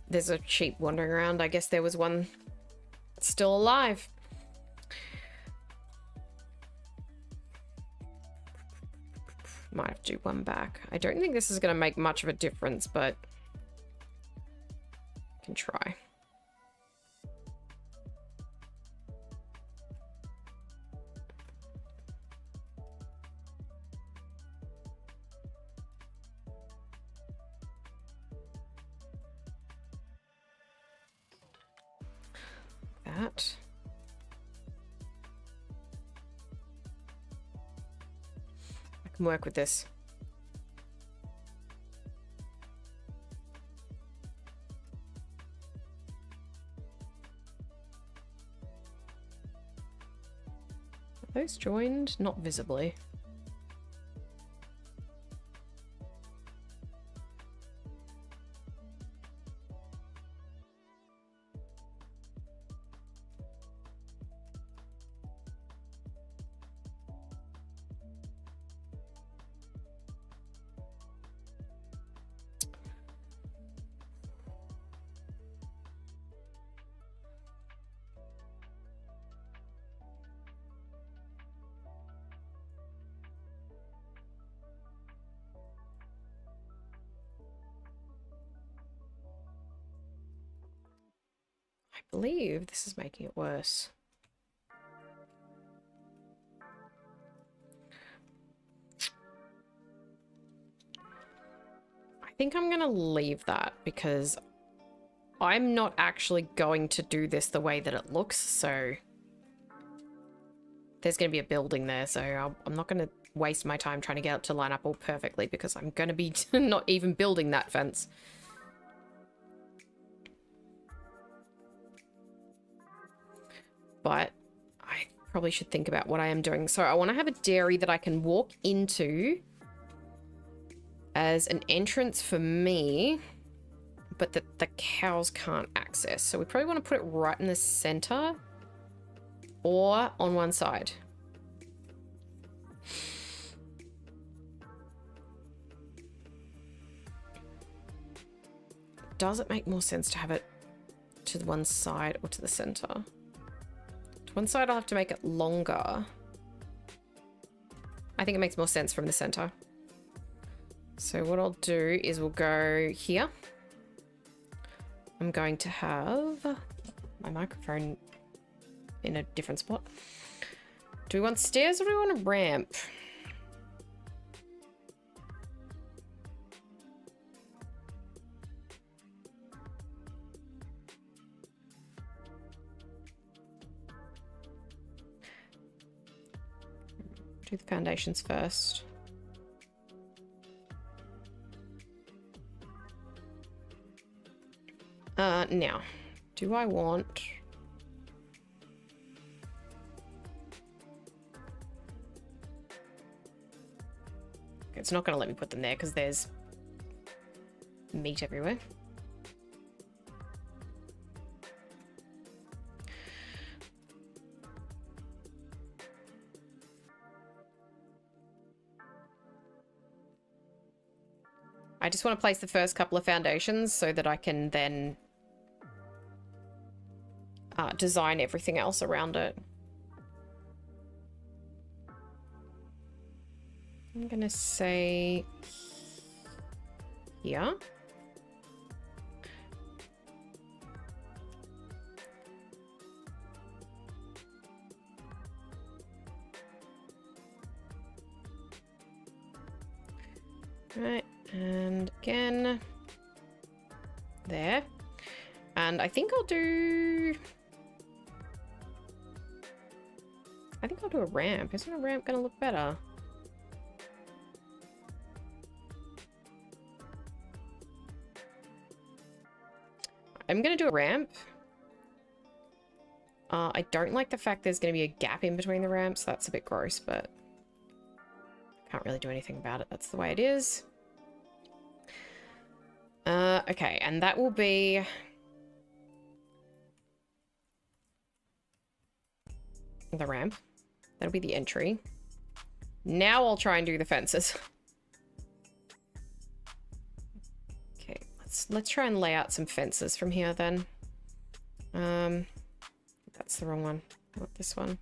There's a sheep wandering around. I guess there was one still alive. Might have to do one back. I don't think this is going to make much of a difference, but I can try. that. I can work with this. Are those joined? Not visibly. I believe this is making it worse. I think I'm gonna leave that because I'm not actually going to do this the way that it looks, so there's gonna be a building there, so I'm not gonna waste my time trying to get it to line up all perfectly because I'm gonna be not even building that fence. But I probably should think about what I am doing. So I want to have a dairy that I can walk into as an entrance for me, but that the cows can't access. So we probably want to put it right in the center or on one side. Does it make more sense to have it to the one side or to the center? To one side, I'll have to make it longer. I think it makes more sense from the center. So what I'll do is we'll go here. I'm going to have my microphone in a different spot. Do we want stairs or do we want a ramp? Do the foundations first. Now, do I want... It's not going to let me put them there because there's meat everywhere. I just want to place the first couple of foundations so that I can then design everything else around it. I'm gonna say here. Right, and again there. And I think I'll do a ramp. Isn't a ramp gonna look better? I'm gonna do a ramp. I don't like the fact there's gonna be a gap in between the ramps. That's a bit gross, but can't really do anything about it. That's the way it is. Okay, and that will be the ramp. That'll be the entry. Now I'll try and do the fences. Okay, let's try and lay out some fences from here then. That's the wrong one. I want this one.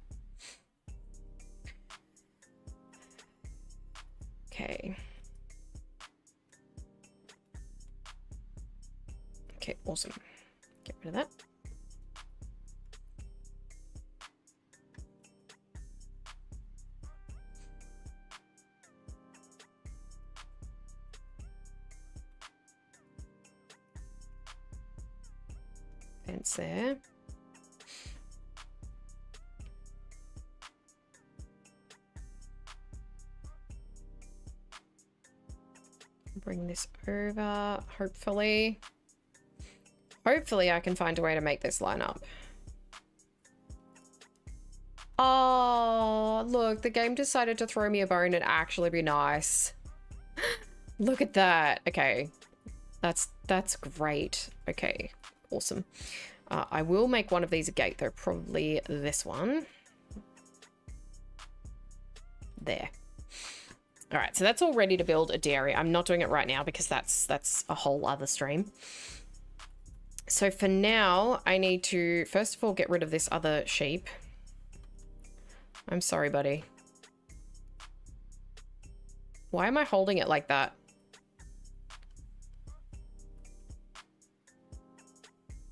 Okay. Okay, awesome. Get rid of that. Fence there. bring this over. Hopefully I can find a way to make this line up. Oh, look, the game decided to throw me a bone and actually be nice. Look at that. Okay, that's great. Okay, awesome. I will make one of these a gate though, probably this one. There. All right, so that's all ready to build a dairy. I'm not doing it right now because that's a whole other stream. So for now, I need to, first of all, get rid of this other sheep. I'm sorry, buddy. Why am I holding it like that?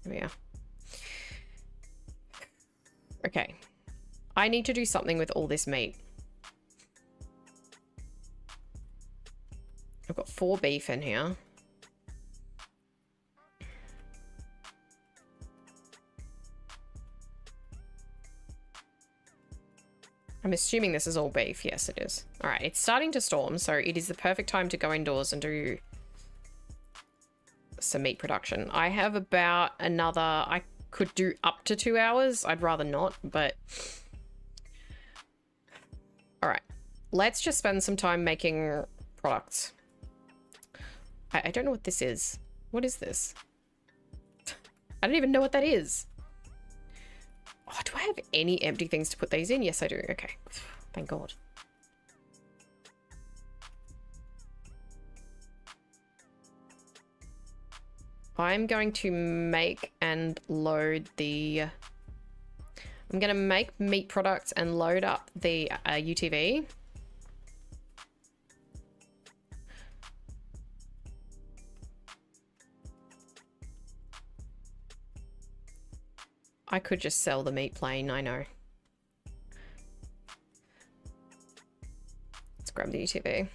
There we are. Okay. I need to do something with all this meat. I've got 4 beef in here. I'm assuming this is all beef. Yes, it is. All right, it's starting to storm, so it is the perfect time to go indoors and do some meat production. I have about another, I could do up to 2 hours. I'd rather not, but all right. Let's just spend some time making products. I don't know what this is. What is this? I don't even know what that is. Oh, do I have any empty things to put these in? Yes, I do. Okay. Thank God. I'm going to make and load the... I'm going to make meat products and load up the UTV. I could just sell the meat plain, I know. Let's grab the UTV.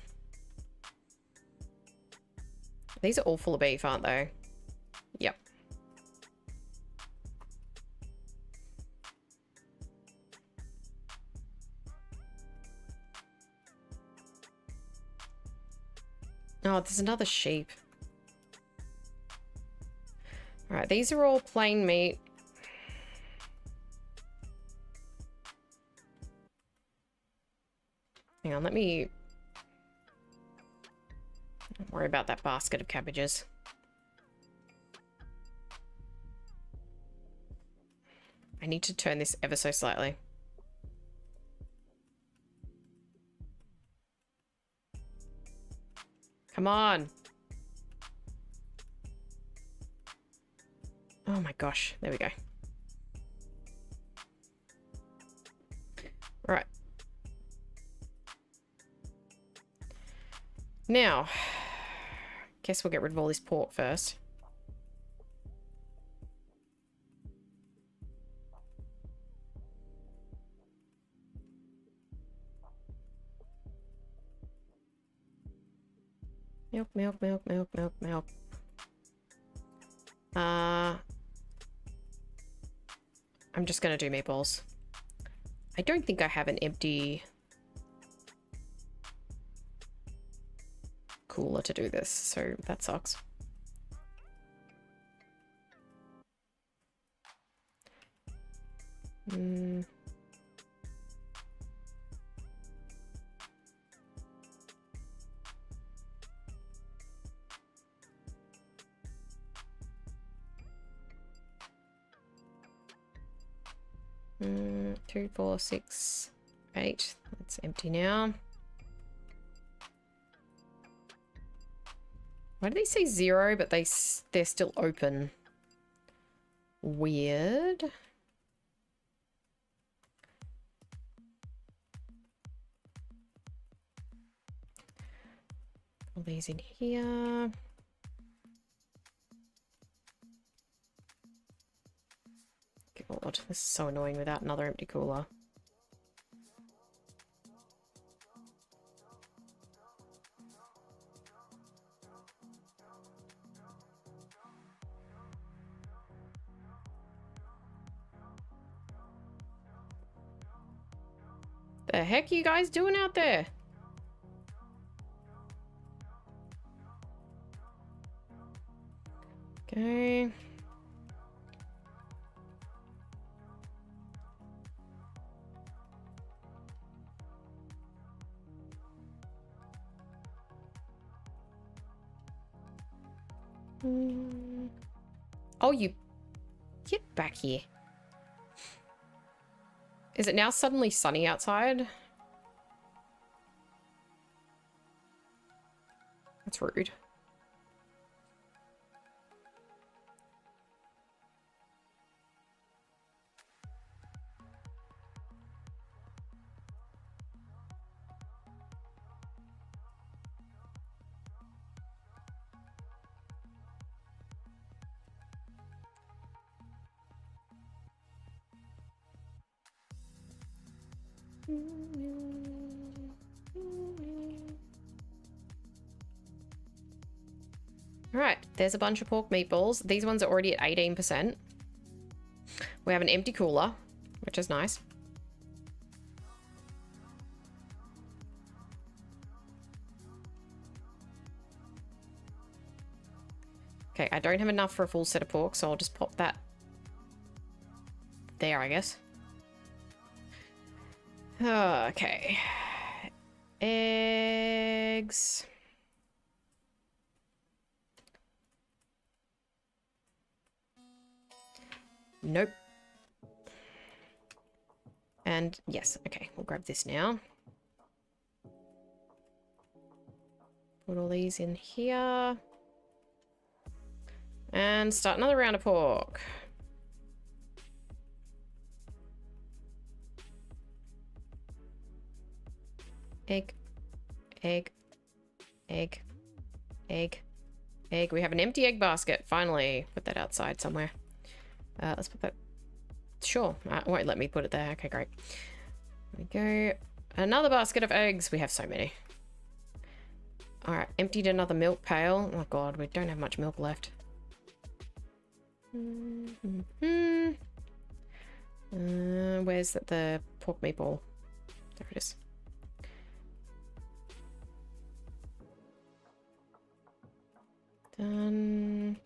These are all full of beef, aren't they? Yep. Oh, there's another sheep. All right, these are all plain meat. Hang on, let me... Don't worry about that basket of cabbages. I need to turn this ever so slightly. Come on. Oh my gosh, there we go. Right. Now, guess we'll get rid of all this pork first. Milk, milk, milk, milk, milk, milk. I'm just gonna do meatballs. I don't think I have an empty cooler to do this, so that sucks. Mm. Mm, 2, 4, 6, 8. That's empty now. Why do they say 0, but they're still open? Weird. All these in here. God, this is so annoying without another empty cooler. The heck are you guys doing out there? Okay. Oh, you get back here. Is it now suddenly sunny outside? That's rude. Alright, there's a bunch of pork meatballs. These ones are already at 18%. We have an empty cooler, which is nice. Okay, I don't have enough for a full set of pork, so I'll just pop that there, I guess. Okay. Eggs. Nope. And yes, okay, we'll grab this now. Put all these in here. And start another round of pork. Egg, egg, egg, egg, egg. We have an empty egg basket, finally. Put that outside somewhere. Let's put that... Sure, won't let me put it there. Okay, great. There we go. Another basket of eggs. We have so many. Alright, emptied another milk pail. Oh god, we don't have much milk left. Where's the pork meatball? There it is. Done.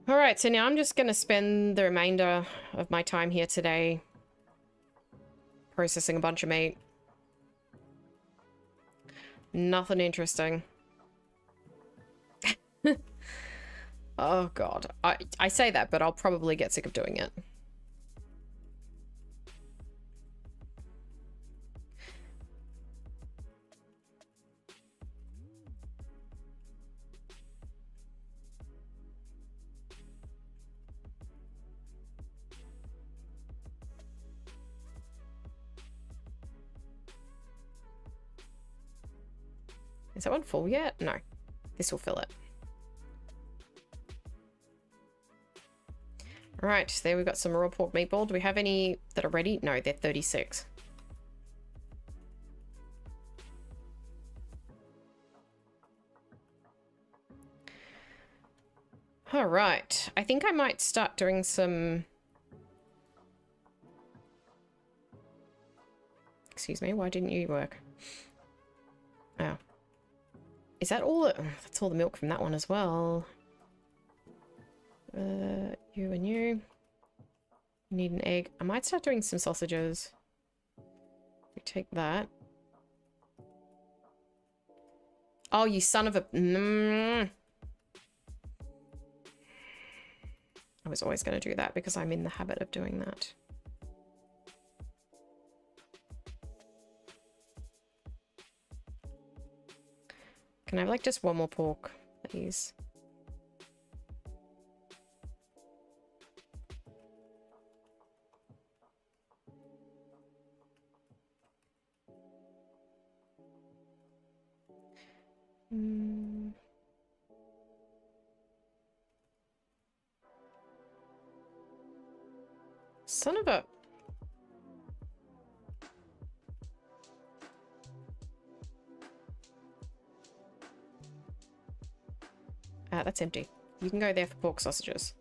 Alright, so now I'm just going to spend the remainder of my time here today processing a bunch of meat. Nothing interesting. Oh god. I say that, but I'll probably get sick of doing it. Is that one full yet? No. This will fill it. Alright, there we've got some raw pork meatball. Do we have any that are ready? No, they're 36. Alright, I think I might start doing some... Excuse me, why didn't you work? Oh. Is that all? Oh, that's all the milk from that one as well. You and you. Need an egg. I might start doing some sausages. We take that. Oh, you son of a... I was always going to do that because I'm in the habit of doing that. Can I have like just one more pork, please? Son of a... that's empty. You can go there for pork sausages.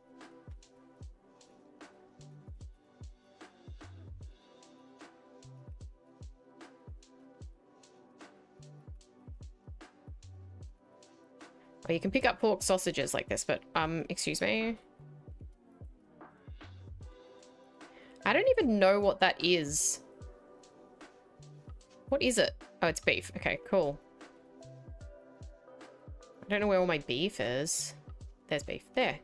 Or you can pick up pork sausages like this, but, excuse me. I don't even know what that is. What is it? Oh, it's beef. Okay, cool. I don't know where all my beef is. There's beef. There.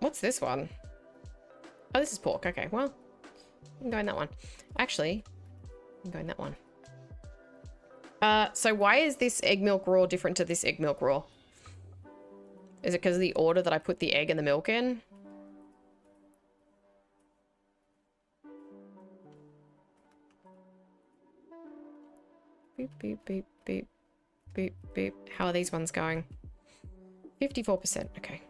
What's this one? Oh, this is pork. Okay, well, you can go in that one. Actually, you can go in that one. So why is this egg milk raw different to this egg milk raw? Is it because of the order that I put the egg and the milk in? Beep, beep, beep, beep, beep, beep. How are these ones going? 54%. Okay.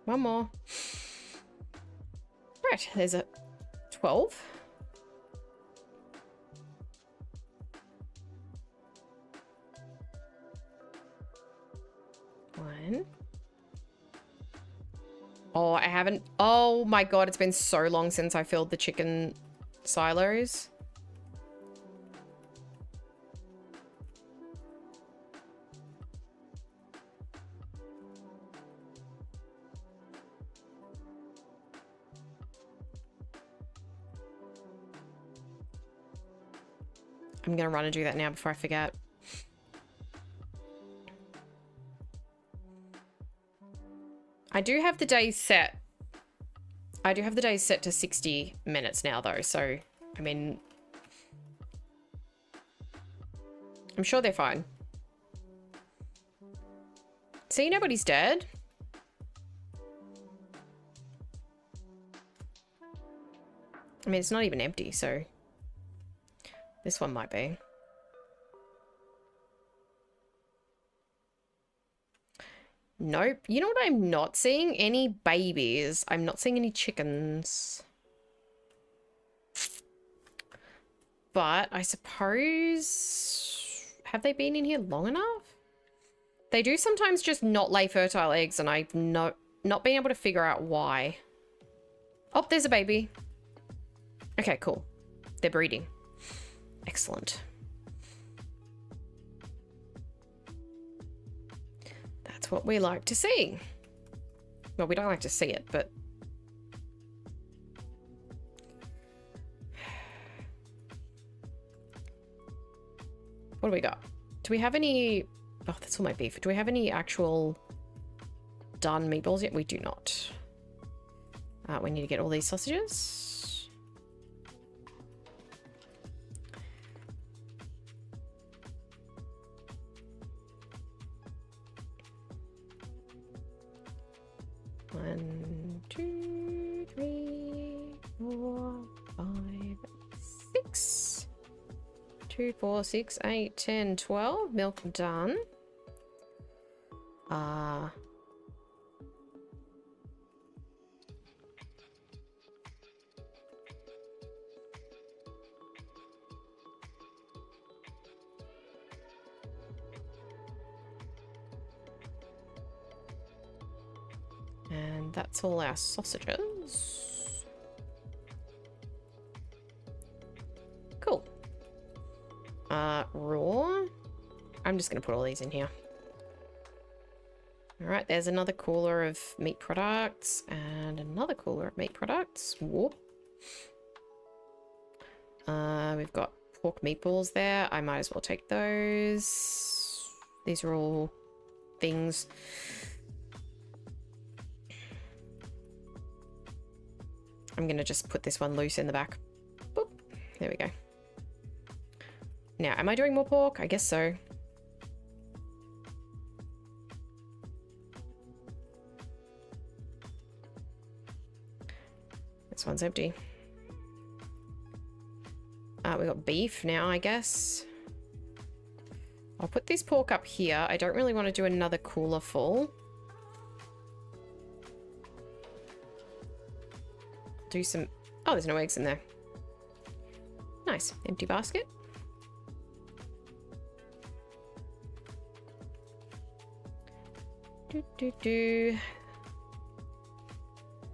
One more. Right, there's a 12. One. Oh, I haven't. Oh my God, it's been so long since I filled the chicken silos. I'm gonna run and do that now before I forget. I do have the days set. I do have the days set to 60 minutes now though, so I mean, I'm sure they're fine. See, nobody's dead. I mean, it's not even empty, so this one might be. Nope. You know what I'm not seeing? Any babies. I'm not seeing any chickens. But I suppose... Have they been in here long enough? They do sometimes just not lay fertile eggs, and I've not been able to figure out why. Oh, there's a baby. Okay, cool. They're breeding. Excellent. That's what we like to see. Well, we don't like to see it, but... What do we got? Do we have any... Oh, that's all my beef. Do we have any actual done meatballs yet? We do not. We need to get all these sausages. One, two, three, 4, 5, 6. 2, 4, 6, 8, 10, 12. Milk done. And that's all our sausages. Cool. Raw. I'm just going to put all these in here. All right, there's another cooler of meat products and another cooler of meat products. Whoop. We've got pork meatballs there. I might as well take those. These are all things. I'm going to just put this one loose in the back. Boop. There we go. Now, am I doing more pork? I guess so. This one's empty. We got beef now, I guess. I'll put this pork up here. I don't really want to do another cooler full. Do some... Oh, there's no eggs in there. Nice. Empty basket.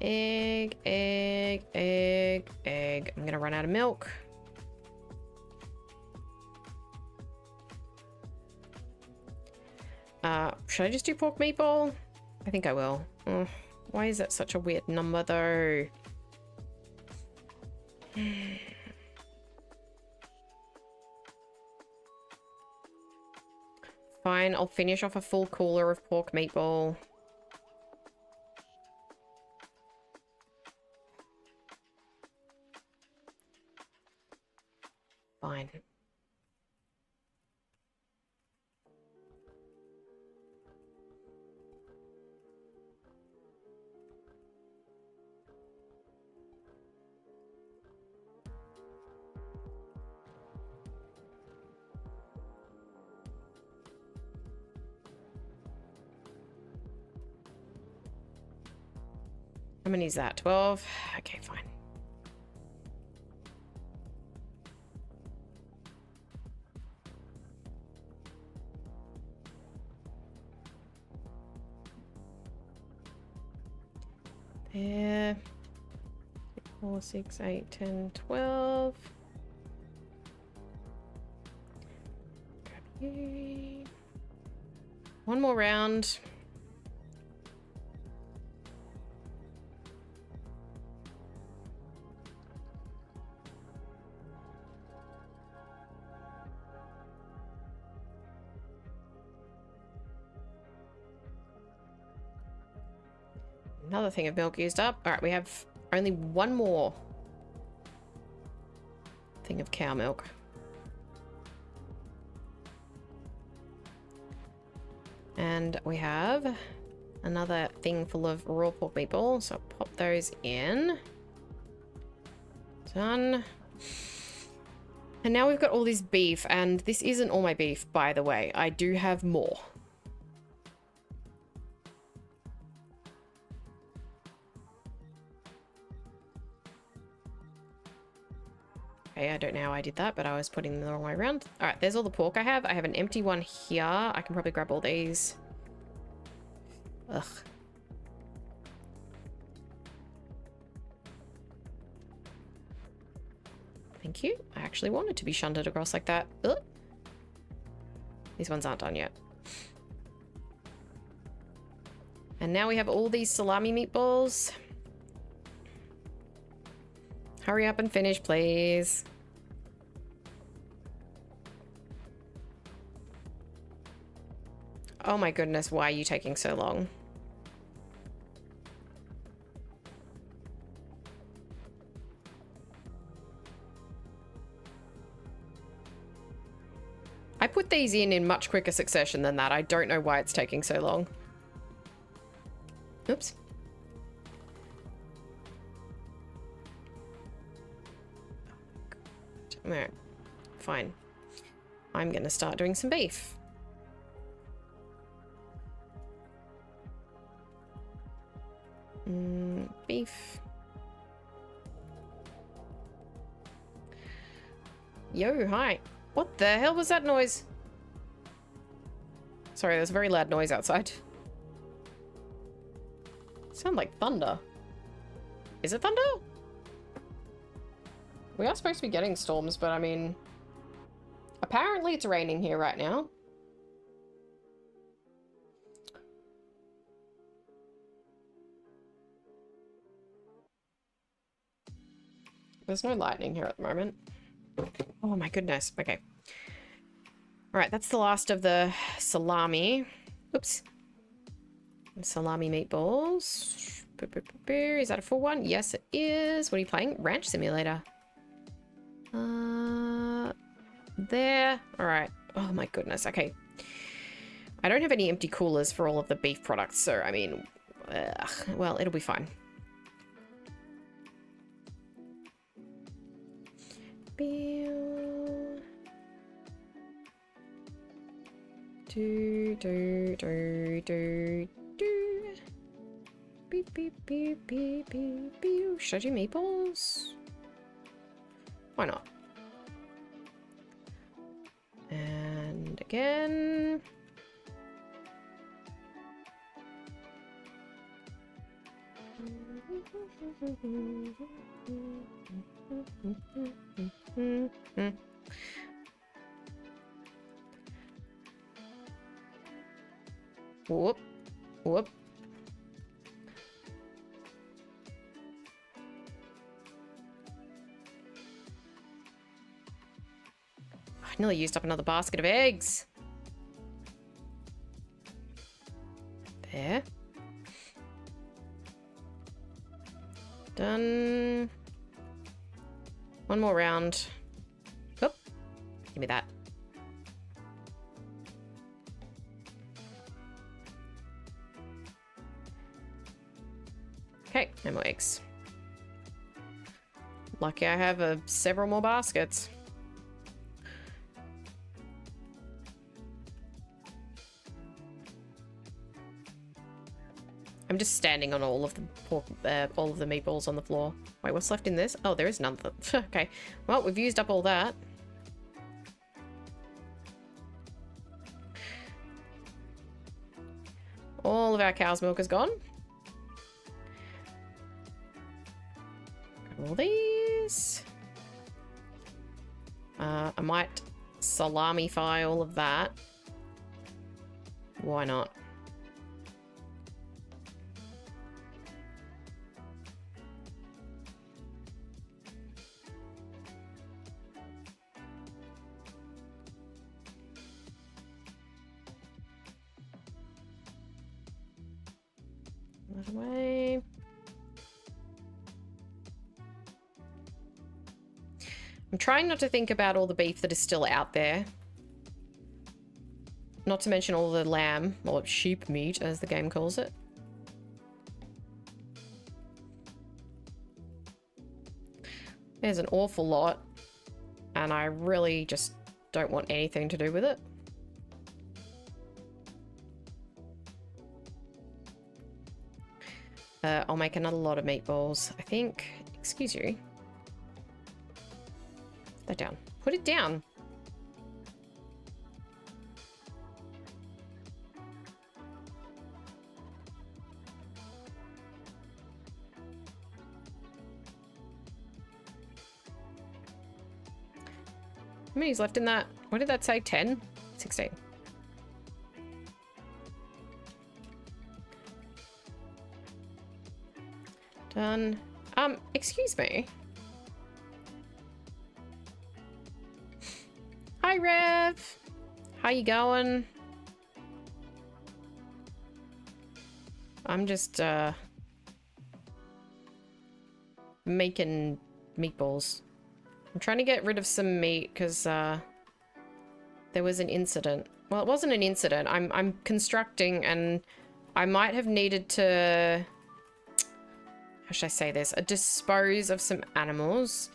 Egg, egg, egg, egg. I'm gonna run out of milk. Should I just do pork meatball? I think I will. Why is that such a weird number though? Fine, I'll finish off a full cooler of pork meatball. Fine. How many is that? 12? Okay, fine. There. 4, 6, 8, 10, 12. Grab you. One more round. Another thing of milk used up. All right, we have only one more thing of cow milk. And we have another thing full of raw pork meatballs. So I'll pop those in. Done. And now we've got all this beef, and this isn't all my beef, by the way. I do have more. Okay, I don't know how I did that, but I was putting them the wrong way around. All right, there's all the pork I have. I have an empty one here. I can probably grab all these. Ugh. Thank you. I actually wanted to be shunted across like that. Ugh. These ones aren't done yet. And now we have all these salami meatballs. Hurry up and finish, please. Oh my goodness, why are you taking so long? I put these in much quicker succession than that. I don't know why it's taking so long. Oops. Alright, fine. I'm gonna start doing some beef. Beef. Yo, hi. What the hell was that noise? Sorry, there's a very loud noise outside. Sound like thunder. Is it thunder? We are supposed to be getting storms, but I mean, apparently it's raining here right now. There's no lightning here at the moment. Oh my goodness. Okay. All right, that's the last of the salami. Oops. Salami meatballs. Is that a full one? Yes, it is. What are you playing? Ranch Simulator. There. All right. Oh my goodness. Okay. I don't have any empty coolers for all of the beef products, so I mean, well, it'll be fine. Do do do do do. Beep beep beep beep beep beep. Should I do meatballs? Why not? And again. Whoop. Whoop. I nearly used up another basket of eggs. There. Done. One more round. Oh, give me that. Okay, no more eggs. Lucky I have several more baskets. I'm just standing on all of the all of the meatballs on the floor. Wait, what's left in this? Oh, there is none of them. Okay. Well, we've used up all that. All of our cow's milk is gone. All these. I might salami-fy all of that. Why not? That away. I'm trying not to think about all the beef that is still out there. Not to mention all the lamb, or sheep meat, as the game calls it. There's an awful lot, and I really just don't want anything to do with it. I'll make another lot of meatballs, I think. Excuse you. Put that down. Put it down. How many's left in that? What did that say? 10? 16. Done. Excuse me. Hi, Rev. How you going? I'm just, making meatballs. I'm trying to get rid of some meat because, there was an incident. Well, it wasn't an incident. I'm constructing and I might have needed to... How should I say this? Dispose of some animals.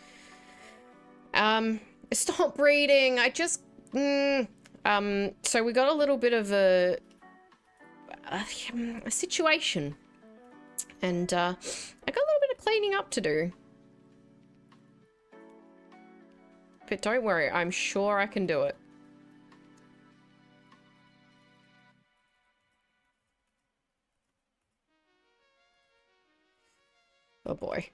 Stop breeding. I just... so we got a little bit of a situation. And, I got a little bit of cleaning up to do. But don't worry, I'm sure I can do it. Oh boy.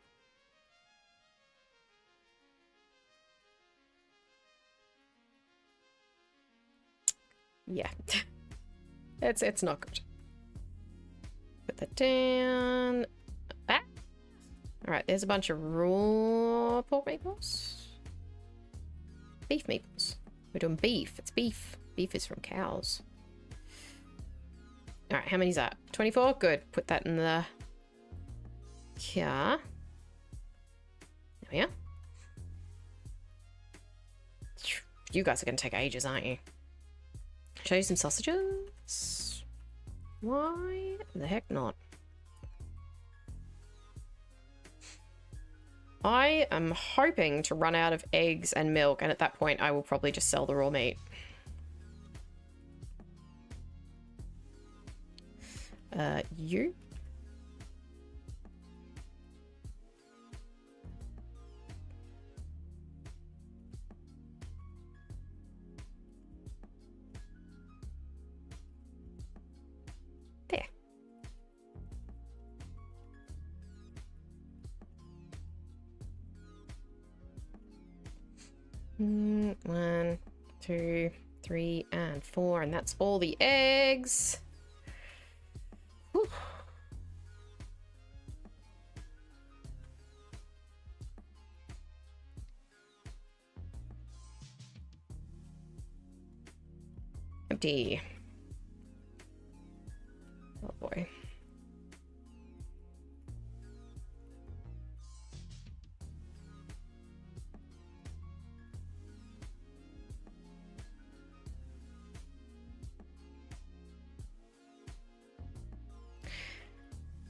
Yeah. It's not good. Put that down. Ah. Alright, there's a bunch of raw pork meatballs. Beef meatballs. We're doing beef. It's beef. Beef is from cows. Alright, how many's that? 24? Good. Put that in the... Here. There we are. You guys are going to take ages, aren't you? Show you some sausages? Why the heck not? I am hoping to run out of eggs and milk, and at that point I will probably just sell the raw meat. You? There. 1, 2, 3, and 4, and that's all the eggs. Whew. Empty. Oh boy.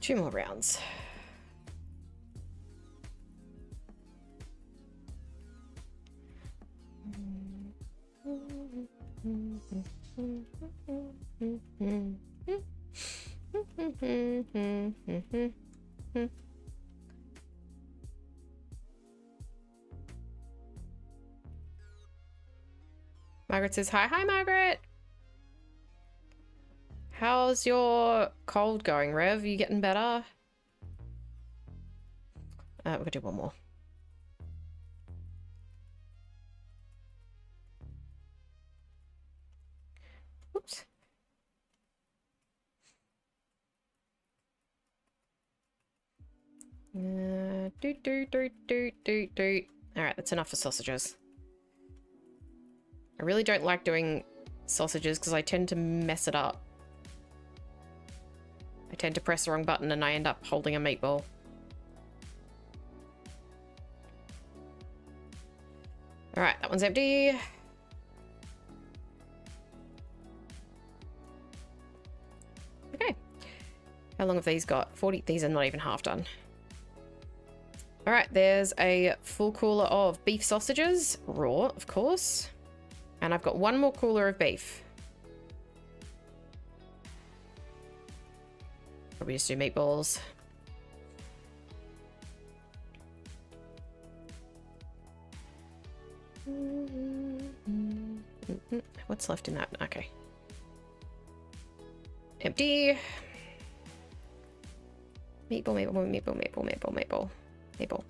Two more rounds. Margaret says, hi. Hi, Margaret. How's your cold going, Rev? You getting better? We're gonna do one more. Oops. Alright, that's enough for sausages. I really don't like doing sausages because I tend to mess it up. I tend to press the wrong button and I end up holding a meatball. Alright, that one's empty. Okay. How long have these got? 40. These are not even half done. Alright, there's a full cooler of beef sausages. Raw, of course. And I've got one more cooler of beef. Probably just do meatballs. What's left in that? Okay. Empty. Meatball, meatball, meatball, meatball, meatball, meatball, meatball.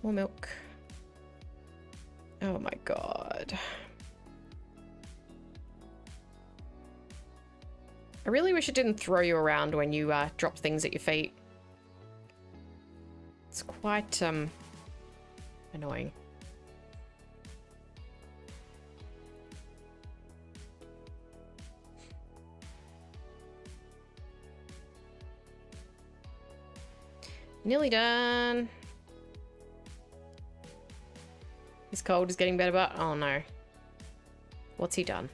More milk. Oh my god. I really wish it didn't throw you around when you drop things at your feet. It's quite annoying. Nearly done. His cold is getting better, but oh no. What's he done?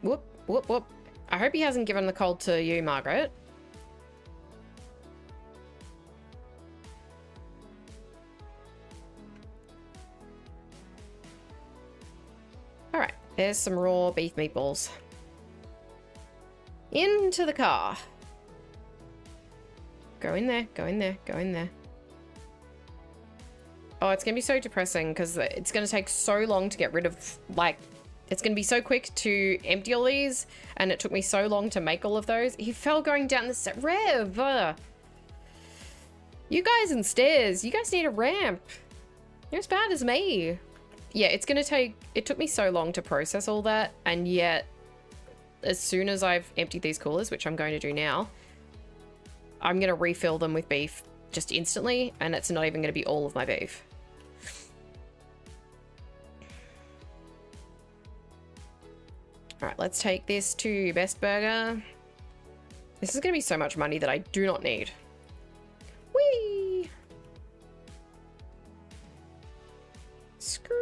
Whoop, whoop, whoop. I hope he hasn't given the cold to you, Margaret. Alright, there's some raw beef meatballs. Into the car. Go in there, go in there, go in there. Oh, it's gonna be so depressing because it's gonna take so long to get rid of, like, it's going to be so quick to empty all these, and it took me so long to make all of those. He fell going down the stairs. Rev! You guys in stairs, you guys need a ramp. You're as bad as me. Yeah, it's going to take... It took me so long to process all that, and yet as soon as I've emptied these coolers, which I'm going to do now, I'm going to refill them with beef just instantly, and it's not even going to be all of my beef. All right, let's take this to Best Burger. This is going to be so much money that I do not need. Whee! Skirt.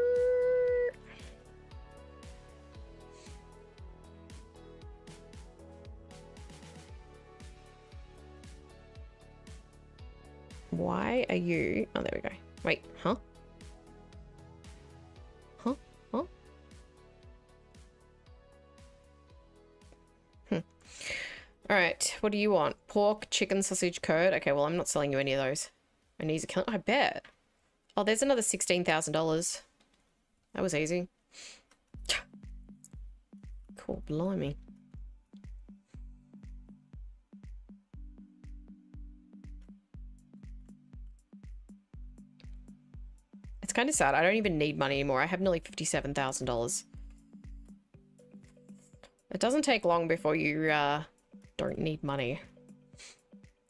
Why are you... Oh, there we go. Wait, huh? All right, what do you want? Pork, chicken, sausage, curd. Okay, well, I'm not selling you any of those. My knees are killing. I bet. Oh, there's another $16,000. That was easy. Cool, blimey. It's kind of sad. I don't even need money anymore. I have nearly $57,000. It doesn't take long before you don't need money.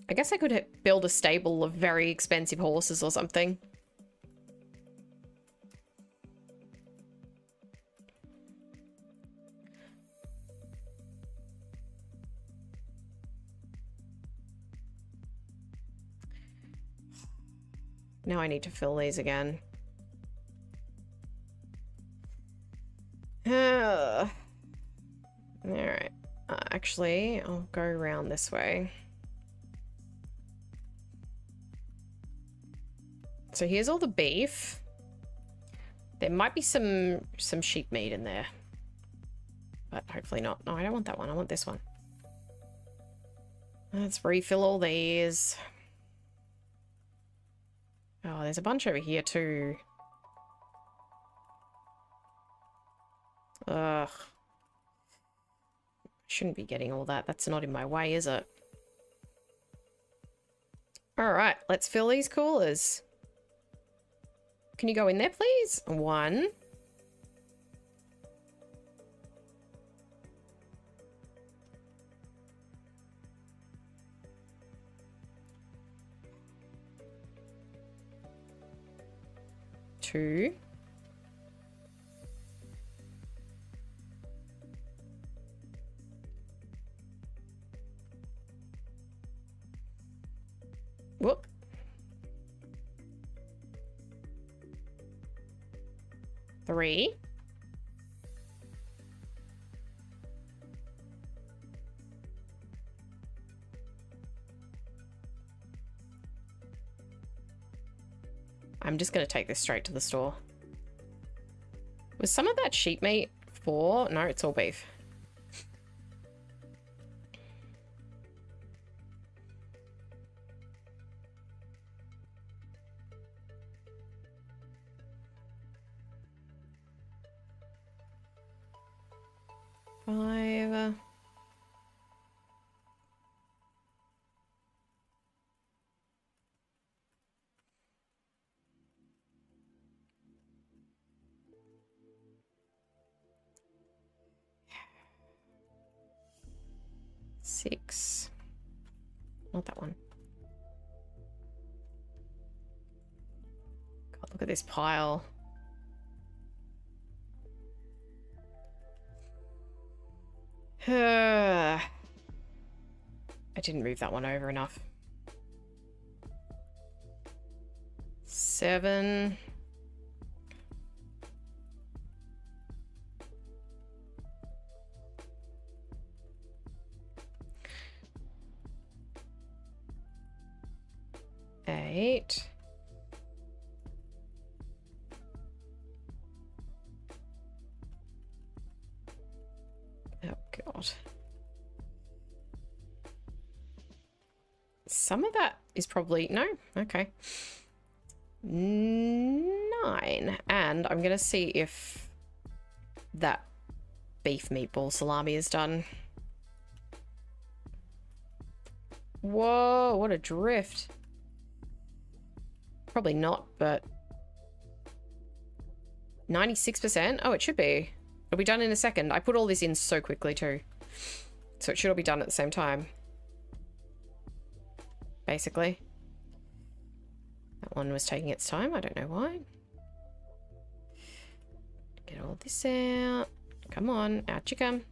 I guess I could build a stable of very expensive horses or something. Now I need to fill these again. Alright. Actually, I'll go around this way. So here's all the beef. There might be some sheep meat in there. But hopefully not. No, I don't want that one. I want this one. Let's refill all these. Oh, there's a bunch over here too. Ugh. Shouldn't be getting all that. That's not in my way, is it? Alright, let's fill these coolers. Can you go in there, please? 1. 2. Whoop. 3. I'm just going to take this straight to the store. Was some of that sheep meat 4? No, it's all beef. Five. 6. Not that one. God, look at this pile. I didn't move that one over enough. 7. 8. Oh, God. Some of that is probably... No? Okay. 9. And I'm going to see if that beef meatball salami is done. Whoa, what a drift. Probably not, but 96%? Oh, it should be. It'll be done in a second. I put all this in so quickly too. So it should all be done at the same time. Basically. That one was taking its time. I don't know why. Get all this out. Come on, out you come.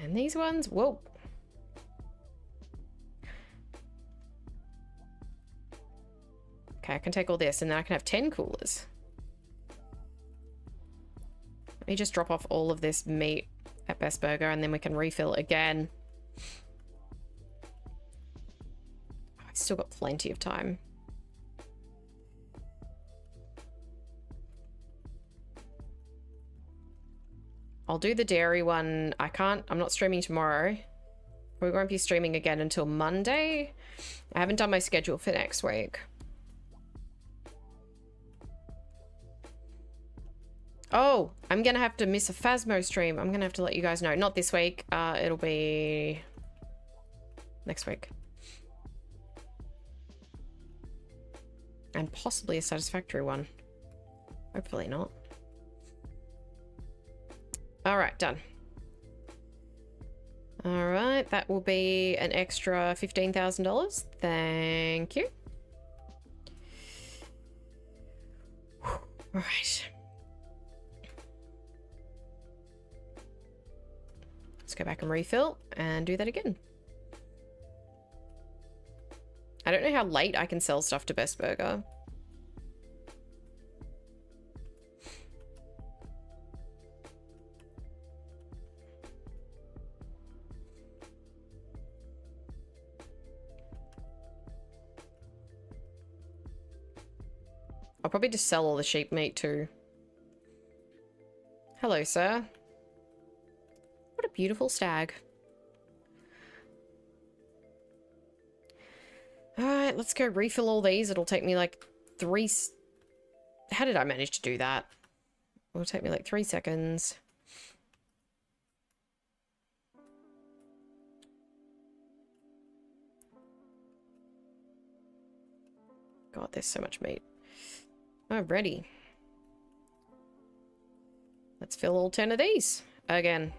And these ones, whoa. Okay, I can take all this and then I can have 10 coolers. Let me just drop off all of this meat at Best Burger and then we can refill again. I've still got plenty of time. I'll do the dairy one. I'm not streaming tomorrow. We won't be streaming again until Monday. I haven't done my schedule for next week. Oh, I'm gonna have to miss a Phasmo stream. I'm gonna have to let you guys know. Not this week. It'll be next week. And possibly a Satisfactory one. Hopefully not. All right, done. All right, that will be an extra $15,000. Thank you. All right. Let's go back and refill and do that again. I don't know how late I can sell stuff to Best Burger. I'll probably just sell all the sheep meat too. Hello, sir. What a beautiful stag. Alright, let's go refill all these. It'll take me like 3... How did I manage to do that? It'll take me like 3 seconds. God, there's so much meat. Alrighty. Let's fill all 10 of these again.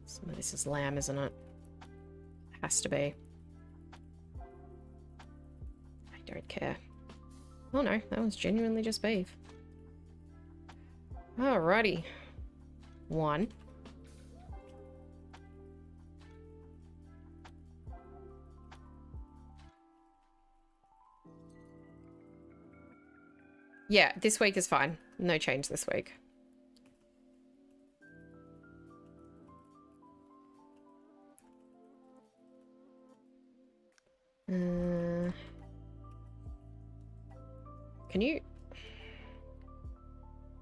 Some of this is lamb, isn't it? Has to be. I don't care. Oh no, that was genuinely just beef. Alrighty. 1. Yeah, this week is fine. No change this week. Can you...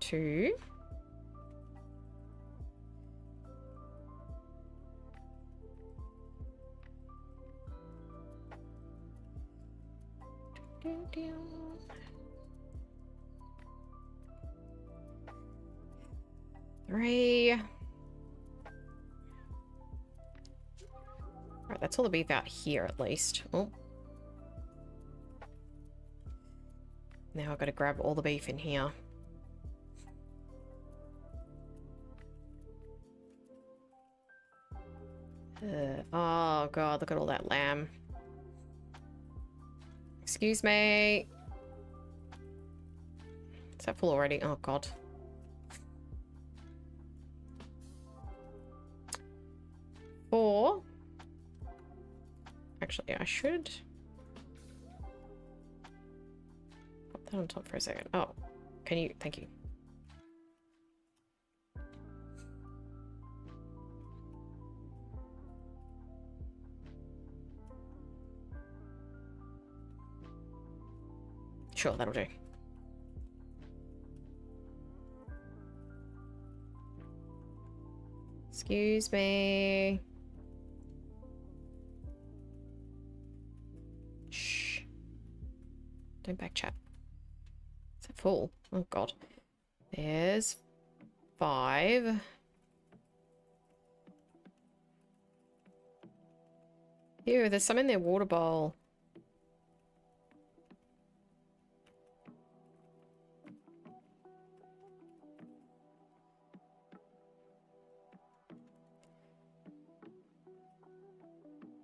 2. Three. Right, that's all the beef out here at least. Oh. Now I've got to grab all the beef in here. Oh god, look at all that lamb. Excuse me. Is that full already? Oh god. Four. Actually, I should put that on top for a second. Oh, can you? Thank you. Sure, that'll do. Excuse me. Shh. Don't back chat. Is that full? Oh god. There's 5. Ew, there's some in their water bowl.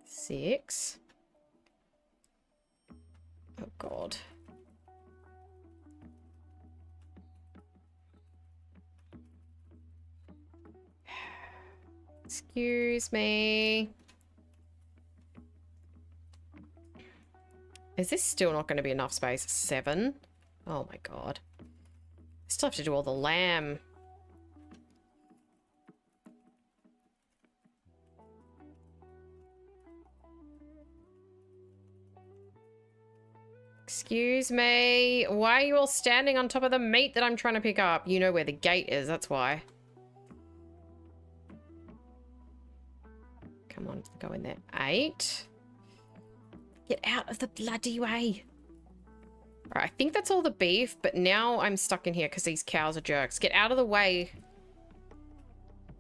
Six. Oh god. Excuse me. Is this still not going to be enough space? 7? Oh my god. I still have to do all the lamb. Excuse me. Why are you all standing on top of the meat that I'm trying to pick up? You know where the gate is, that's why. Come on, go in there. 8. Get out of the bloody way. All right, I think that's all the beef, but now I'm stuck in here because these cows are jerks. Get out of the way.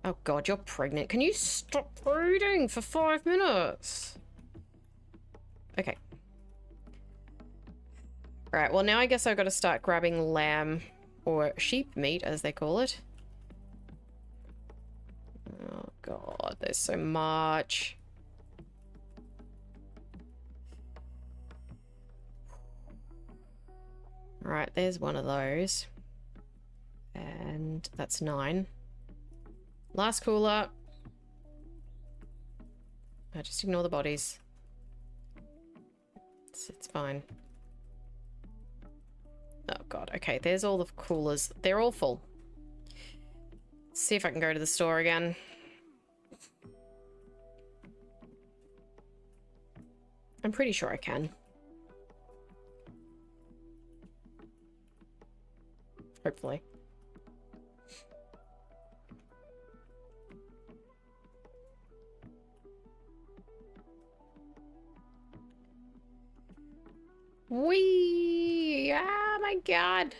Oh God, you're pregnant. Can you stop brooding for 5 minutes? Okay. All right, well now I guess I've got to start grabbing lamb or sheep meat as they call it. Oh God, there's so much. All right, there's one of those. And that's 9. Last cooler. I just ignore the bodies. It's fine. Oh God, okay, there's all the coolers. They're all full. Let's see if I can go to the store again. I'm pretty sure I can. Hopefully. Whee! Ah, my God.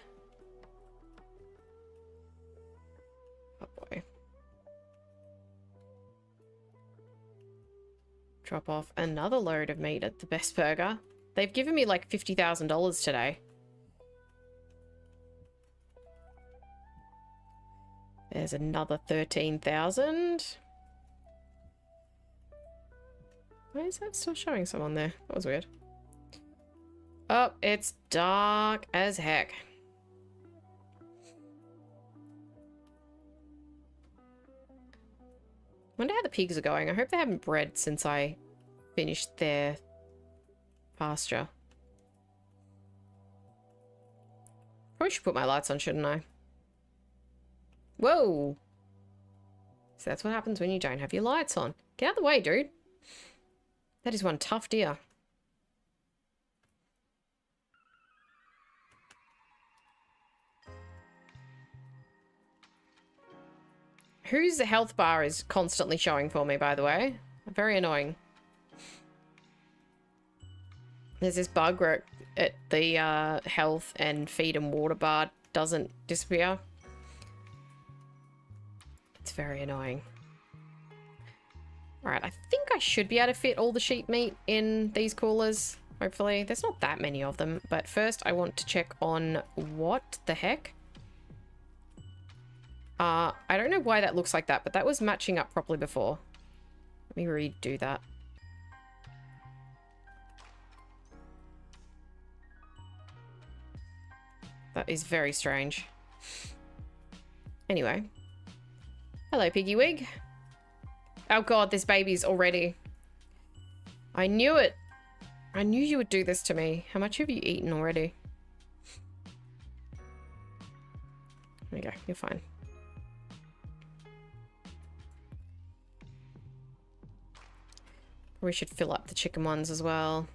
Oh boy. Drop off another load of meat at the Best Burger. They've given me like $50,000 today. There's another 13,000. Why is that still showing someone there? That was weird. Oh, it's dark as heck. Wonder how the pigs are going. I hope they haven't bred since I finished their pasture. Probably should put my lights on, shouldn't I? Whoa! So that's what happens when you don't have your lights on. Get out of the way, dude. That is one tough deer. Whose health bar is constantly showing for me, by the way? Very annoying. There's this bug where the health and feed and water bar doesn't disappear. It's very annoying. Alright, I think I should be able to fit all the sheep meat in these coolers. Hopefully. There's not that many of them. But first I want to check on what the heck? I don't know why that looks like that, but that was matching up properly before. Let me redo that. That is very strange. Anyway. Hello, Piggy Wig. Oh God, this baby's already. I knew it. I knew you would do this to me. How much have you eaten already? There you go, you're fine. We should fill up the chicken ones as well.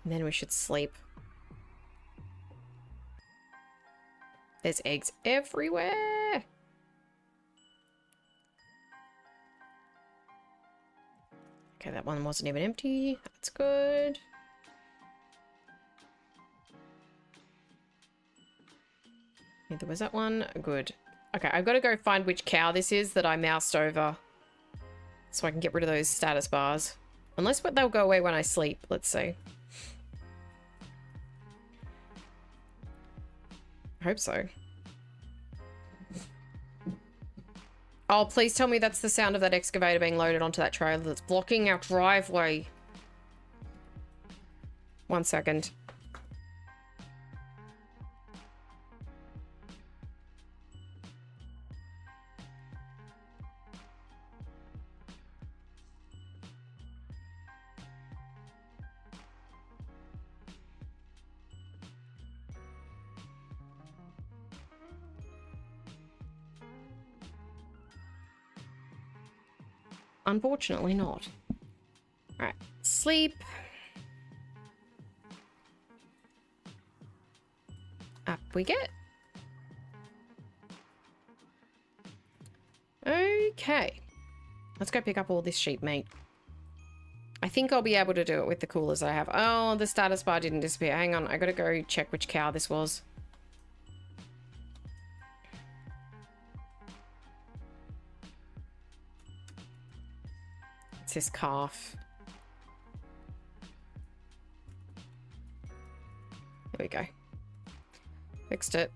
And then we should sleep. There's eggs everywhere. Okay, that one wasn't even empty. That's good. Neither was that one. Good. Okay, I've got to go find which cow this is that I moused over. So I can get rid of those status bars. Unless they'll go away when I sleep. Let's see. I hope so. Oh, please tell me that's the sound of that excavator being loaded onto that trailer that's blocking our driveway. 1 second. Unfortunately not. Alright, sleep. Up we get. Okay. Let's go pick up all this sheep meat. I think I'll be able to do it with the coolers I have. Oh, the status bar didn't disappear. Hang on, I gotta go check which cow this was. It's this calf. There we go. Fixed it.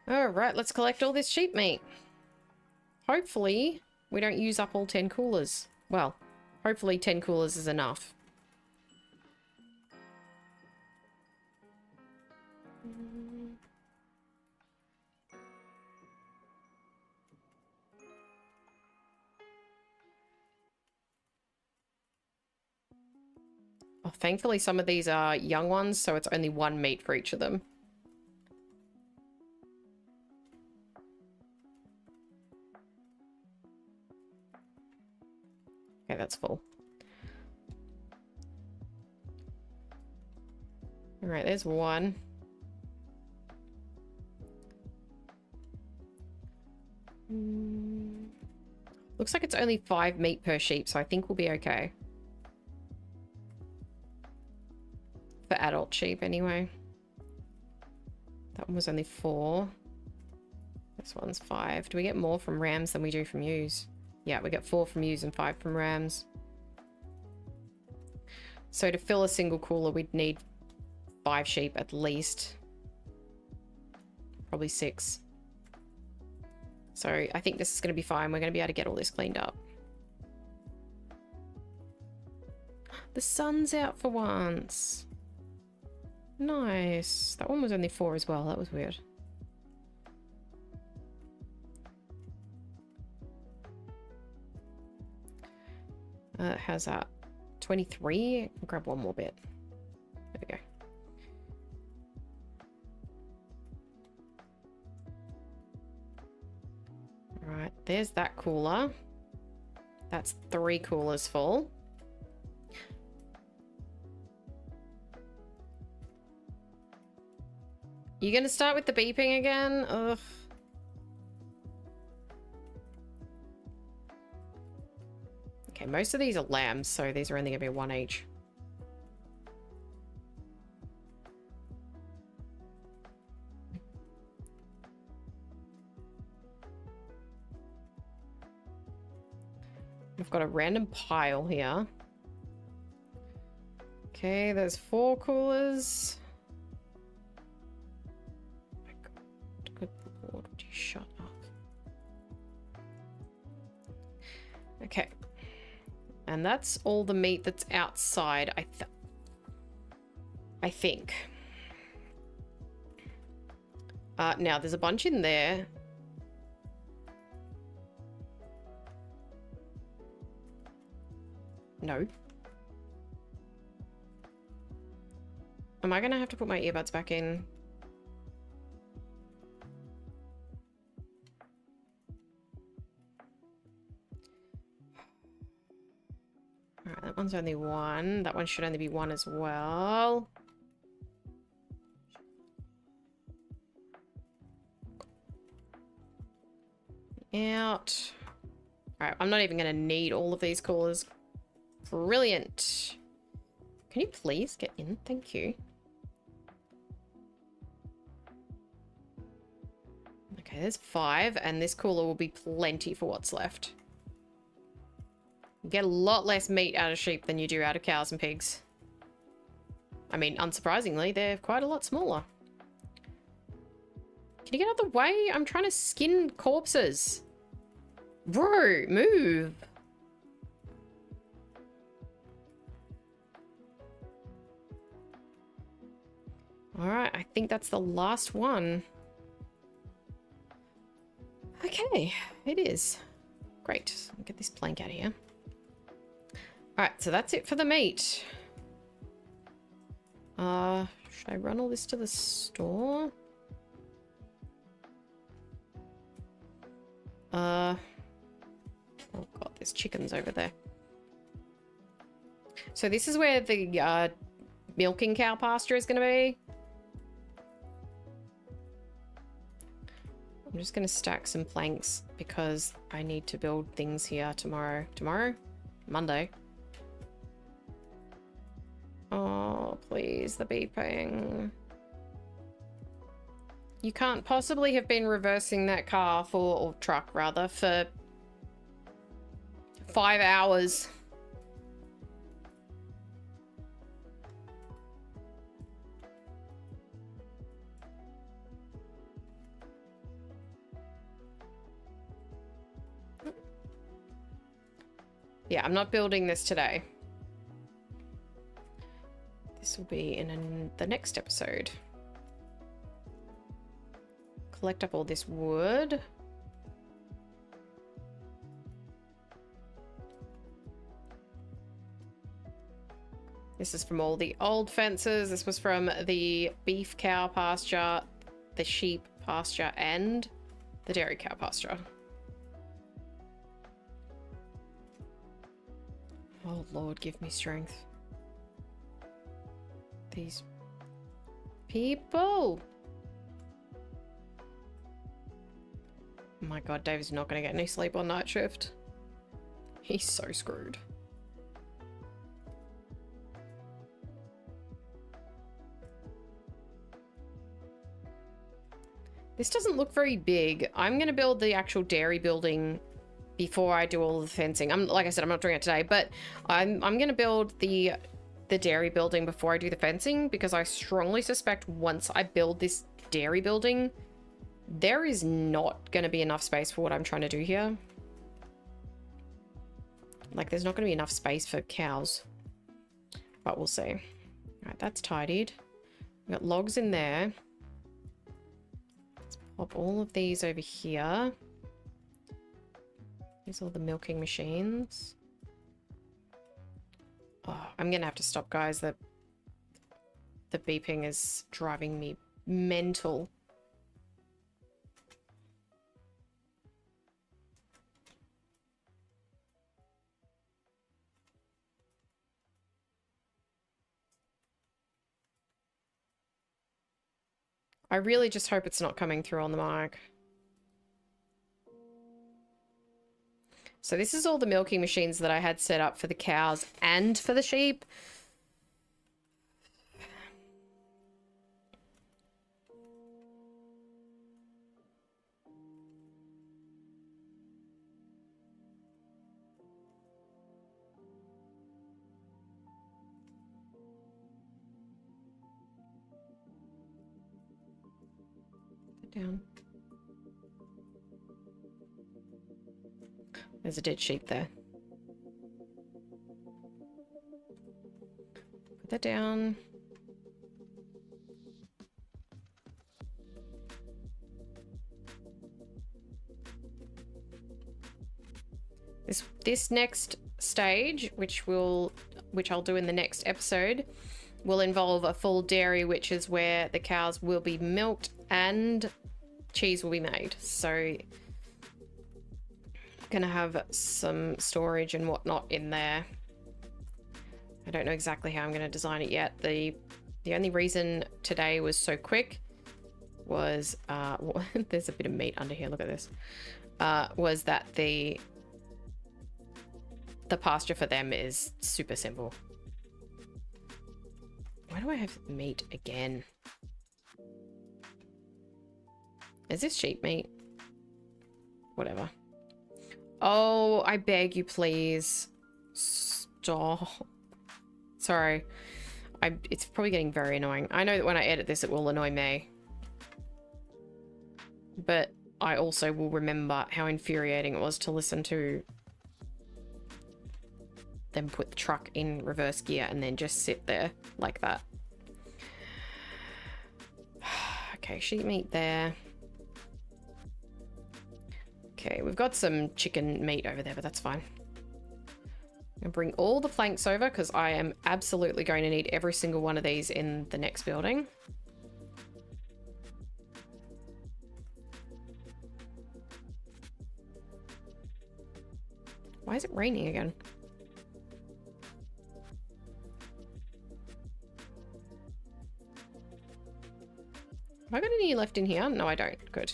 Alright, let's collect all this sheep meat. Hopefully, we don't use up all 10 coolers. Well, hopefully 10 coolers is enough. Oh, thankfully some of these are young ones, so it's only one meat for each of them. Okay, that's full. All right, there's one. Looks like it's only 5 meat per sheep, so I think we'll be okay. For adult sheep, anyway. That one was only 4. This one's 5. Do we get more from rams than we do from ewes? Yeah, we get 4 from ewes and 5 from rams. So to fill a single cooler, we'd need 5 sheep at least. Probably 6. So I think this is going to be fine. We're going to be able to get all this cleaned up. The sun's out for once. Nice. That one was only 4 as well. That was weird. How's that? 23? I'll grab one more bit. There we go. Right, there's that cooler. That's 3 coolers full. You gonna start with the beeping again? Ugh. Okay, most of these are lambs, so these are only gonna be 1 each. We've got a random pile here. Okay, there's 4 coolers. Oh my God, good Lord, would you shut up? Okay. And that's all the meat that's outside, I think. Now, there's a bunch in there. No. Am I gonna have to put my earbuds back in? Alright, that one's only 1. That one should only be 1 as well. Out. Alright, I'm not even gonna need all of these coolers. Brilliant. Can you please get in? Thank you. Okay, there's 5, and this cooler will be plenty for what's left. You get a lot less meat out of sheep than you do out of cows and pigs. I mean, unsurprisingly, they're quite a lot smaller. Can you get out of the way? I'm trying to skin corpses. Bro, move. Alright, I think that's the last one. Okay, it is. Great. I'll get this plank out of here. Alright, so that's it for the meat. Should I run all this to the store? Oh god, there's chickens over there. So this is where the milking cow pasture is going to be. I'm just going to stack some planks because I need to build things here tomorrow. Tomorrow? Monday. Oh, please, the beeping. You can't possibly have been reversing that car for, or truck rather, for 5 hours. Yeah, I'm not building this today. This will be in the next episode. Collect up all this wood. This is from all the old fences. This was from the beef cow pasture, the sheep pasture, and the dairy cow pasture. Oh Lord, give me strength. These people. Oh my God, Dave's not going to get any sleep on night shift. He's so screwed. This doesn't look very big. I'm going to build the actual dairy building before I do all the fencing. Like I said, I'm not doing it today, but I'm going to build the dairy building before I do the fencing, because I strongly suspect once I build this dairy building, there is not going to be enough space for what I'm trying to do here. Like, there's not going to be enough space for cows, but we'll see. All right, that's tidied. We've got logs in there. Let's pop all of these over here. Here's all the milking machines. Oh, I'm gonna have to stop, guys. The beeping is driving me mental. I really just hope it's not coming through on the mic. So this is all the milking machines that I had set up for the cows and for the sheep. Down. There's a dead sheep there. Put that down. This next stage, which I'll do in the next episode, will involve a full dairy, which is where the cows will be milked and cheese will be made. So gonna have some storage and whatnot in there. I don't know exactly how I'm going to design it yet. The only reason today was so quick was there's a bit of meat under here, look at this, was that the pasture for them is super simple. Why do I have meat again? Is this sheep meat? Whatever. Oh, I beg you, please. Stop. Sorry. It's probably getting very annoying. I know that when I edit this, it will annoy me. But I also will remember how infuriating it was to listen to them put the truck in reverse gear and then just sit there like that. Okay, sheep meat there. Okay, we've got some chicken meat over there, but that's fine. I'm gonna bring all the planks over because I am absolutely going to need every single one of these in the next building. Why is it raining again? Have I got any left in here? No, I don't. Good.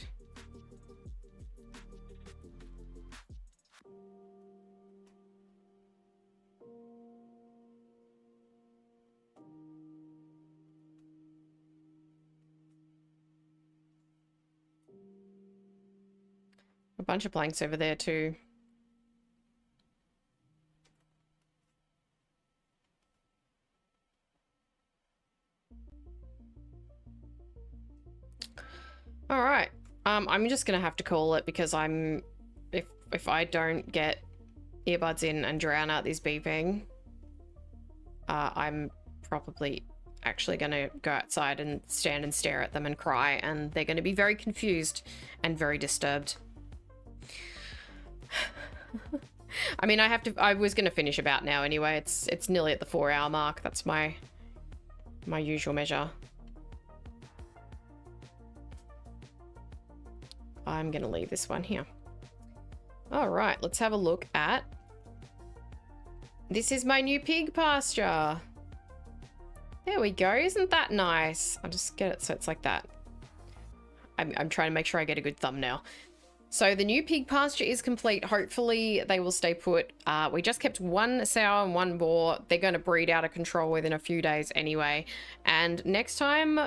A bunch of planks over there too. All right. I'm just gonna have to call it because if I don't get earbuds in and drown out this beeping, I'm probably actually gonna go outside and stand and stare at them and cry, and they're gonna be very confused and very disturbed. I mean, I was gonna finish about now anyway. It's nearly at the 4-hour mark. That's my usual measure. I'm gonna leave this one here. All right, let's have a look at. This is my new pig pasture. There we go. Isn't that nice? I'll just get it so it's like that. I'm trying to make sure I get a good thumbnail. So the new pig pasture is complete. Hopefully they will stay put. We just kept one sow and one boar. They're going to breed out of control within a few days anyway. And next time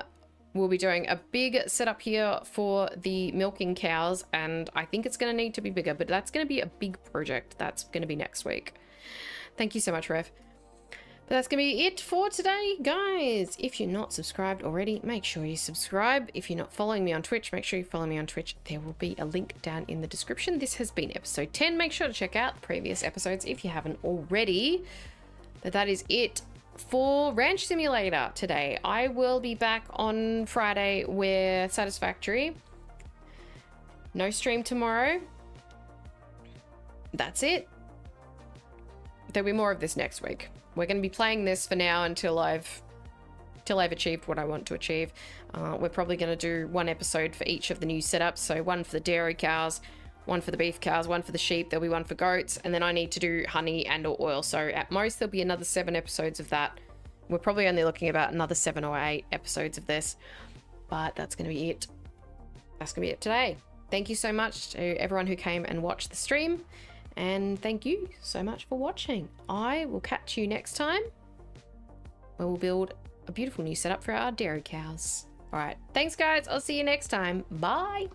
we'll be doing a big setup here for the milking cows. And I think it's going to need to be bigger, but that's going to be a big project. That's going to be next week. Thank you so much, Rev. But that's going to be it for today, guys. If you're not subscribed already, make sure you subscribe. If you're not following me on Twitch, make sure you follow me on Twitch. There will be a link down in the description. This has been episode 10. Make sure to check out the previous episodes if you haven't already. But that is it for Ranch Simulator today. I will be back on Friday with Satisfactory. No stream tomorrow. That's it. There'll be more of this next week. We're going to be playing this for now until I've achieved what I want to achieve. We're probably going to do one episode for each of the new setups. So one for the dairy cows, one for the beef cows, one for the sheep. There'll be one for goats, and then I need to do honey and or oil. So at most there'll be another 7 episodes of that. We're probably only looking about another 7 or 8 episodes of this, but that's going to be it. That's going to be it today. Thank you so much to everyone who came and watched the stream. And thank you so much for watching. I will catch you next time where we'll build a beautiful new setup for our dairy cows. All right. Thanks, guys. I'll see you next time. Bye.